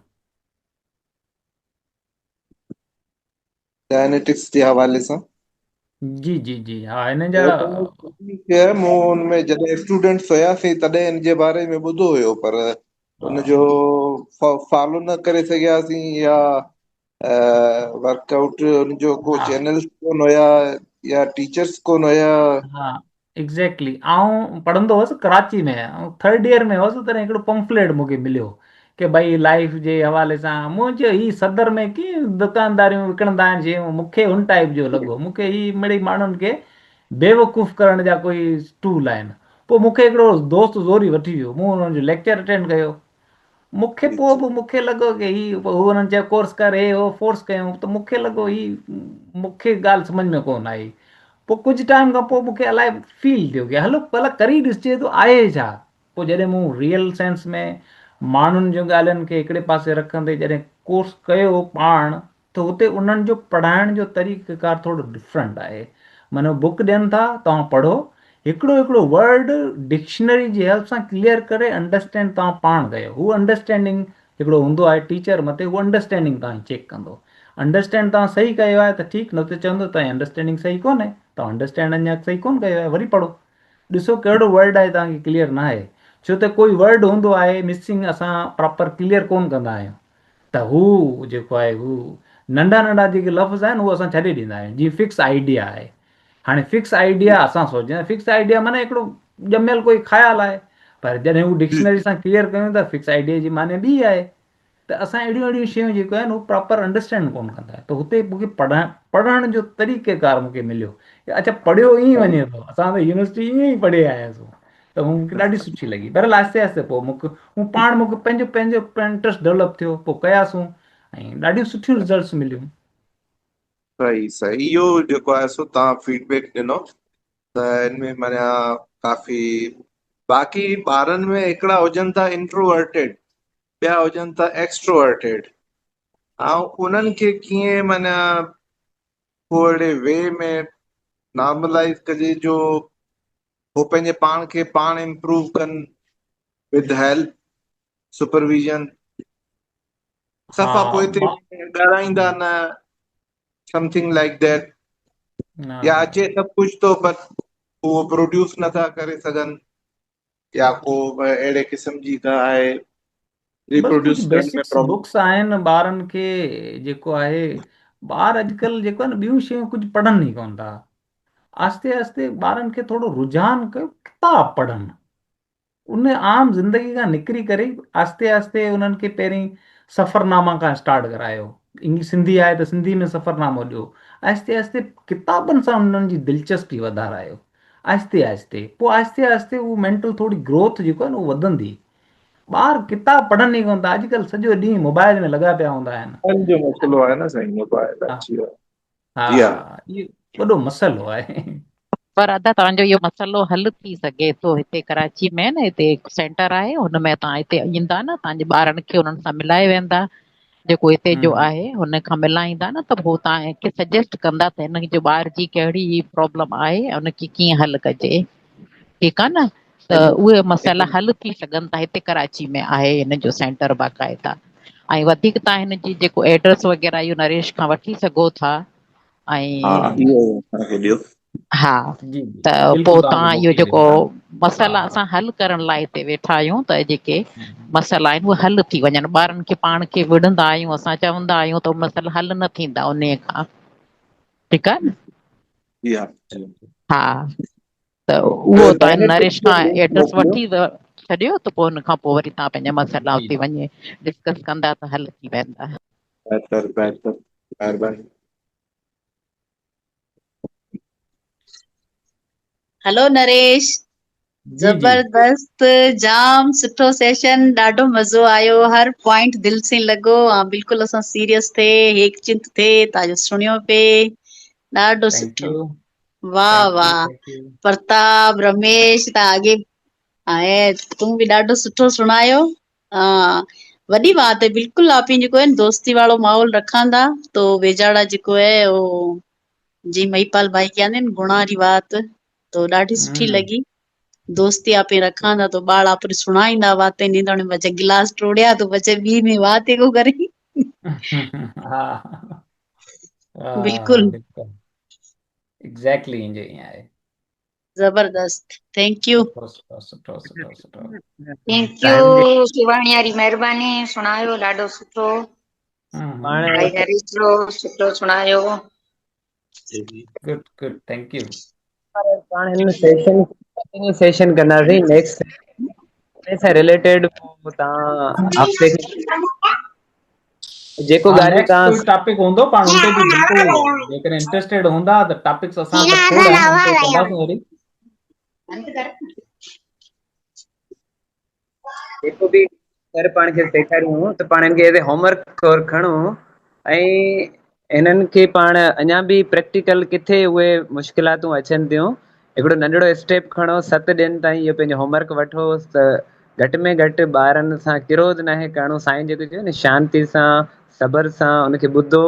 डायनेटिक्स जे हवाले सां जी जी जी हा हिन जा मूं हुनमें जॾहिं स्टूडेंट्स हुयासीं तॾहिं इन जे बारे में ॿुधो हुयो पर उनजो फॉलो न करे सघियासीं या वर्कआउट उनजो को हाँ चैनल्स कोन हुया या टीचर्स कोन हुया। हाँ एग्जैक्टली आऊं पढ़ंदो हुअसि कराची में, ऐं थर्ड ईयर में हुअसि तॾहिं हिकिड़ो पंफलेट मूंखे मिलियो कि भई लाइफ जे हवाले सां। मुंहिंजो ही सदर में कीअं दुकानदारियूं विकिणंदा आहिनि शयूं, मूंखे हुन टाइप जो लॻो। मूंखे ही मिड़ई माण्हुनि खे बेवकूफ़ करण जा कोई टूल आहिनि। पोइ मूंखे हिकिड़ो दोस्त ज़ोरी वठी वियो, मूं हुननि जो लेक्चर अटेंड कयो। मूंखे जी पोइ जी बि मूंखे लॻो की ही हू हुननि चयो कोर्स कर, हे हो फोर्स कयूं, त मूंखे लॻो ही मूंखे ॻाल्हि सम्झ में कोन आई। पोइ कुझु टाइम खां पोइ मूंखे अलाए फील थियो कि हलो भला करी ॾिसजे तो आहे छा। पोइ जॾहिं मूं रियल सेंस में माण्हुनि जूं ॻाल्हियुनि खे हिकिड़े पासे रखंदे जॾहिं कोर्स कयो पाण, त हुते उन्हनि जो पढ़ाइण जो तरीक़ेकार थोरो डिफरेंट आहे। माना बुक ॾियनि था, तव्हां पढ़ो, हिकिड़ो हिकिड़ो वर्ड डिक्शनरी जी हेल्प सां क्लियर करे अंडरस्टैंड तव्हां पाण कयो। हू अंडरस्टैंडिंग हिकिड़ो हूंदो आहे टीचर मथे, उहो अंडरस्टैंडिंग तव्हां चेक कंदो। अंडरस्टैंड तव्हां सही कयो आहे त ठीकु, न त चवंदो तव्हांजी अंडरस्टैंडिंग सही कोन्हे, तव्हां अंडरस्टैंड अञा सही कोन कयो आहे, वरी पढ़ो, ॾिसो कहिड़ो वर्ड आहे तव्हांखे क्लियर न आहे। छो त कोई वर्ड हूंदो आहे मिसिंग, असां प्रॉपर क्लियर कोन कंदा आहियूं। त हू जेको आहे हू नंढा नंढा जेके लफ़्ज़ आहिनि उहे असां छॾे ॾींदा आहियूं। जीअं फिक्स आइडिया आहे, हाणे फिक्स आइडिया असां सोचूं फिक्स आइडिया माना हिकिड़ो ॼमियल कोई ख़्यालु आहे, पर जॾहिं हू डिक्शनरी सां क्लियर कयूं त फिक्स आइडिया जी माने ॿी आहे। त असां अहिड़ियूं अहिड़ियूं शयूं जेके आहिनि उहे प्रॉपर अंडरस्टैंड कोन कंदा आहियूं। त हुते मूंखे पढ़ण जो तरीक़ेकार मूंखे मिलियो कि अच्छा पढ़ियो ईअं वञे थो, असां त यूनिवर्सिटी ईअं ई पढ़े आया आहियूं। त हू मूंखे ॾाढी सुठी लॻी। बहरहाल आहिस्ते आहिस्ते पोइ हू पाण मूंखे पंहिंजो पंहिंजो इंट्रस्ट डेवलप थियो, पोइ कयासीं ऐं ॾाढियूं सुठियूं रिज़ल्ट्स मिलियूं। सही सही, इहो जेको आहे सो तव्हां फीडबैक ॾिनो त हिनमें माना काफ़ी। बाक़ी ॿारनि में हिकिड़ा हुजनि था इंट्रोवर्टेड, ॿिया हुजनि था एक्सट्रोवर्टेड, ऐं उन्हनि खे कीअं माना को अहिड़े वे में नॉर्मलाइज कजे जो हो पंहिंजे पाण खे पाण इम्प्रूव कनि विद हेल्प सुपरविजन। सफ़ा पोइ हा हिते ॻाल्हाईंदा न, समथिंग लाइक दैट, या अचे न सभु कुझु तो पर उहो प्रोड्यूस नथा करे सघनि, या को अहिड़े क़िस्म जी का आहे बस कुछ रिप्रोड्यूस करण में बेसिक्स प्रॉब्लम। बुक्स आहिनि ॿारनि खे, जेको आहे ॿार अॼुकल्ह जेको आहे न ॿियूं शयूं कुझु पढ़नि ई कोन था। आस्ते आस्ते ॿारनि खे थोरो रुझान कयो किताब पढ़नि, उन आम ज़िंदगी खां निकिरी करे आस्ते आस्ते उन्हनि खे पहिरीं सफ़रनामा खां स्टार्ट करायो। इंग्लिश सिंधी आहे त सिंधी में सफ़रनामो ॾियो। आहिस्ते आहिस्ते किताबनि सां उन्हनि जी दिलचस्पी वधारायो। आहिस्ते आहिस्ते पोइ आहिस्ते आहिस्ते उहो मेंटल थोरी ग्रोथ जेको आहे न उहो वधंदी। ॿार किताब पढ़नि ई कोन था, अॼुकल्ह सॼो ॾींहुं मोबाइल में लॻा पिया हूंदा आहिनि। जो मसइलो आहे न साईं, मोबाइल हा अची वियो आहे। जी हा। हा इहो वॾो मसइलो आहे। पर अदा तव्हांजो इहो मसइलो हल थी सघे थो। हिते कराची में न हिते हिकु सेंटर आहे, हुनमें तव्हां हिते ईंदा न, तव्हांजे ॿारनि खे हुननि सां मिलाए वेंदा, जेको हिते जो हम्म आहे हुन खां मिलाईंदा न, त पोइ तव्हांखे सजेस्ट कंदा त हिन जो ॿार जी कहिड़ी प्रॉब्लम आहे ऐं उनखे कीअं हल कजे, ठीकु आहे न। त हिन उहे मसइला हिन हल थी सघनि था। हिते कराची में आहे हिन जो सेंटर बाक़ाइदा। ऐं वधीक तव्हां हिन जी जेको एड्रेस वग़ैरह इहो नरेश खां वठी सघो था। हा ऐं इहो असांखे ॾियो। हा, जी जी त बिल्कुलु पोइ तव्हांखे तव्हां इहो मोकिले जेको ॾींदा। हा मसइला हा असां हल करण लाइ हिते वेठा आहियूं, त जेके हम्म, मसइला आहिनि उहे हल थी वञनि। ॿारनि खे पाण खे विढ़ंदा आहियूं, असां चवंदा आहियूं त मसइला हल न थींदा उन खां, ठीकु आहे न। जी हा। जी जी हा, त ॿियो उहो तव्हां डायनेटिक्स नरेश जो खां लिंक एड्रेस मोकिलियो। वठी छॾियो, त पोइ हुन खां पोइ वरी तव्हां पंहिंजा मसइला जी उते वञी डिस्कस कंदा त हल थी वेंदा। बहितर बहितर, महिरबानी। हेलो नरेश, जी जी जबरदस्त, जाम सुठो सेशन, ॾाढो मज़ो आयो, हर पॉइंट दिल से लॻो ऐं बिल्कुलु असां सीरियस थे हेक चिंत थे तव्हांजो सुणियो पे, ॾाढो थैंक सुठो। यू वाह थैंक यू वाह, थैंक यू। प्रताप रमेश तव्हां अॻे ऐं तूं बि ॾाढो सुठो सुणायो। हा, वॾी बात है, बिल्कुलु आप ही जेको है दोस्ती वालो माहौल रखंदा तो बेचारा जेको है वो जी महिपाल भाई कहंदे न गुणा री बात, तो ॾाढी सुठी हम्म लगी। दोस्ती आपे रखंदा तो ॿार आपरे सुणाईंदा बातें नींदण में, बचे गिलास टोड़िया तो बचे ॿी में बात को करी। हा हा बिल्कुलु बिल्कुलु एग्जैक्टली ईअं ई आहे। जबरदस्त, थैंक यू। सुठो सुठो सुठो सुठो सुठो। टाइम थैंक यू जे शिवानी यारी, महिरबानी, सुणायो ॾाढो सुठो। पाण भाई हरीश रो सुठो सुणायो। Good good thank you. पाण हिन सेशन कंटिन्यू सेशन कंदासीं नेक्स्ट उन सां रिलेटेड तव्हां हफ़्ते जेको हाँ ॻाल्हियूं नेक्स्ट तव्हां कोई टॉपिक हूंदो पाण उन ते बि बिल्कुलु जेकॾहिं इंटरेस्टेड हूंदा त टॉपिक्स असां वटि खोड़ आहिनि उन ते कंदासीं वरी। जेको बि सर पाण खे सेखारियूं त पाण खे होमवर्क और खणो ऐं हिननि खे पाण अञा बि प्रैक्टिकल किथे उहे मुश्किलातूं अचनि थियूं हिकिड़ो नंढिड़ो स्टेप खणो 7 ॾींहंनि ताईं इहो पंहिंजो होमवर्क वठो त घटि में घटि ॿारनि सां किरोध नाहे करिणो साईं जेको चयो न शांति सां सबर सां उनखे ॿुधो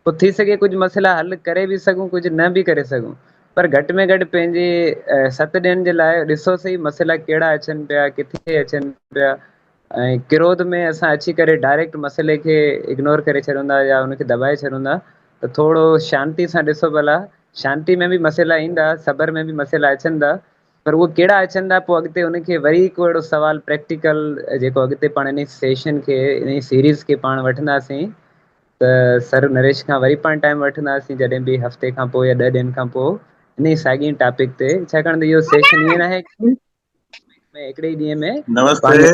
पोइ थी सघे कुझु मसइला हल करे बि सघूं कुझु न बि करे सघूं पर घटि में घटि पंहिंजे 7 ॾींहंनि जे लाइ ॾिसो सही मसइला कहिड़ा अचनि पिया किथे अचनि पिया ऐं किरोध में असां अची करे डायरेक्ट मसइले खे इग्नोर करे छॾींदा या उनखे दॿाए छॾींदा त थोरो शांती सां ॾिसो भला शांती में बि मसइला ईंदा सबर में बि मसइला अचनि था पर उहो कहिड़ा अचनि था पोइ अॻिते उनखे वरी को अहिड़ो सुवालु प्रैक्टिकल जेको अॻिते पाण इन सेशन खे इन सीरीज़ खे पाण वठंदासीं त सर नरेश खां वरी पाण टाइम वठंदासीं जॾहिं बि हफ़्ते खां पोइ या 10 ॾींहंनि खां पोइ इन साॻी टॉपिक ते छाकाणि त इहो सेशन ईअं न आहे में हिकिड़े ई ॾींहं में नमस्ते पंहिंजो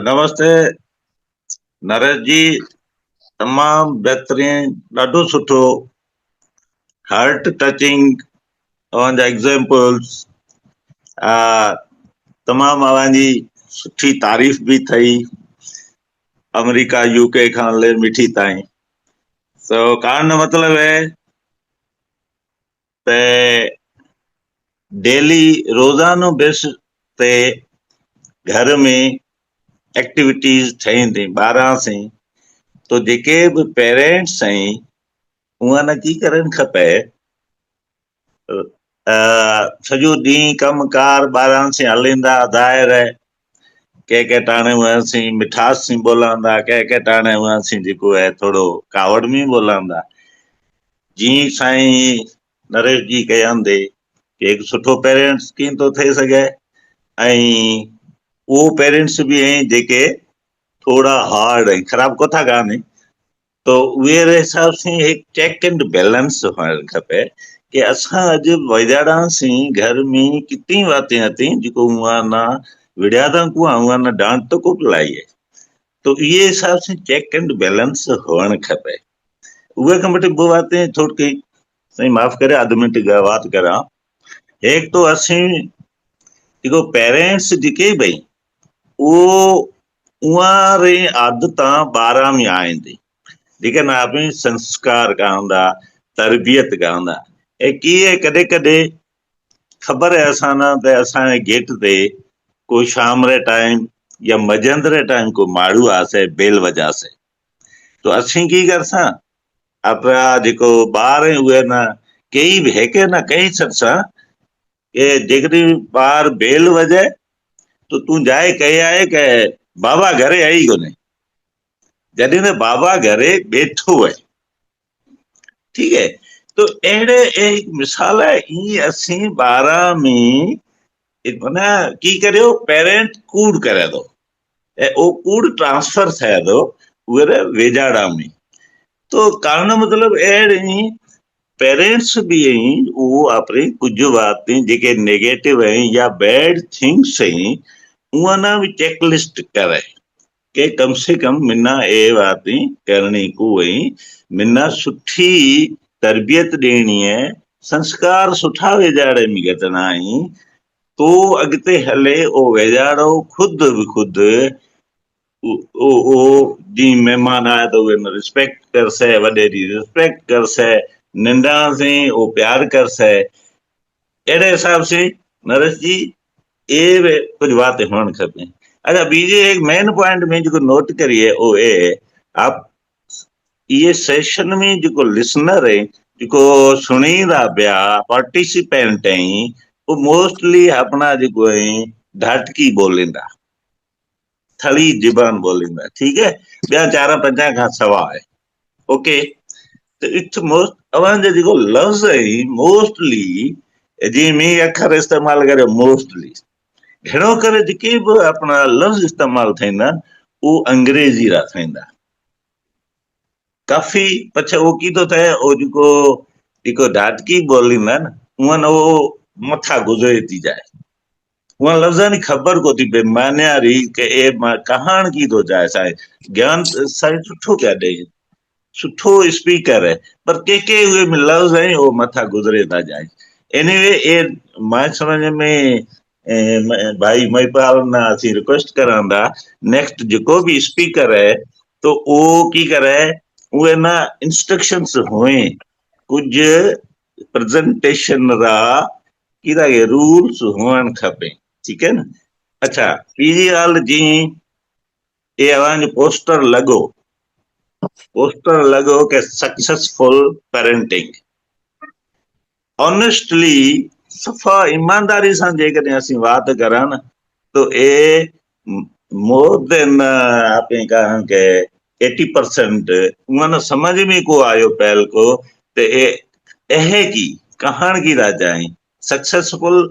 नमस्ते नरेश जी तमामु बहितरीन ॾाढो सुठो हार्ट टचिंग तव्हांजा एग्ज़ाम्पल्स तमामु अव्हांजी सुठी तारीफ़ बि थई अमेरिका यूके खां ले मिठी ताईं सो कारण मतिलब है त डेली रोज़ानो बेस ते घर में एक्टिविटीज़ ठहनि थी ॿारहां से तो जेके बि पेरेंट्स आहिनि उहा नकी करनि खपे सॼो ॾींहुं कमकार ॿारनि से हलींदा ज़ाहिर है के टाणे हुआसीं मिठास से बोलंदा के टाणे हुआसीं जेको है थोरो कावड़ में बोलंदा जी साईं नरेश जी कयंदे कि हिकु सुठो पेरेंट्स कीअं थो थी सघे ऐं उहो पेरेंट्स बि आहिनि जेके थोड़ा हार्ड आहिनि ख़राबु कोथा कान्हे तो उहे हिसाब सां हिकु चेक एंड बैलेंस हुअणु खपे कि असां अॼु वॼाड़ासीं घर में कितनी बातें आती जेको हुआ ना विड़िया था कुआ हुआ ना डांट तो को पिलाई है तो ये हिसाब से चेक एंड बैलेंस हुअणु खपे उहे खां वठी ॿ बातें थोरी साईं माफ़ करे अधु मिनट बात करा एक तो असीं जेको पेरेंट्स जेके भई उहो उहा आदतां ॿारहां में आहिनि जेके ना अपनी संस्कार कहंदा तरबियत कहंदा ऐं कीअं कॾहिं कॾहिं ख़बर है असां ना त असांजे गेट ते कोई शाम रे टाइम या मंझंदि रे टाइम को माण्हू आसे बेल वजासे तो असीं की करसां अपना जेको ॿार उहे न कई बि हेके न कई छॾिसां कि जेकॾहिं ॿार बेल वजे तो तूं जाए कहे आहे कि बाबा घरे आई कोन्हे जॾहिं त बाबा घरे वेठो है ठीक है तो अहिड़े एक मिसाल है ई असीं ॿारहां में माना की करियो पेरेंट कूड़ करे थो ऐं उहो कूड़ ट्रांसफर थिए थो उहे वेझाड़ा में तो कारण मतलब अहिड़ी पेरेंट्स भी आहिनि उहो अपनी कुझु बातें जेके नेगेटिव आहिनि या बैड थिंग्स आहिनि उहा ना भी चेक लिस्ट करे कि कम से कम मिना ये बातें करनी को हुई मिना सुठी तरबियत ॾियणी है संस्कार सुठा वेझाड़े में घटना आहिनि तो अॻिते हले ओ वेझाड़ो ख़ुदि बि ख़ुदि ओ जी महिमान आया तो उहे रिस्पेक्ट कर से वॾे जी रिस्पेक्ट कर से नंढा से ओ प्यार कर से अहिड़े हिसाब से नरेश जी ये कुछ बातें हुअणु खपे अच्छा बीजे एक मेन पॉइंट में जो नोट करिए ओ ए आप ये सेशन में जो लिसनर है जो सुनींदा पिया पार्टिसिपेंट आहिनि वो मोस्टली अपना जो है ढाटकी बोलींदा थली ज़बान बोलींदा ठीक है ॿिया 4-5 खां सवाइ ओके तो इट्स मोस्ट अव्हांजा जेको लफ़्ज़ आहिनि मोस्टली जीअं में अखर इस्तेमालु करे मोस्टली घणो करे जेके बि अपना लफ़्ज़ इस्तेमालु थींदा वो अंग्रेजी रखाईंदा काफ़ी पछे वो कीधो थे ओ जेको डाटकी बोलींदा न उन वो मथा गुज़रे थी जाए उन लफ़्ज़नि ख़बर को थी पए मान्यारी के ए कहाण कीधो जाए साईं ज्ञान साईं सुठो पिया ॾे सुठो स्पीकर है पर के उहे लफ़्ज़ आहिनि वो मथा गुज़रे था जाए एनीवे ए मां समझ में भाई महिपाल ना असी रिक्वेस्ट करांदा नेक्स्ट जेको भी स्पीकर है तो वो की करे उहे ना इंस्ट्रक्शंस हुए कुछ प्रेजेंटेशन रा कीदा के रूल्स हुअण खपे ठीक है न अच्छा ॿी ॻाल्हि जीअं ये अवांजो पोस्टर लॻो के सक्सेसफुल पेरेंटिंग ऑनेस्टली सफ़ा ईमानदारी सां जेकॾहिं असीं बात करा न तो ए मोर देन आपने कहा कि 80% उन समझ में को आयो पहल को ते एहे की कहाण की राजा है सक्सेसफुल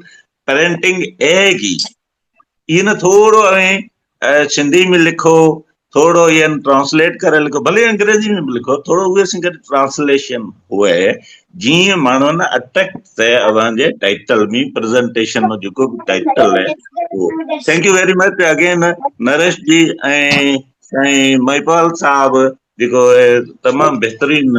पेरेंटिंग एहे की ये न थोड़ो सिंधी में लिखो थोड़ो ये ट्रांसलेट करे लिखो भले अंग्रेजी में भी लिखो थोड़ो उहे सिंगल ट्रांसलेशन हुए जी मानो ना अट्रैक्ट थे अवांजे टाइटल में प्रेजेंटेशन में जो भी टाइटल है वो thank you very much again Naresh ji Sain Mahipal साहब जो तमाम बेहतरीन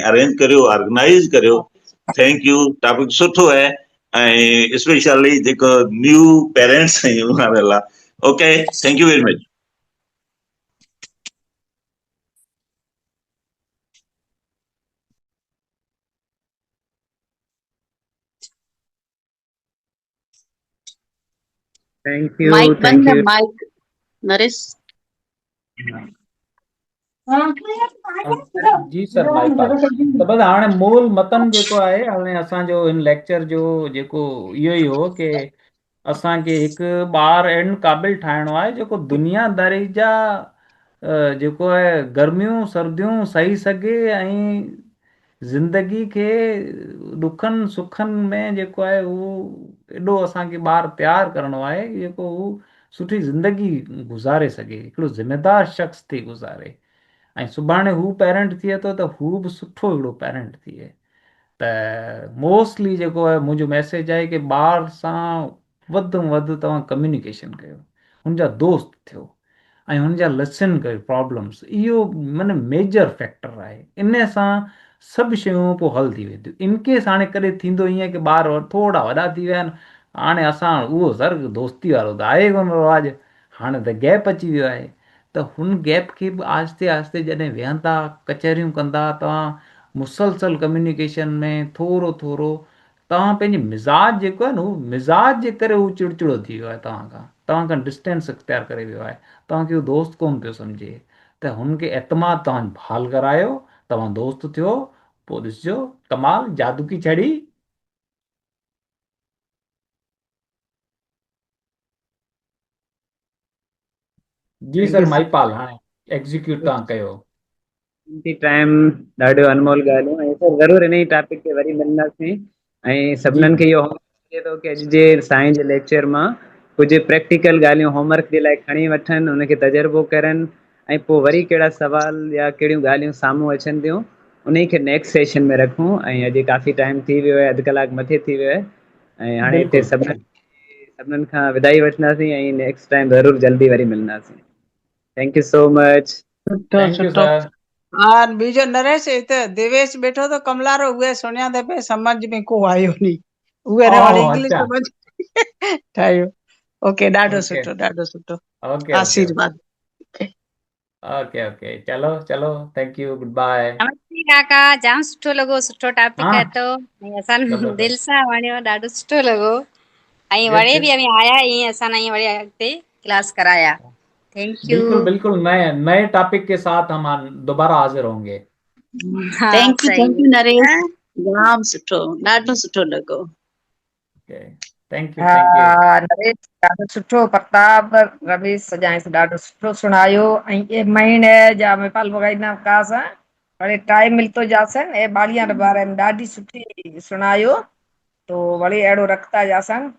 अरेंज करियो ऑर्गेनाइज करियो थैंक यू टॉपिक सुठो है स्पेशली जो न्यू पेरेंट्स आहियूं okay thank you very much thank you mike thank बंद है you mike Naresh ji sir Mahipal त बस हाणे मूल मतन जेको आहे हाणे असांजो हिन लेक्चर जो जेको इहो ई हो कि असांखे हिकु ॿार अहिड़नि क़ाबिल ठाहिणो आहे जेको दुनियादारी जा जेको आहे गर्मियूं सर्दियूं सही सघे ऐं ज़िंदगी खे ॾुखनि सुखनि में जेको आहे उहो एॾो असांखे ॿार तयारु करिणो आहे जेको हू सुठी ज़िंदगी गुज़ारे सघे हिकिड़ो ज़िम्मेदार शख़्स थी गुज़ारे ऐं सुभाणे हू पेरेंट थिए थो त हू बि सुठो हिकिड़ो पेरेंट थिए त मोस्टली जेको आहे मुंहिंजो मैसेज आहे कि ॿार सां वधि में वधि तव्हां कम्युनिकेशन कयो हुनजा दोस्त थियो ऐं हुनजा लिसन कयो प्रॉब्लम्स इहो माना मेजर फैक्टर आहे इन सां सभु शयूं पोइ हल थी वेंदियूं इनकेस हाणे कॾहिं थींदो ईअं कि ॿार थोरा वॾा थी विया आहिनि हाणे असां उहो सर दोस्ती वारो त आहे कोन रवाजु हाणे त गैप अची वियो आहे त हुन गैप खे बि आहिस्ते आहिस्ते जॾहिं वेहंदा कचहरियूं कंदा तव्हां मुसलसल कम्युनिकेशन में थोरो थोरो तव्हां पंहिंजी मिज़ाज जेको आहे न उहो मिज़ाज जे करे उहो चिड़चिड़ो थी वियो आहे तव्हां खां डिस्टेंस इख्तियार करे वियो आहे तव्हांखे उहो दोस्त कोन पियो सम्झे त हुनखे एतमाद तव्हां बहाल करायो तव्हां दोस्त थियो पोइ ॾिसिजो कमाल जादू की छड़ी जी थैंक सर यू महिपाल हाणे एग्जीक्यूट तव्हां कयो टाइम ॾाढो अनमोल ॻाल्हियूं ऐं सर ज़रूरु इन ई टॉपिक ते वरी मिलंदासीं ऐं जी सभिनीनि खे इहो होमवर्क मिले थो कि अॼु जे साईं जे लेक्चर मां कुझु प्रैक्टिकल ॻाल्हियूं होमवर्क जे लाइ खणी वठनि उनखे तजुर्बो करनि ऐं पोइ वरी कहिड़ा सवाल या कहिड़ियूं ॻाल्हियूं साम्हूं अचनि थियूं उन खे नेक्स्ट सेशन में रखूं ऐं अॼु काफ़ी टाइम थी वियो आहे अधु कलाकु मथे थी वियो आहे ऐं हाणे हिते बिल्कुलु सभिनीनि खां विदाई वठंदासीं ऐं नेक्स्ट टाइम ज़रूरु जल्दी वरी मिलंदासीं थैंक यू सो मच सुठो थैंक यू सुठो सर हा बीजो नरेश हिते देवेश बैठो तो कमलारो उहे सुञा ते पे समझ में को आयो नी उहे रे वाली ओह इंग्लिश अच्छा समझ ठाहियो ओके ओके ॾाढो सुठो ओके ओके आशीर्वाद ओके ओके चलो चलो थैंक यू गुड बाय नमस्ते काका जाम सुठो लॻो सुठो टॉपिक हाँ आहे तो ऐं असां दिलि ज़बरदस्त सां वणियो ॾाढो सुठो लॻो ऐं यस वणे बि यस आया ईअं असां न ईअं वरी अॻिते क्लास कराया थैंक यू बिल्कुल बिल्कुल नए नए टॉपिक के साथ हम दोबारा हाजिर होंगे हा थैंक सही यू नरेश है जाम सुठो ॾाढो सुठो लॻो ओके थैंक यू हा थैंक यू नरेश ॾाढो सुठो प्रताप रमेश सजाइस ॾाढो सुठो सुणायो ऐं ये महीने जा महिपाल वॻाईंदा कास वरी टाइम मिलंदो जासन ऐं ॿाड़ीअ जे बारे में ॾाढी सुठी सुणायो तो वरी अहिड़ो रखता जासन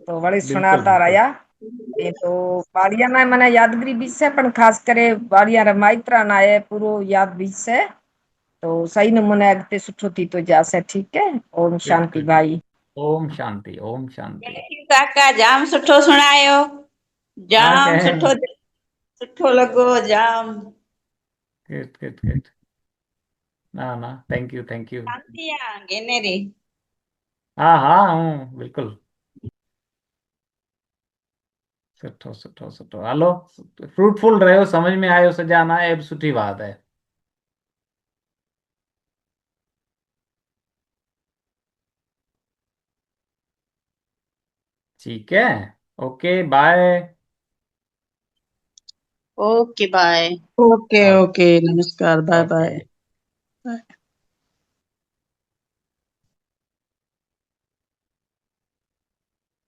तो वरी बिल्कुल सुणाता बिल्कुल रहिया એ તો વાડિયાના મને યાદગીરી બીજ છે પણ ખાસ કરે વાડિયા માइत्रा એ પૂરો યાદ બીજ છે તો સહી નમૂને અગતે સુઠો थी तो जासे ठीक है ओम गुड शांति गुड। भाई ओम शांति ओम शांति। थैंक यू काका, जाम सुठो सुणायो, हा जाम कहे सुठो सुठो लॻो जाम। Good good good. ना ना थैंक यू थैंक यू। शांति आ घेनेरी। हाँ हाँ हूँ बिल्कुल। सुठो सुठो सुठो हलो फ्रूटफुल रहो समझ में आयो सजाना ऐब सुठी बात है। ठीक है okay bye. Okay bye. Okay okay नमस्कार बाय ओके। बाय।